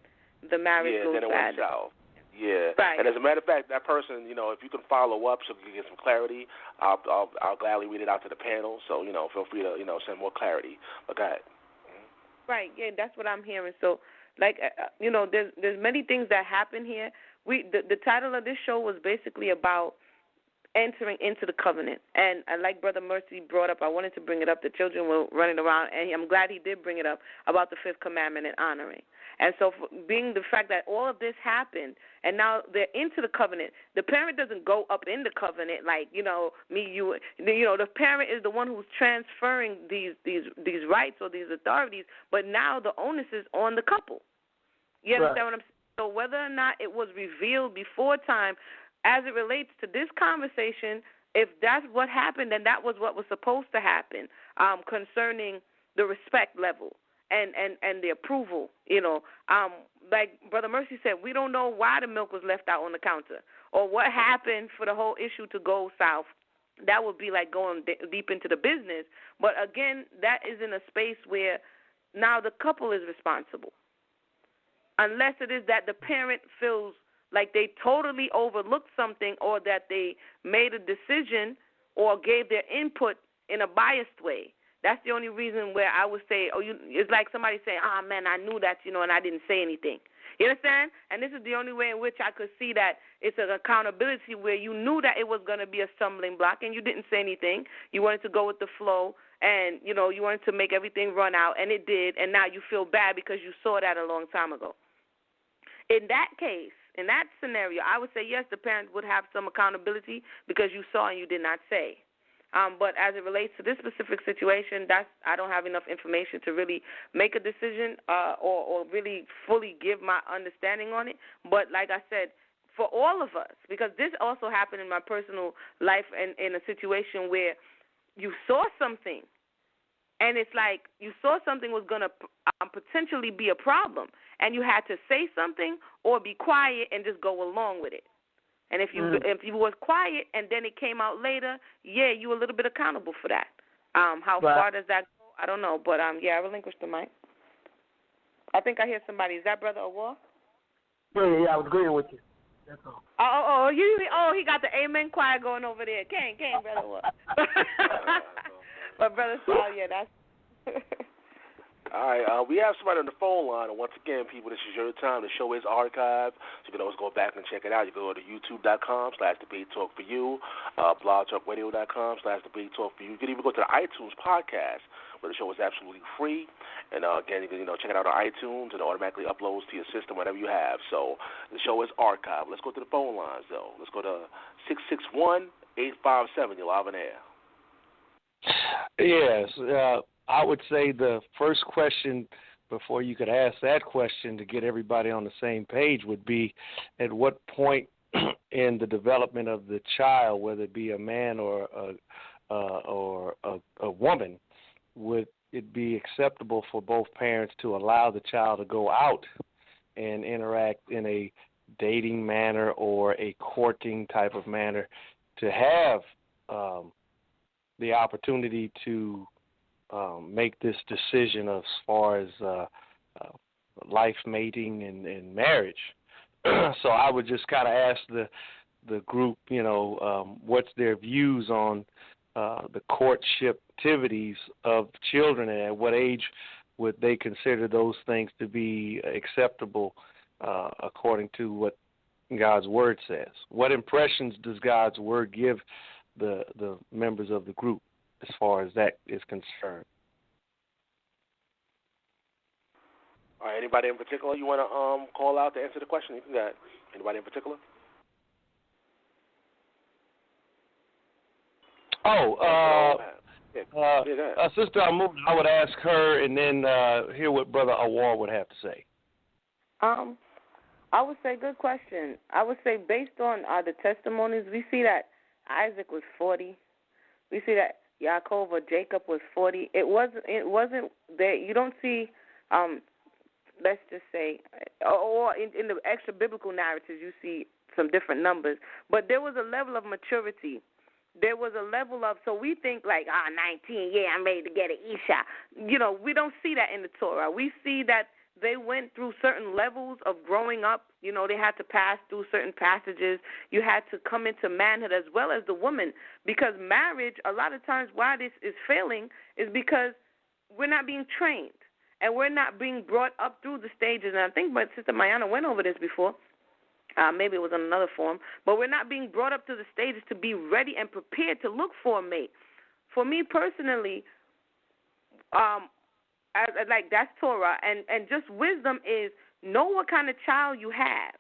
the marriage goes then it bad. went south. Yeah. Right. And as a matter of fact, that person, if you can follow up so we can get some clarity, I'll gladly read it out to the panel. So, feel free to, send more clarity. But go ahead. Right. Yeah, that's what I'm hearing. So, there's many things that happen here. The title of this show was basically about entering into the covenant. And like Brother Mercy brought up, I wanted to bring it up. The children were running around, and I'm glad he did bring it up about the 5th commandment and honoring. And so being the fact that all of this happened, and now they're into the covenant, the parent doesn't go up in the covenant like, me, you. The parent is the one who's transferring these rights or these authorities, but now the onus is on the couple. You understand what I'm saying? So whether or not it was revealed before time, as it relates to this conversation, if that's what happened, then that was what was supposed to happen concerning the respect level and the approval. Like Brother Mercy said, we don't know why the milk was left out on the counter or what happened for the whole issue to go south. That would be like going deep into the business. But, again, that is in a space where now the couple is responsible, unless it is that the parent feels like they totally overlooked something or that they made a decision or gave their input in a biased way. That's the only reason where I would say, it's like somebody saying, man, I knew that, and I didn't say anything. You understand? And this is the only way in which I could see that it's an accountability where you knew that it was going to be a stumbling block and you didn't say anything. You wanted to go with the flow and, you wanted to make everything run out, and it did, and now you feel bad because you saw that a long time ago. In that case, in that scenario, I would say, yes, the parent would have some accountability because you saw and you did not say. But as it relates to this specific situation, I don't have enough information to really make a decision or really fully give my understanding on it. But like I said, for all of us, because this also happened in my personal life and in a situation where you saw something, and it's like you saw something was going to potentially be a problem, and you had to say something or be quiet and just go along with it. And if you was quiet and then it came out later, you were a little bit accountable for that. How far does that go? I don't know, but I relinquished the mic. I think I hear somebody. Is that Brother Awar? Yeah, I was agreeing with you. That's all. He got the amen choir going over there. King, brother. What? But brother Sal, yeah, that's. All right, we have somebody on the phone line, and once again, people, this is your time. The show is archived, so you can always go back and check it out. You can go to youtube.com/debatetalkforyou, blogtalkradio.com/debatetalkforyou. You can even go to the iTunes podcast, where the show is absolutely free. And again, you can check it out on iTunes, and it automatically uploads to your system, whatever you have. So the show is archived. Let's go to the phone lines, though. Let's go to 661-857. You're live on air. Yes, I would say the first question before you could ask that question to get everybody on the same page would be, at what point in the development of the child, whether it be a man or a woman, would it be acceptable for both parents to allow the child to go out and interact in a dating manner or a courting type of manner, to have the opportunity to make this decision as far as life mating and marriage. So I would just kind of ask the group, what's their views on the courtship activities of children, and at what age would they consider those things to be acceptable according to what God's Word says? What impressions does God's Word give the members of the group as far as that is concerned? All right, anybody in particular you want to call out to answer the question? You can go ahead. Anybody in particular? Sister Amu, I would ask her and then hear what Brother Awar would have to say. I would say good question. I would say based on the testimonies, we see that Isaac was 40. We see that Yaakov or Jacob was 40. It wasn't there. You don't see, let's just say, or in the extra biblical narratives, you see some different numbers. But there was a level of maturity. There was a level of, so we think like, 19, yeah, I'm ready to get an Isha. We don't see that in the Torah. We see that they went through certain levels of growing up. They had to pass through certain passages. You had to come into manhood as well as the woman, because marriage, a lot of times why this is failing is because we're not being trained and we're not being brought up through the stages. And I think my Sister Mayana went over this before. Maybe it was in another form. But we're not being brought up to the stages to be ready and prepared to look for a mate. For me personally, that's Torah, and just wisdom is know what kind of child you have.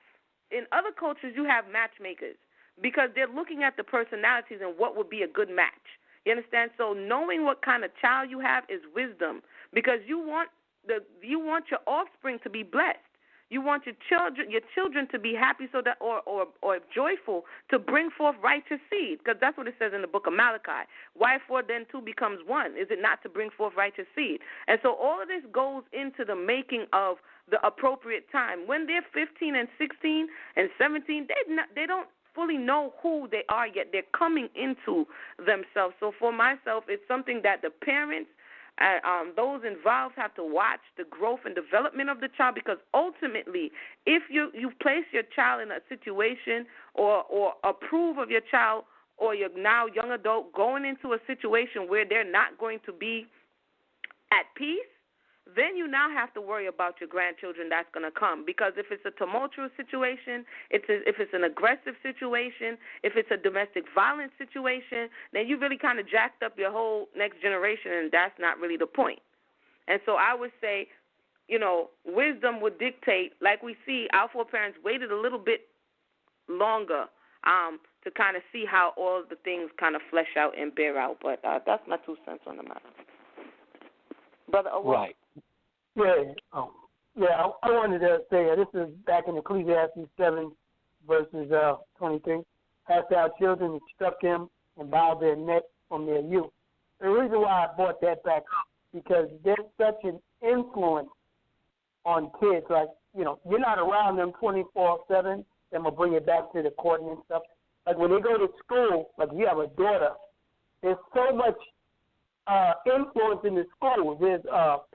In other cultures, you have matchmakers because they're looking at the personalities and what would be a good match. You understand? So knowing what kind of child you have is wisdom, because you want your offspring to be blessed. You want your children to be happy, so that or joyful, to bring forth righteous seed, because that's what it says in the book of Malachi. Why for then two becomes one? Is it not to bring forth righteous seed? And so all of this goes into the making of the appropriate time. When they're 15 and 16 and 17, they don't fully know who they are yet. They're coming into themselves. So for myself, it's something that the parents, those involved, have to watch the growth and development of the child, because ultimately, if you place your child in a situation or approve of your child or your now young adult going into a situation where they're not going to be at peace, then you now have to worry about your grandchildren that's going to come. Because if it's a tumultuous situation, if it's an aggressive situation, if it's a domestic violence situation, then you really kind of jacked up your whole next generation, and that's not really the point. And so I would say, wisdom would dictate, like we see our foreparents waited a little bit longer to kind of see how all the things kind of flesh out and bear out. But that's my 2 cents on the matter. Brother Owo. Right. I wanted to say, this is back in Ecclesiastes 7, verses 23. Hast thou children instruct them and bow their neck from their youth. The reason why I brought that back up, because there's such an influence on kids. Like, you're not around them 24/7. I'm going to bring it back to the courting and stuff. Like when they go to school, like you have a daughter, there's so much influence in the school. There's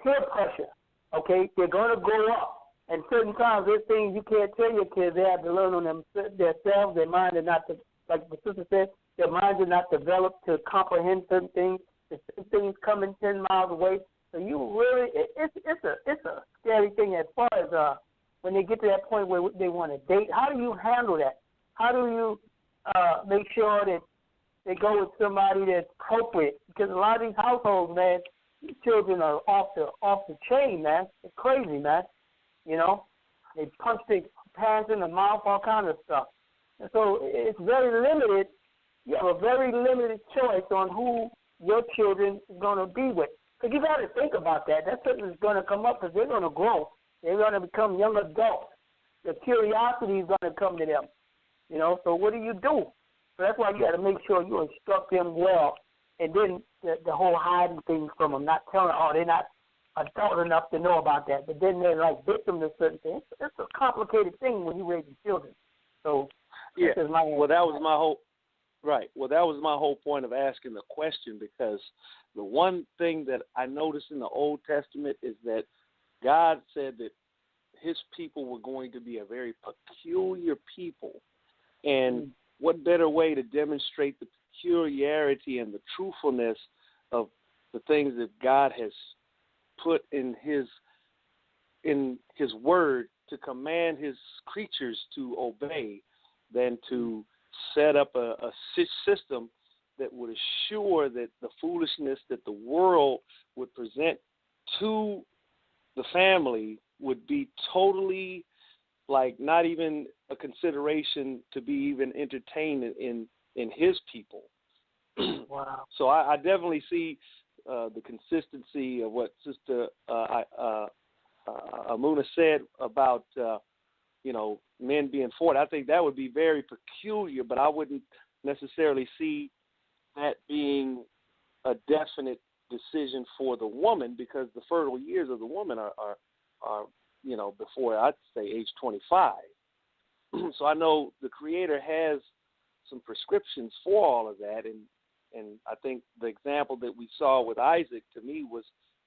peer pressure. Okay, they're going to grow up, And certain times, there's things you can't tell your kids. They have to learn on themselves. Their mind are not, like the sister said, their minds are not developed to comprehend certain things. There's certain things coming 10 miles away. So you really, it's a scary thing as far as when they get to that point where they want to date. How do you handle that? How do you make sure that they go with somebody that's appropriate? Because a lot of these households, man, these children are off the chain, man. They're crazy, man. You know, they punch their parents in the mouth, all kinds of stuff. And so it's very limited. You have a very limited choice on who your children is going to be with. Because you got to think about that. That's something that's going to come up because they're going to grow. They're going to become young adults. The curiosity is going to come to them. You know, so what do you do? So that's why you got to make sure you instruct them well. And then the whole hiding thing from them, not telling them, oh, they're not adult enough to know about that. But then they're like victims of certain things. It's a complicated thing when you raise children. So yeah, that was my whole right. Well, that was my whole point of asking the question, because the one thing that I noticed in the Old Testament is that God said that his people were going to be a very peculiar people. And what better way to demonstrate the peculiarity and the truthfulness of the things that God has put in his word to command his creatures to obey than to set up a system that would assure that the foolishness that the world would present to the family would be totally, like, not even a consideration to be even entertained in his people. Wow. So I definitely see the consistency of what Sister Amuna said about, men being for it. I think that would be very peculiar, but I wouldn't necessarily see that being a definite decision for the woman, because the fertile years of the woman are before, I'd say, age 25. So I know the Creator has some prescriptions for all of that, and I think the example that we saw with Isaac, to me, was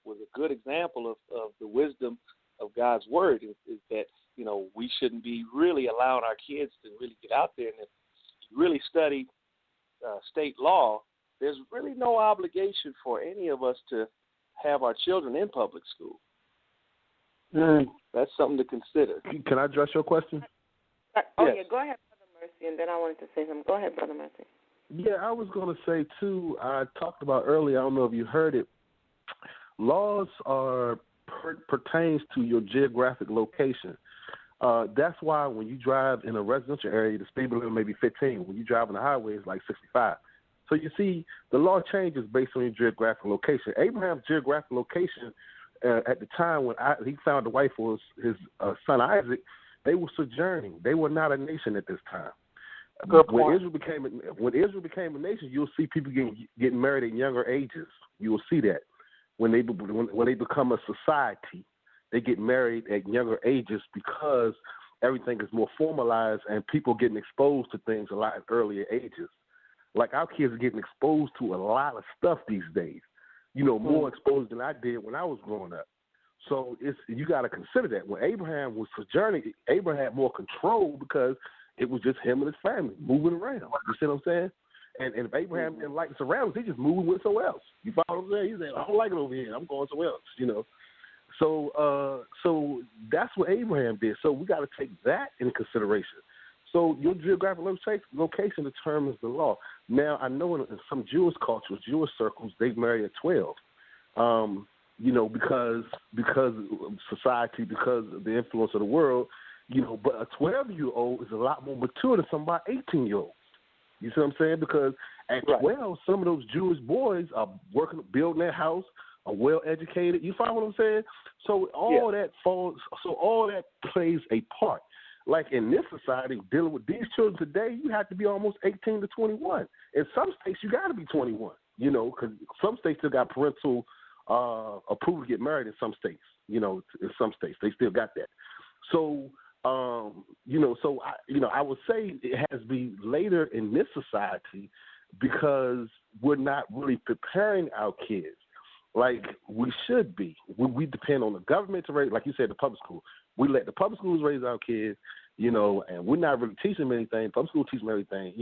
a good example of the wisdom of God's word, is that, we shouldn't be really allowing our kids to really get out there. And if you really study state law, there's really no obligation for any of us to have our children in public school. That's something to consider. Can I address your question? Yeah, go ahead, Brother Mercy, and then I wanted to say something. Go ahead, Brother Mercy. Yeah, I was going to say, too, I talked about earlier, I don't know if you heard it, laws pertains to your geographic location. That's why when you drive in a residential area, the speed limit may be 15. When you drive on the highway, it's like 65. So you see, the law changes based on your geographic location. Abraham's geographic location at the time when he found the wife for his son Isaac, they were sojourning. They were not a nation at this time. When Israel became a nation, you'll see people getting married at younger ages. You will see that when they become a society, they get married at younger ages because everything is more formalized and people getting exposed to things a lot at earlier ages. Like our kids are getting exposed to a lot of stuff these days. More exposed than I did when I was growing up. So you got to consider that when Abraham was sojourning, Abraham had more control because it was just him and his family moving around. You see what I'm saying? And if Abraham didn't like the surroundings, he just moved with somewhere else. You follow what I'm saying? He said, I don't like it over here. I'm going somewhere else, So that's what Abraham did. So we got to take that into consideration. So your geographic location determines the law. Now, I know in some Jewish cultures, Jewish circles, they marry at 12. Because of society, because of the influence of the world, but a 12-year-old is a lot more mature than somebody 18-year-olds. You see what I'm saying? Because at 12, some of those Jewish boys are building their house, are well educated. You follow what I'm saying? So all that plays a part. Like in this society, dealing with these children today, you have to be almost 18 to 21. In some states, you got to be 21. Because some states still got parental approval to get married. In some states, in some states they still got that. So, I would say it has to be later in this society because we're not really preparing our kids. like we should be. We depend on the government to raise, like you said, the public school. We let the public schools raise our kids, and we're not really teaching them anything. Public school teach them everything,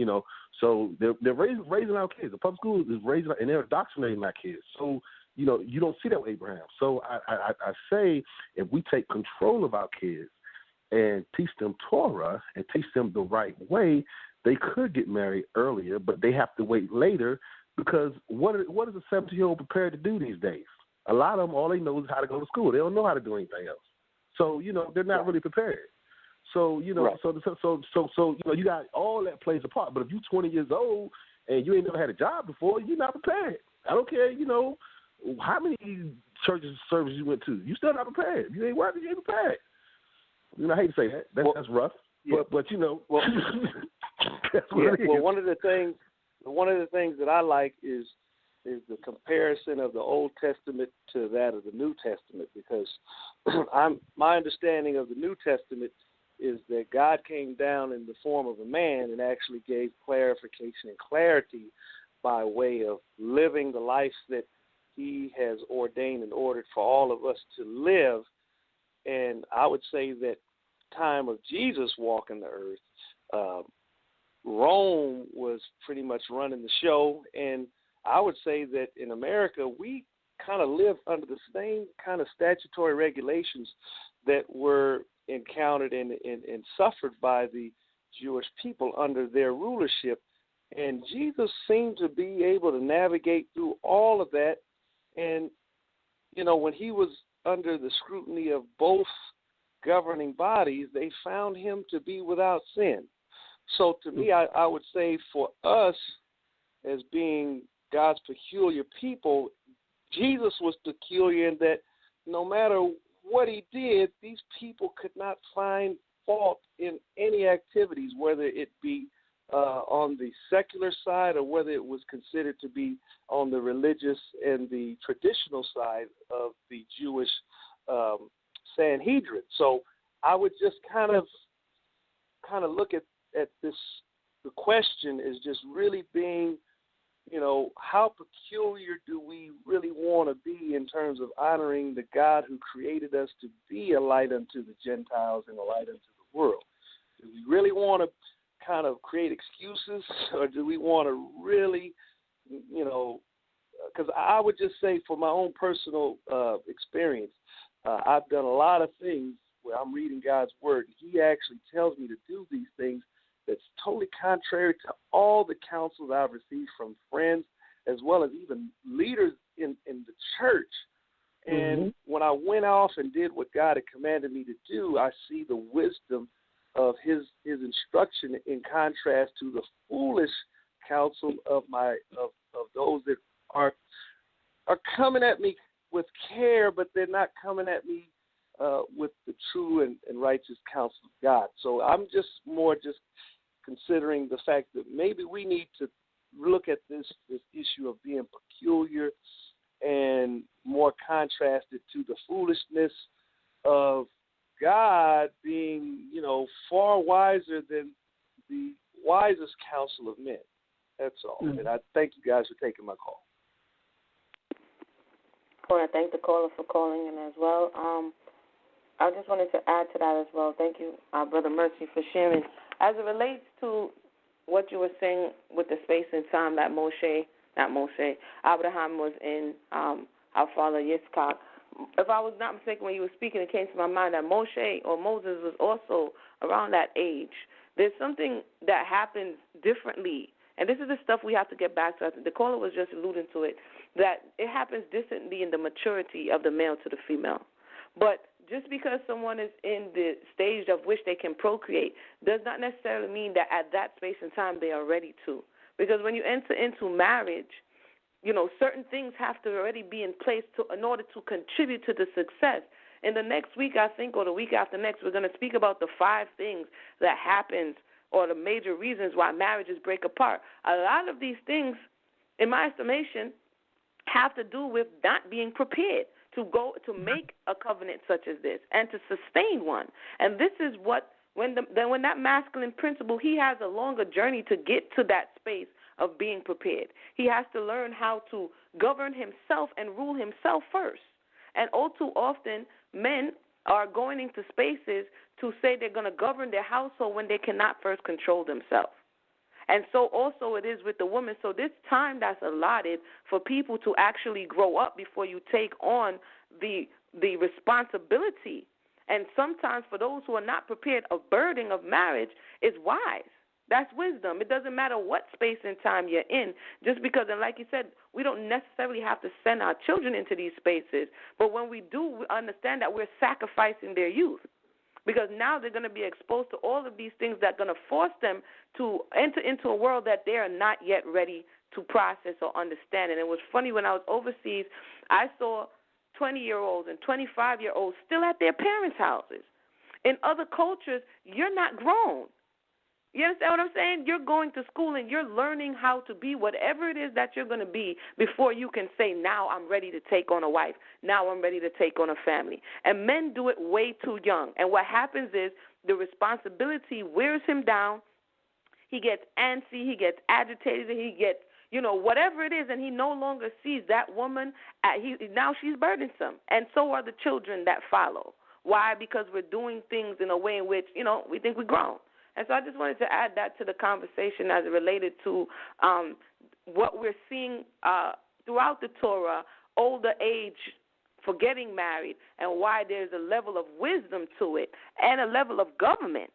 So they're raising our kids. The public school is raising, and they're indoctrinating our kids. So, you don't see that with Abraham. So I say if we take control of our kids and teach them Torah and teach them the right way, they could get married earlier, but they have to wait later because what is a 17-year-old prepared to do these days? A lot of them, all they know is how to go to school. They don't know how to do anything else. So, they're not really prepared. So, right. so you got all that plays a part. But if you're 20 years old and you ain't never had a job before, you're not prepared. I don't care, how many churches services you went to. You still not prepared. If you ain't working, you ain't prepared. I hate to say that. That's rough. Yeah. But well, that's what it is. Well, one of the things that I like is the comparison of the Old Testament to that of the New Testament, because my understanding of the New Testament is that God came down in the form of a man and actually gave clarification and clarity by way of living the life that he has ordained and ordered for all of us to live. And I would say that time of Jesus walking the earth, Rome was pretty much running the show. And I would say that in America, we kind of live under the same kind of statutory regulations that were encountered and suffered by the Jewish people under their rulership. And Jesus seemed to be able to navigate through all of that. And, when he was under the scrutiny of both governing bodies, they found him to be without sin. So to me, I would say for us as being God's peculiar people, Jesus was peculiar in that no matter what he did, these people could not find fault in any activities, whether it be on the secular side or whether it was considered to be on the religious and the traditional side of the Jewish Sanhedrin. So I would just kind of look at this. The question is just really being, how peculiar do we really want to be in terms of honoring the God who created us to be a light unto the Gentiles and a light unto the world? Do we really want to kind of create excuses, or do we want to really, because I would just say for my own personal experience, I've done a lot of things where I'm reading God's word, and he actually tells me to do these things that's totally contrary to all the counsels I've received from friends as well as even leaders in the church. And when I went off and did what God had commanded me to do, I see the wisdom of his instruction in contrast to the foolish counsel of those that are coming at me with care, but they're not coming at me with the true and righteous counsel of God. So I'm just considering the fact that maybe we need to look at this issue of being peculiar and more contrasted to the foolishness of God being, far wiser than the wisest counsel of men. That's all. And I thank you guys for taking my call. I want to thank the caller for calling in as well. I just wanted to add to that as well. Thank you, Brother Mercy, for sharing. As it relates to what you were saying with the space and time that Abraham was in, our father Yitzchak. If I was not mistaken, when you were speaking, it came to my mind that Moses was also around that age. There's something that happens differently, and this is the stuff we have to get back to. The caller was just alluding to it, that it happens differently in the maturity of the male to the female. But just because someone is in the stage of which they can procreate does not necessarily mean that at that space and time they are ready to. Because when you enter into marriage, certain things have to already be in place in order to contribute to the success. In the next week, I think, or the week after next, we're going to speak about the 5 things that happens or the major reasons why marriages break apart. A lot of these things, in my estimation, have to do with not being prepared to make a covenant such as this and to sustain one. And this is what, when that masculine principle, he has a longer journey to get to that space of being prepared. He has to learn how to govern himself and rule himself first. And all too often, men are going into spaces to say they're going to govern their household when they cannot first control themselves. And so also it is with the woman. So this time that's allotted for people to actually grow up before you take on the responsibility. And sometimes for those who are not prepared, a burden of marriage is wise. That's wisdom. It doesn't matter what space and time you're in, just because, and like you said, we don't necessarily have to send our children into these spaces. But when we do, we understand that we're sacrificing their youth, because now they're going to be exposed to all of these things that are going to force them to enter into a world that they are not yet ready to process or understand. And it was funny, when I was overseas, I saw 20-year-olds and 25-year-olds still at their parents' houses. In other cultures, you're not grown. You understand what I'm saying? You're going to school and you're learning how to be whatever it is that you're going to be before you can say, now I'm ready to take on a wife. Now I'm ready to take on a family. And men do it way too young. And what happens is the responsibility wears him down. He gets antsy. He gets agitated. He gets, whatever it is, and he no longer sees that woman. Now she's burdensome. And so are the children that follow. Why? Because we're doing things in a way in which, we think we're grown. And so I just wanted to add that to the conversation as it related to what we're seeing throughout the Torah, older age for getting married, and why there's a level of wisdom to it and a level of government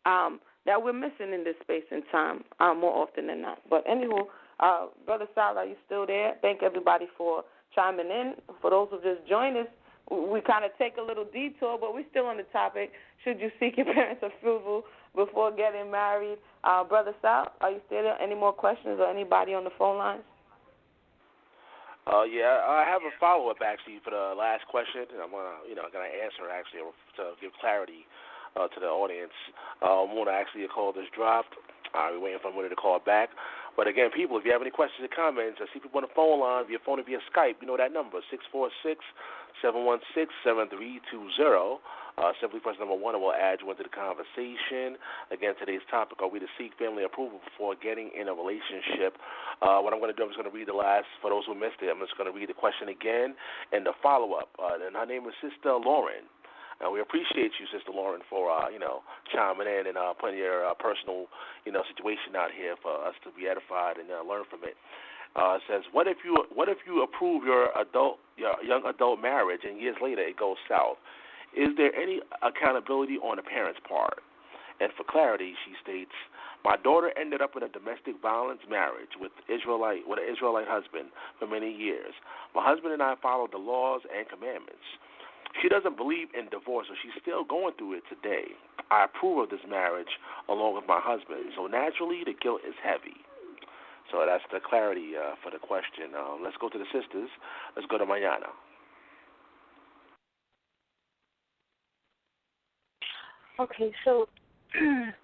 that we're missing in this space and time more often than not. But anywho, Brother Sal, are you still there? Thank everybody for chiming in. For those who just joined us, we kind of take a little detour, but we're still on the topic. Should you seek your parents' approval before getting married? Brother Sal, are you still there? Any more questions or anybody on the phone lines? Yeah, I have a follow-up actually for the last question. I'm gonna answer actually to give clarity to the audience. When actually a call just dropped, we're waiting for somebody to call back. But again, people, if you have any questions or comments, I see people on the phone line via phone or via Skype. You know that number, 646-716-7320. Simply press number 1 and we'll add you into the conversation. Again, today's topic, are we to seek family approval before getting in a relationship? What I'm going to do, I'm just going to read the last, for those who missed it, I'm just going to read the question again and the follow-up. And her name is Sister Lauren. We appreciate you, Sister Lauren, for chiming in and putting your personal situation out here for us to be edified and learn from it. It says, what if you approve your young adult marriage and years later it goes south? Is there any accountability on the parents' part? And for clarity, she states, my daughter ended up in a domestic violence marriage with an Israelite husband for many years. My husband and I followed the laws and commandments. She doesn't believe in divorce, so she's still going through it today. I approve of this marriage along with my husband, so naturally the guilt is heavy. So that's the clarity for the question. Let's go to the sisters. Let's go to Mayana. Okay, so it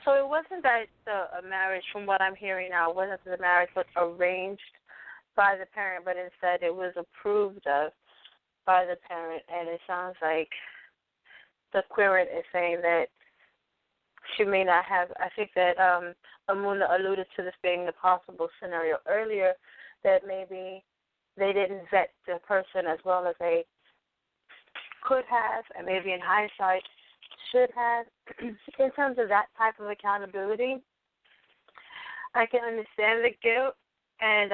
wasn't that a marriage, from what I'm hearing now, wasn't that the marriage was arranged by the parent, but instead it was approved of by the parent, and it sounds like the querent is saying that she may not have. I think that Amuna alluded to this being the possible scenario earlier, that maybe they didn't vet the person as well as they could have, and maybe in hindsight should have. In terms of that type of accountability, I can understand the guilt, and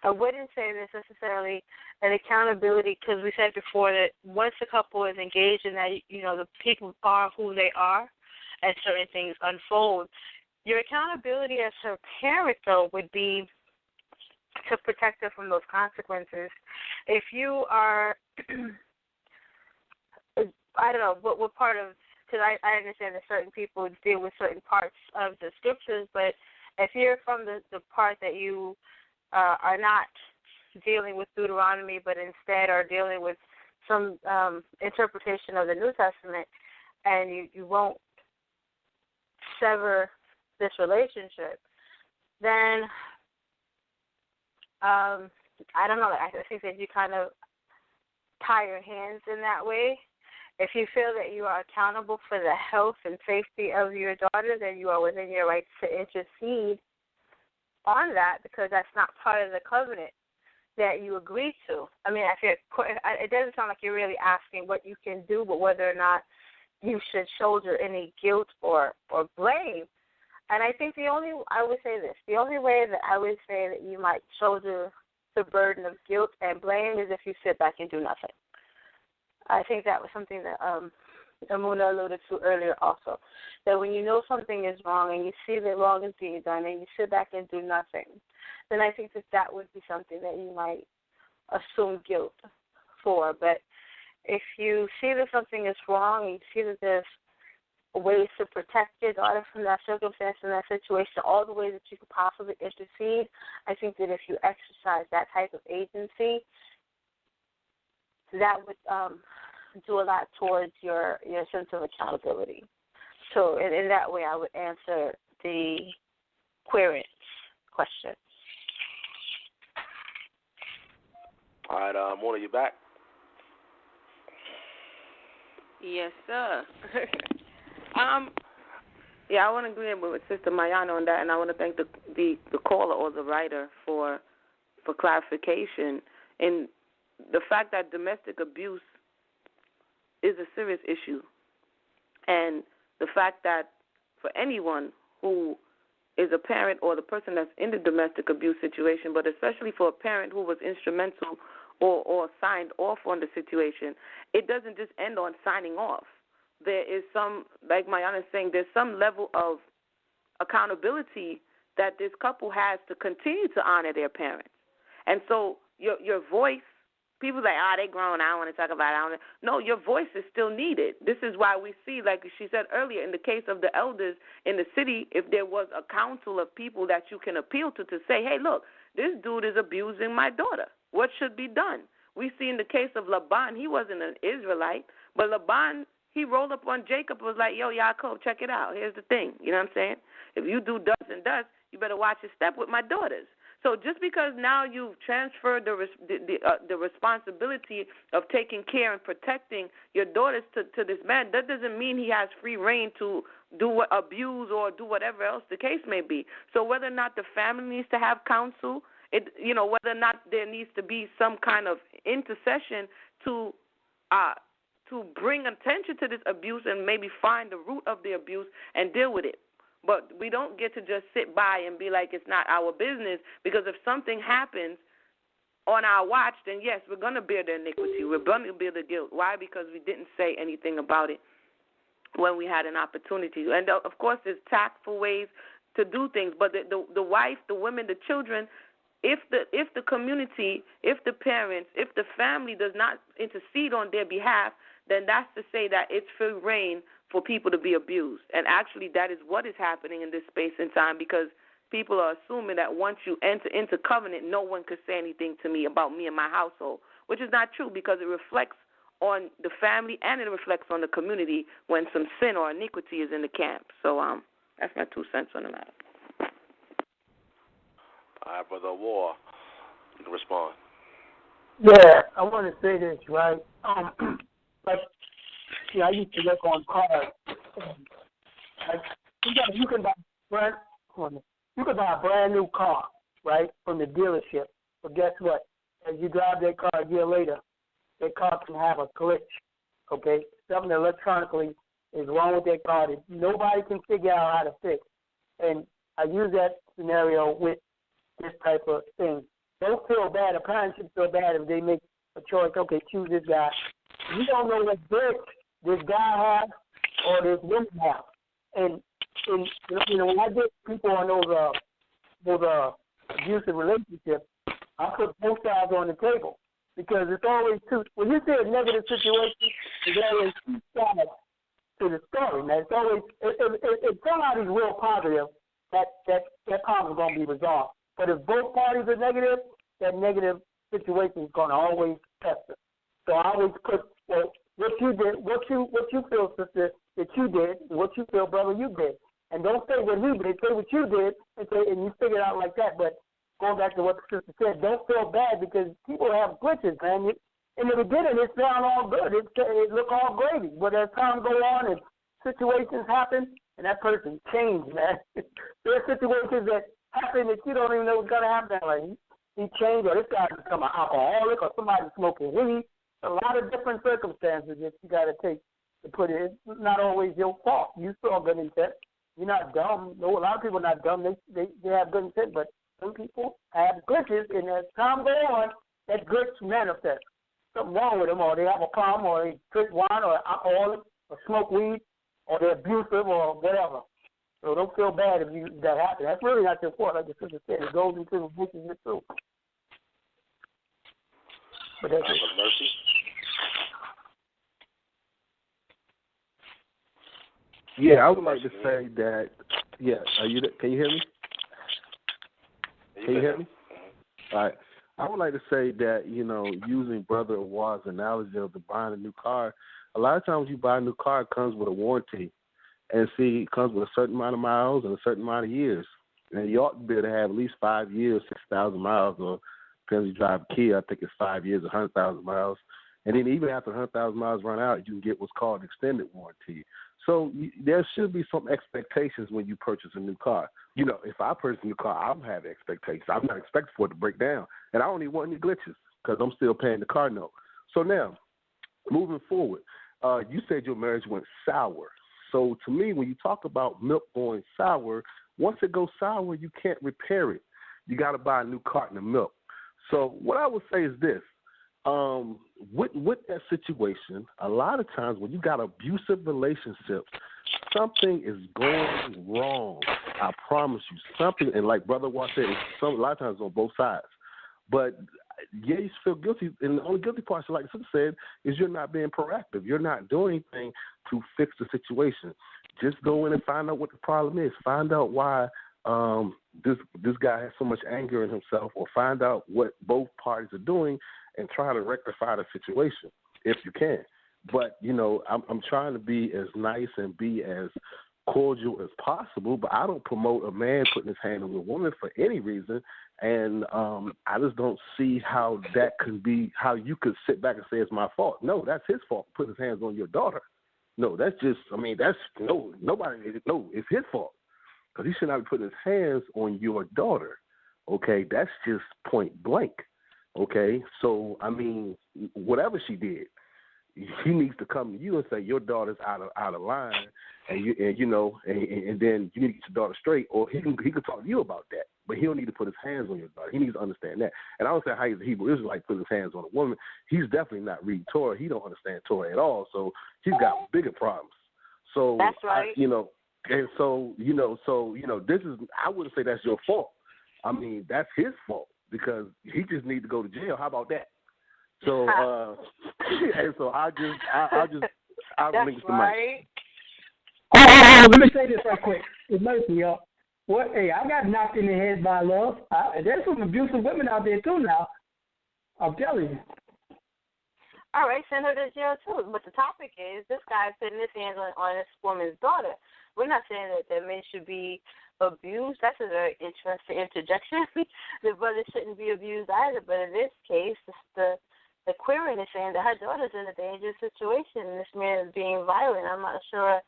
I wouldn't say there's necessarily an accountability, because we said before that once a couple is engaged in that, the people are who they are and certain things unfold. Your accountability as her parent, though, would be to protect her from those consequences. If you are, I don't know, what part of, because I understand that certain people deal with certain parts of the scriptures, but if you're from the part that you are not dealing with Deuteronomy, but instead are dealing with some interpretation of the New Testament, and you won't sever this relationship, then I don't know. I think that you kind of tie your hands in that way. If you feel that you are accountable for the health and safety of your daughter, then you are within your rights to intercede on that because that's not part of the covenant that you agree to. I mean, it doesn't sound like you're really asking what you can do, but whether or not you should shoulder any guilt or blame. And I think the only way that I would say that you might shoulder the burden of guilt and blame is if you sit back and do nothing. I think that was something that Amuna alluded to earlier also, that when you know something is wrong and you see that wrong is being done and you sit back and do nothing, then I think that would be something that you might assume guilt for. But if you see that something is wrong and you see that there's ways to protect your daughter from that circumstance and that situation, all the ways that you could possibly intercede, I think that if you exercise that type of agency, that would do a lot towards your sense of accountability. So in that way, I would answer the querence question. All right, Mona, you back? Yes, sir. I want to agree with Sister Mayana on that, and I want to thank the caller or the writer for clarification. And the fact that domestic abuse is a serious issue, and the fact that for anyone who is a parent or the person that's in the domestic abuse situation, but especially for a parent who was instrumental or signed off on the situation, it doesn't just end on signing off. There is some, like Mayana is saying, there's some level of accountability that this couple has to continue to honor their parents. And so your voice, people say, they grown, I don't want to talk about it. No, your voice is still needed. This is why we see, like she said earlier, in the case of the elders in the city, if there was a council of people that you can appeal to say, hey, look, this dude is abusing my daughter. What should be done? We see in the case of Laban, he wasn't an Israelite, but Laban, he rolled up on Jacob and was like, yo, Yaakov, check it out. Here's the thing. You know what I'm saying? If you do does and does, you better watch your step with my daughters. So just because now you've transferred the responsibility of taking care and protecting your daughters to this man, that doesn't mean he has free reign to abuse or do whatever else the case may be. So whether or not the family needs to have counsel, whether or not there needs to be some kind of intercession to bring attention to this abuse and maybe find the root of the abuse and deal with it. But we don't get to just sit by and be like it's not our business, because if something happens on our watch, then yes, we're going to bear the iniquity. We're going to bear the guilt. Why? Because we didn't say anything about it when we had an opportunity. And, of course, there's tactful ways to do things. But the wife, the women, the children, if the community, if the parents, if the family does not intercede on their behalf, then that's to say that it's free reign for people to be abused. And actually that is what is happening in this space and time, because people are assuming that once you enter into covenant, no one could say anything to me about me and my household, which is not true, because it reflects on the family and it reflects on the community when some sin or iniquity is in the camp. So that's my 2 cents on the matter. All right, Brother War, you can respond. Yeah, I want to say this, right? I used to work on cars. You can buy a brand new car, right, from the dealership. But guess what? As you drive that car a year later, that car can have a glitch, okay? Something electronically is wrong with that car that nobody can figure out how to fix. And I use that scenario with this type of thing. Don't feel bad. A parent should feel bad if they make a choice, okay, choose this guy. You don't know what this guy has or this woman has. And when I get people on those abusive relationships, I put both sides on the table, because it's always two. When you say a negative situation, there's always two sides to the story, man. It's always if somebody's real positive, that problem is going to be resolved. But if both parties are negative, that negative situation is going to always fester. So I always put what you did, what you feel, sister, that you did, and what you feel, brother, you did. And don't say what he did, say what you did, and you figure it out like that. But going back to what the sister said, don't feel bad, because people have glitches, man. In the beginning, it sound all good. It look all gravy. But as time go on and situations happen, and that person changed, man. There are situations that happen that you don't even know what's going to happen. Like he changed, or this guy become an alcoholic, or somebody smoking weed. A lot of different circumstances that you got to take to put it. It's not always your fault. You saw good intent. You're not dumb. No, a lot of people are not dumb. They have good intent, but some people have glitches, and as time goes on, that glitch manifests. Something wrong with them, or they have a problem, or they drink wine, or alcoholic, or smoke weed, or they're abusive, or whatever. So don't feel bad if that happens. That's really not your fault, like the sister said. It goes into the vicious too. But that's it. Mercy. Yeah, I would like to say that. Yeah, are you? Can you hear me? Can you hear me? All right. I would like to say that, using Brother Awar's analogy of buying a new car, a lot of times you buy a new car, it comes with a warranty. And see, it comes with a certain amount of miles and a certain amount of years. And you ought to be able to have at least 5 years, 6,000 miles, or because you drive a Kia, I think it's 5 years, 100,000 miles. And then even after 100,000 miles run out, you can get what's called an extended warranty. So there should be some expectations when you purchase a new car. If I purchase a new car, I'm having expectations. I'm not expecting for it to break down. And I don't even want any glitches because I'm still paying the car note. So now, moving forward, you said your marriage went sour. So to me, when you talk about milk going sour, once it goes sour, you can't repair it. You got to buy a new carton of milk. So what I would say is this. With that situation, a lot of times when you got abusive relationships, something is going wrong. I promise you, something. And like Brother Watt said, a lot of times on both sides. But yeah, you feel guilty, and the only guilty part, like the sister said, is you're not being proactive. You're not doing anything to fix the situation. Just go in and find out what the problem is. Find out why this guy has so much anger in himself, or find out what both parties are doing and try to rectify the situation if you can. But, I'm trying to be as nice and be as cordial as possible, but I don't promote a man putting his hand on a woman for any reason. And I just don't see how that can be, how you could sit back and say it's my fault. No, that's his fault, putting his hands on your daughter. No, it's his fault. Because he should not be putting his hands on your daughter. Okay, that's just point blank. Okay, so, whatever she did, he needs to come to you and say your daughter's out of line, and then you need to get your daughter straight, or he can talk to you about that. But he don't need to put his hands on your daughter. He needs to understand that. And I don't say how he's a Hebrew Israelite putting his hands on a woman. He's definitely not reading Torah. He don't understand Torah at all. So he's got bigger problems. So that's right. And so this is, I wouldn't say that's your fault. That's his fault because he just needs to go to jail. How about that? So and so I'll link the mic. Let me say this right quick. It's mercy, y'all. Hey, I got knocked in the head by love. There's some abusive women out there too now. I'm telling you. All right, send her to jail too. But the topic is this guy putting his hands on this woman's daughter. We're not saying that men should be abused. That's a very interesting interjection. The brother shouldn't be abused either. But in this case, the query is saying that her daughter's in a dangerous situation and this man is being violent. I'm not sure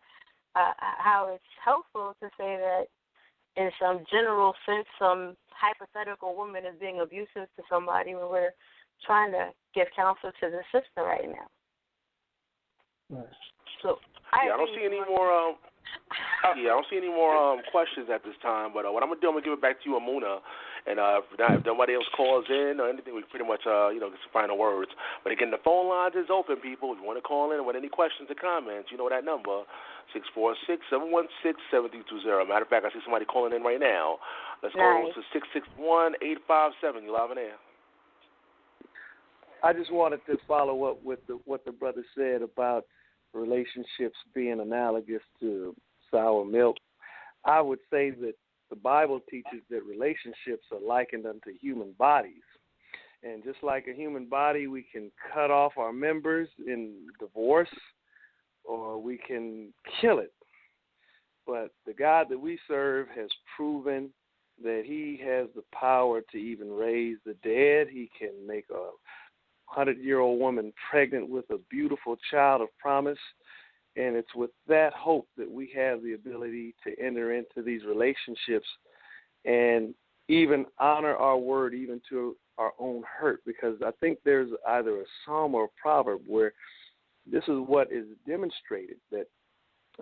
how it's helpful to say that in some general sense some hypothetical woman is being abusive to somebody when we're trying to give counsel to the sister right now. Right. So I don't see any more. I don't see any more questions at this time. But what I'm gonna do, I'm gonna give it back to you, Amuna. And if nobody else calls in or anything, we pretty much get some final words. But again, the phone lines is open, people. If you want to call in with any questions or comments, you know that number, 646-716-7320. Matter of fact, I see somebody calling in right now. Let's go to 661-857. You're live on air. I just wanted to follow up with what the brother said about relationships being analogous to sour milk. I would say that the Bible teaches that relationships are likened unto human bodies. And just like a human body, we can cut off our members in divorce or we can kill it. But the God that we serve has proven that he has the power to even raise the dead. He can make a 100-year-old woman pregnant with a beautiful child of promise. And it's with that hope that we have the ability to enter into these relationships and even honor our word even to our own hurt, because I think there's either a psalm or a proverb where this is what is demonstrated, that,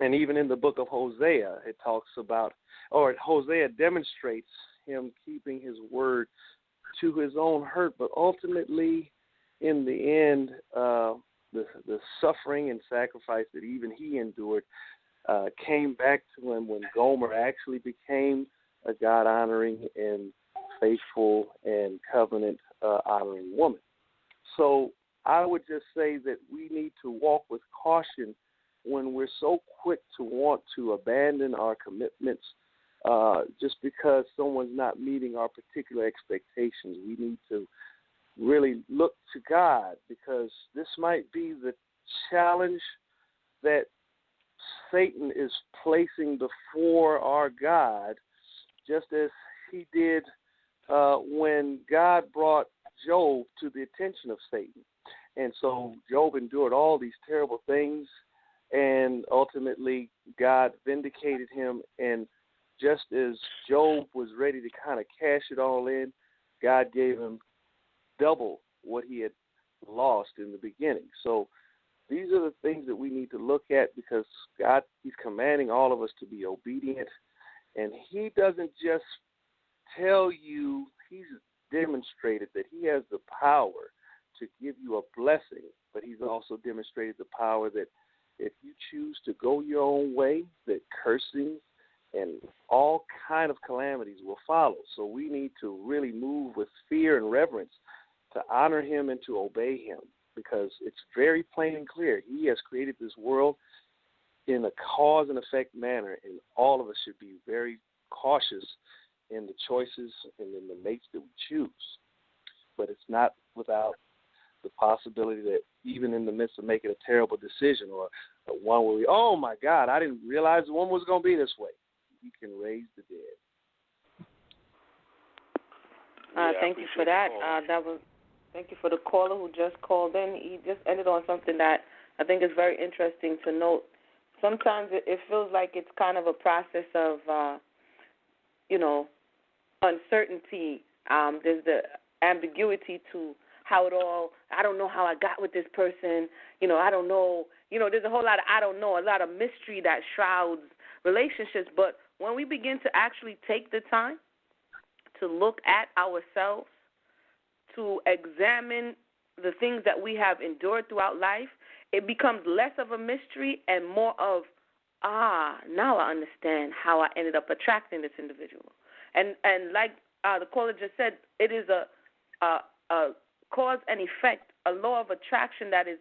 and even in the book of Hosea, it talks about, or Hosea demonstrates him keeping his word to his own hurt, but ultimately, in the end, the suffering and sacrifice that even he endured came back to him when Gomer actually became a God-honoring and faithful and covenant-honoring woman. So I would just say that we need to walk with caution when we're so quick to want to abandon our commitments just because someone's not meeting our particular expectations. We need to really look to God, because this might be the challenge that Satan is placing before our God, just as he did when God brought Job to the attention of Satan. And so Job endured all these terrible things, and ultimately God vindicated him. And just as Job was ready to kind of cash it all in, God gave him double what he had lost in the beginning. So these are the things that we need to look at, because God, he's commanding all of us to be obedient. And he doesn't just tell you, he's demonstrated that he has the power to give you a blessing, but he's also demonstrated the power that if you choose to go your own way, that cursing and all kind of calamities will follow. So we need to really move with fear and reverence to honor him and to obey him, because it's very plain and clear. He has created this world in a cause and effect manner, and all of us should be very cautious in the choices and in the mates that we choose. But it's not without the possibility that even in the midst of making a terrible decision, or one where we, oh my God, I didn't realize the woman was going to be this way, he can raise the dead. Thank you for that. Thank you for the caller who just called in. He just ended on something that I think is very interesting to note. Sometimes it feels like it's kind of a process of, uncertainty. There's the ambiguity to how it all, I don't know how I got with this person. I don't know. There's a whole lot of I don't know, a lot of mystery that shrouds relationships. But when we begin to actually take the time to look at ourselves, to examine the things that we have endured throughout life, it becomes less of a mystery and more of, now I understand how I ended up attracting this individual. And like the caller just said, it is a cause and effect, a law of attraction that is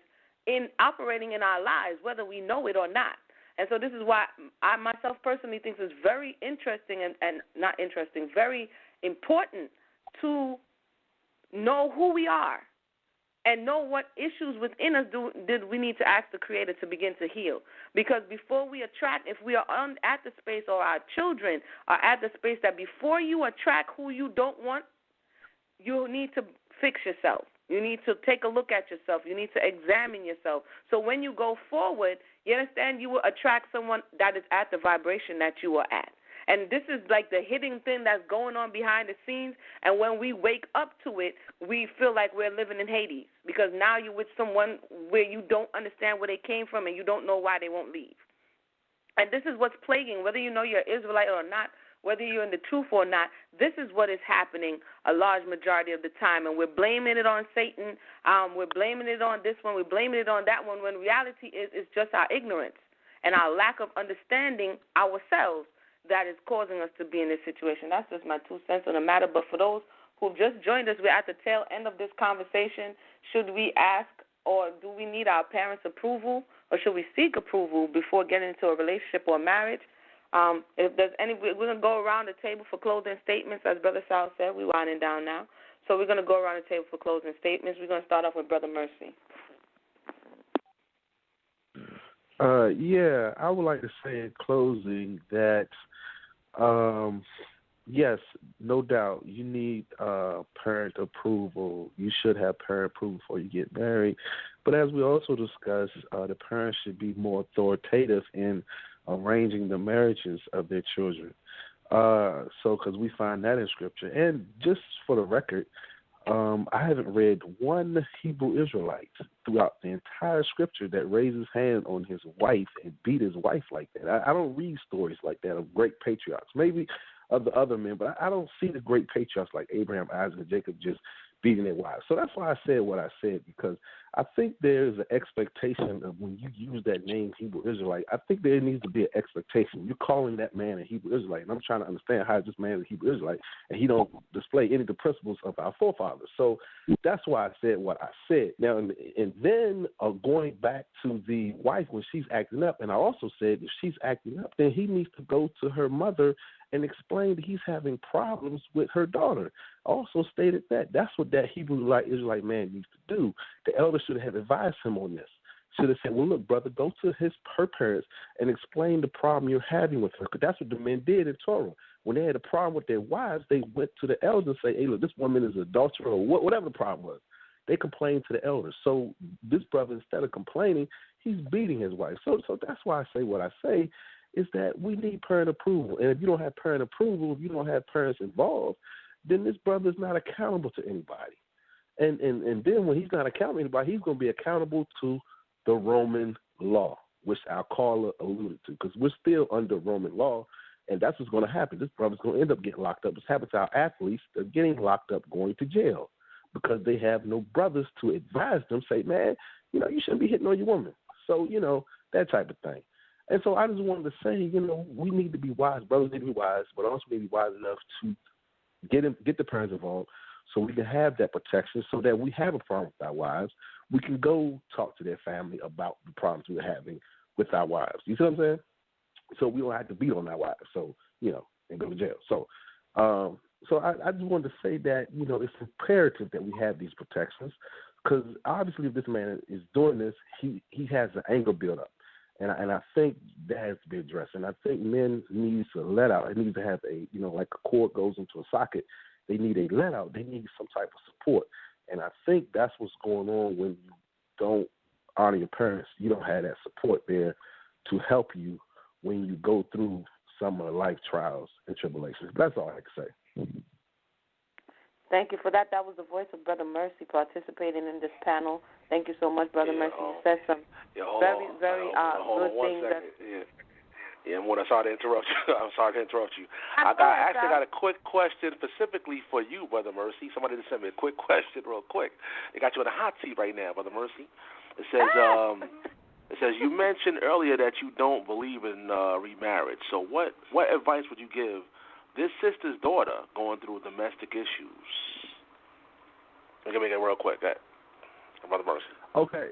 operating in our lives, whether we know it or not. And so this is why I myself personally think it's very interesting and not interesting, very important to know who we are and know what issues within us did we need to ask the Creator to begin to heal. Because before we attract, if we are at the space, or our children are at the space, that before you attract who you don't want, you need to fix yourself. You need to take a look at yourself. You need to examine yourself. So when you go forward, you understand, you will attract someone that is at the vibration that you are at. And this is like the hidden thing that's going on behind the scenes. And when we wake up to it, we feel like we're living in Hades, because now you're with someone where you don't understand where they came from and you don't know why they won't leave. And this is what's plaguing, whether you know you're Israelite or not, whether you're in the truth or not, this is what is happening a large majority of the time. And we're blaming it on Satan. We're blaming it on this one. We're blaming it on that one, when reality is just our ignorance and our lack of understanding ourselves that is causing us to be in this situation. That's just my 2 cents on the matter. But for those who've just joined us, we're at the tail end of this conversation. Should we ask, or do we need our parents' approval, or should we seek approval before getting into a relationship or a marriage? If there's we're going to go around the table for closing statements, as Brother Sal said. We're winding down now. So we're going to go around the table for closing statements. We're going to start off with Brother Mercy. I would like to say in closing that, yes, no doubt, you need parent approval. You should have parent approval before you get married. But as we also discussed, the parents should be more authoritative in arranging the marriages of their children. So, because we find that in Scripture. And just for the record, I haven't read one Hebrew Israelite throughout the entire Scripture that raised his hand on his wife and beat his wife like that. I don't read stories like that of great patriarchs. Maybe of the other men, but I don't see the great patriarchs like Abraham, Isaac, and Jacob just beating their wives. So that's why I said what I said, because I think there's an expectation of when you use that name Hebrew Israelite, I think there needs to be an expectation. You're calling that man a Hebrew Israelite, and I'm trying to understand how this man is a Hebrew Israelite, and he don't display any of the principles of our forefathers. So that's why I said what I said. Now, and then going back to the wife when she's acting up, and I also said if she's acting up, then he needs to go to her mother and explain that he's having problems with her daughter. I also stated that. That's what that Hebrew Israelite man needs to do. The elder should have advised him on this. Should have said, well, look, brother, go to her parents and explain the problem you're having with her. Because that's what the men did in Torah. When they had a problem with their wives, they went to the elders and say, hey, look, this woman is an adulterer, or whatever the problem was. They complained to the elders. So this brother, instead of complaining, he's beating his wife. So that's why I say what I say, is that we need parent approval. And if you don't have parent approval, if you don't have parents involved, then this brother's not accountable to anybody. And then when he's not accountable to anybody, he's going to be accountable to the Roman law, which our caller alluded to, because we're still under Roman law, and that's what's going to happen. This brother's going to end up getting locked up. It's happened to our athletes. They're getting locked up, going to jail, because they have no brothers to advise them, say, man, you shouldn't be hitting on your woman. So, that type of thing. And so I just wanted to say, we need to be wise. Brothers need to be wise, but also need to be wise enough to get the parents involved so we can have that protection, so that we have a problem with our wives. We can go talk to their family about the problems we're having with our wives. You see what I'm saying? So we don't have to beat on our wives, so, and go to jail. So I just wanted to say that, it's imperative that we have these protections, because obviously if this man is doing this, he has an anger build up. And I think that has to be addressed. And I think men need to let out. It needs to have like a cord goes into a socket. They need a let out. They need some type of support. And I think that's what's going on when you don't honor your parents. You don't have that support there to help you when you go through some of the life trials and tribulations. That's all I can say. Thank you for that. That was the voice of Brother Mercy participating in this panel. Thank you so much, Brother Mercy. You said some very good things. Sorry to interrupt you. I'm sorry to interrupt you. I got a quick question specifically for you, Brother Mercy. Somebody just sent me a quick question real quick. They got you in a hot seat right now, Brother Mercy. It says you mentioned earlier that you don't believe in remarriage. So what advice would you give this sister's daughter going through domestic issues? We can make it real quick. Brother Mercy. Okay.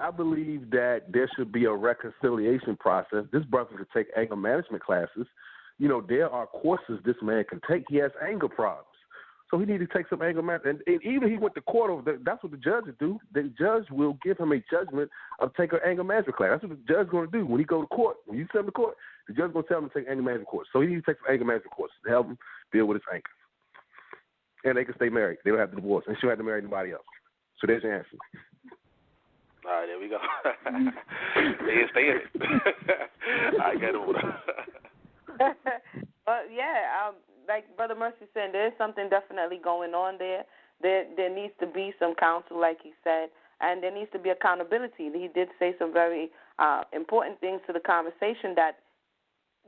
I believe that there should be a reconciliation process. This brother could take anger management classes. There are courses this man can take. He has anger problems. So he needs to take some anger management. And even he went to court over there. That's what the judge would do. The judge will give him a judgment of taking an anger management class. That's what the judge is going to do when he go to court. When you send him to court, the judge is going to tell him to take anger management course. So he needs to take some anger management courses to help him deal with his anger. And they can stay married. They don't have to divorce. And she don't have to marry anybody else. So there's your answer. All right, there we go. Stay in it. I get it. Well, yeah, like Brother Mercy said, there is something definitely going on there. There needs to be some counsel, like he said, and there needs to be accountability. He did say some very important things to the conversation, that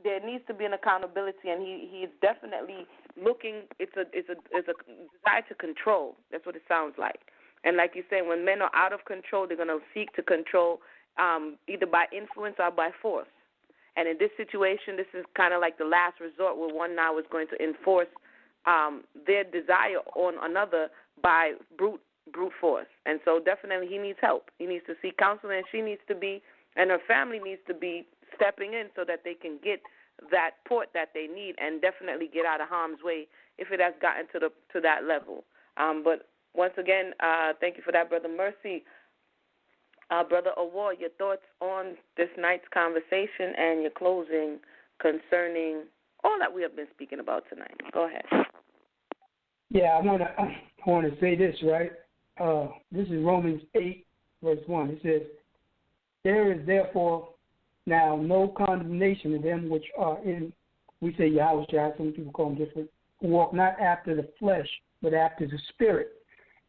there needs to be an accountability, and he's definitely looking. It's a desire to control. That's what it sounds like. And like you say, when men are out of control, they're going to seek to control either by influence or by force. And in this situation, this is kind of like the last resort where one now is going to enforce their desire on another by brute force. And so definitely he needs help. He needs to seek counseling, and she needs to be, and her family needs to be stepping in so that they can get that port that they need and definitely get out of harm's way if it has gotten to that level. But once again, thank you for that, Brother Mercy. Brother Awar, your thoughts on this night's conversation and your closing concerning all that we have been speaking about tonight. Go ahead. Yeah, I want to say this, right? This is Romans 8, verse 1. It says, there is therefore now no condemnation to them which are in we say Yahushua, some people call him different, who walk not after the flesh, but after the spirit.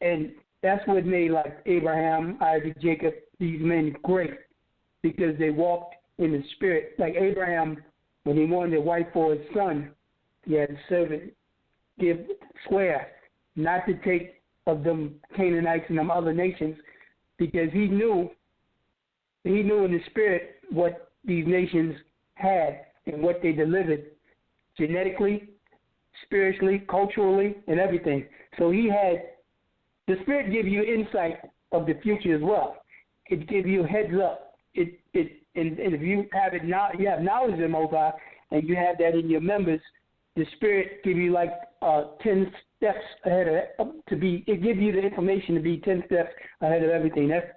And that's what made like Abraham, Isaac, Jacob, these men great, because they walked in the spirit. Like Abraham, when he wanted a wife for his son, he had a servant swear not to take of them Canaanites and them other nations, because he knew in the spirit what these nations had and what they delivered genetically, spiritually, culturally, and everything. So he had the spirit give you insight of the future as well. It gives you heads up. And if you have it now, you have knowledge of the Most High, and you have that in your members. The spirit give you like 10 steps ahead of it gives you the information to be 10 steps ahead of everything. That's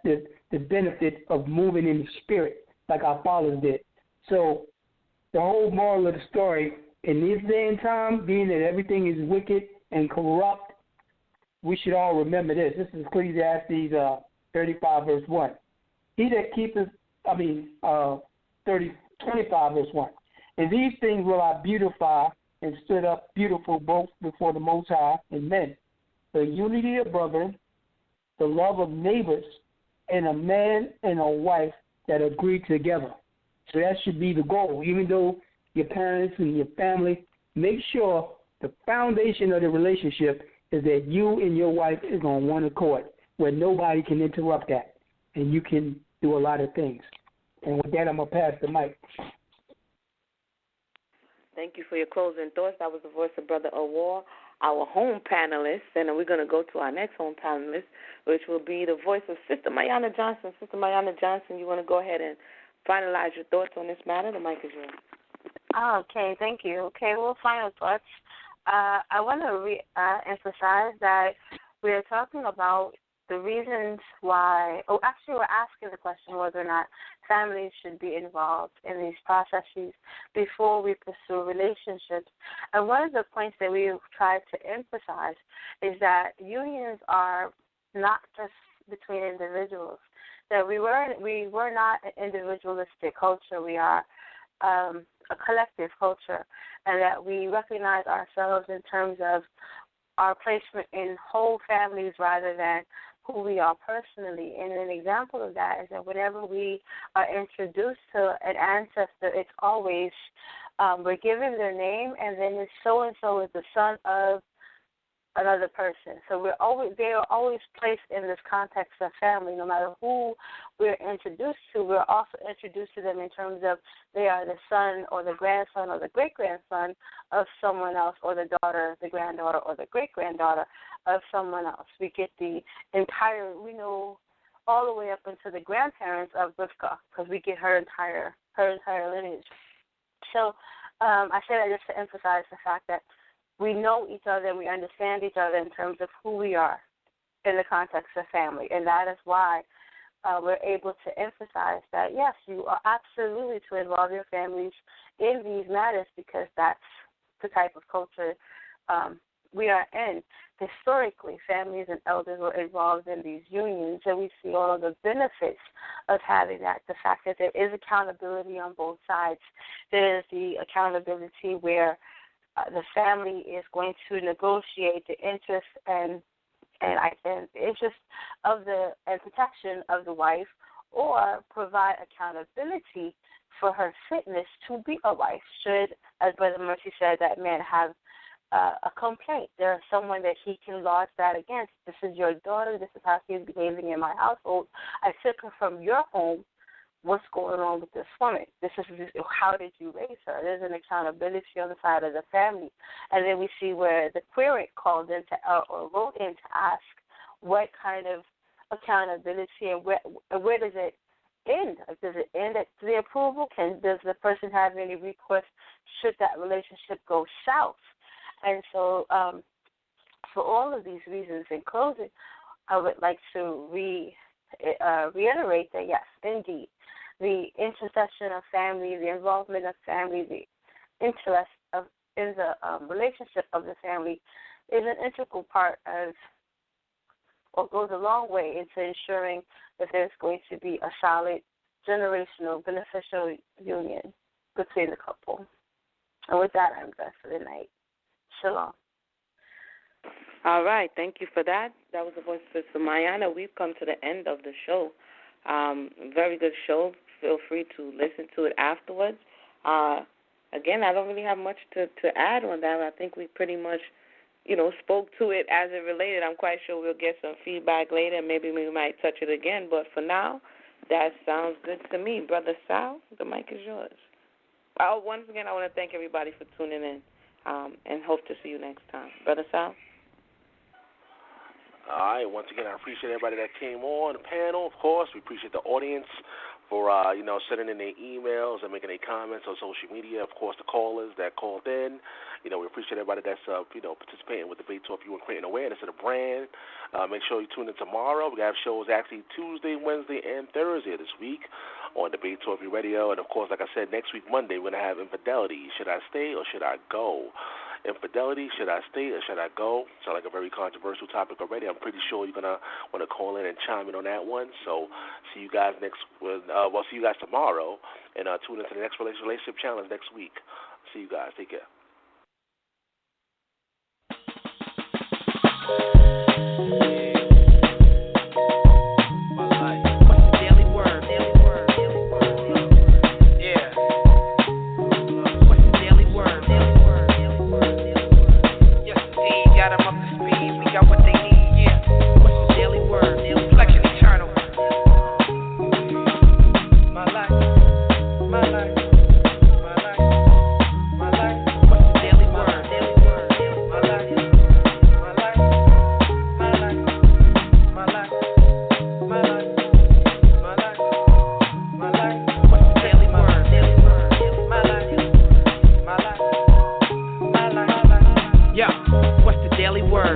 the benefit of moving in the spirit, like our fathers did. So the whole moral of the story in this day and time, being that everything is wicked and corrupt, we should all remember this. This is Ecclesiastes 35 verse 1. He that keepeth, 25 verse 1. And these things will I beautify and stood up beautiful both before the Most High and men. The unity of brethren, the love of neighbors, and a man and a wife that agree together. So that should be the goal. Even though your parents and your family, make sure the foundation of the relationship is that you and your wife is on one accord, where nobody can interrupt that, and you can do a lot of things. And with that, I'm going to pass the mic. Thank you for your closing thoughts. That was the voice of Brother Awar, our home panelist. And we're going to go to our next home panelist, which will be the voice of Sister Mayana Johnson. Sister Mayana Johnson, you want to go ahead and finalize your thoughts on this matter? The mic is yours. Okay, thank you. Okay, well, final thoughts. I want to emphasize that we are talking about the reasons why, actually we're asking the question whether or not families should be involved in these processes before we pursue relationships. And one of the points that we tried to emphasize is that unions are not just between individuals, that we were not an individualistic culture. We are a collective culture, and that we recognize ourselves in terms of our placement in whole families rather than who we are personally. And an example of that is that whenever we are introduced to an ancestor, it's always we're given their name, and then it's so-and-so is the son of another person. So they are always placed in this context of family. No matter who we're introduced to, we're also introduced to them in terms of they are the son or the grandson or the great-grandson of someone else, or the daughter, the granddaughter, or the great-granddaughter of someone else. We get we know all the way up into the grandparents of Rivka, because we get her entire lineage. So I say that just to emphasize the fact that we know each other and we understand each other in terms of who we are in the context of family. And that is why we're able to emphasize that, yes, you are absolutely to involve your families in these matters, because that's the type of culture we are in. Historically, families and elders were involved in these unions, and we see all of the benefits of having that. The fact that there is accountability on both sides. There is the accountability where the family is going to negotiate the interests and interest of and protection of the wife, or provide accountability for her fitness to be a wife. Should, as Brother Mercy said, that man have a complaint, there is someone that he can lodge that against. This is your daughter. This is how she is behaving in my household. I took her from your home. What's going on with this woman? How did you raise her? There's an accountability on the side of the family. And then we see where the querent called in or wrote in to ask what kind of accountability and where does it end? Like, does it end at the approval? Does the person have any recourse should that relationship go south? And so for all of these reasons, in closing, I would like to reiterate that, yes, indeed, the intercession of family, the involvement of family, the interest in the relationship of the family is an integral part of, or goes a long way into ensuring that there's going to be a solid, generational, beneficial union between the couple. And with that, I'm done for the night. Shalom. All right. Thank you for that. That was the voice of Sister Mayana. We've come to the end of the show. Very good show. Feel free to listen to it afterwards. Again, I don't really have much to add on that. I think we pretty much, spoke to it as it related. I'm quite sure we'll get some feedback later, and maybe we might touch it again. But for now, that sounds good to me. Brother Sal, the mic is yours. Once again, I want to thank everybody for tuning in, and hope to see you next time. Brother Sal? All right. Once again, I appreciate everybody that came on the panel, of course. We appreciate the audience for, sending in their emails and making their comments on social media. Of course, the callers that called in. We appreciate everybody that's, participating with Debate Talk for You and creating awareness of the brand. Make sure you tune in tomorrow. We have shows actually Tuesday, Wednesday, and Thursday this week on Debate Talk for You Radio. And, of course, like I said, next week, Monday, we're going to have Infidelity. Should I stay or should I go? Infidelity, should I stay or should I go? Sounds like a very controversial topic already. I'm pretty sure you're going to want to call in and chime in on that one. So see you guys see you guys tomorrow, and tune into the next Relationship Challenge next week. See you guys. Take care. Daily word.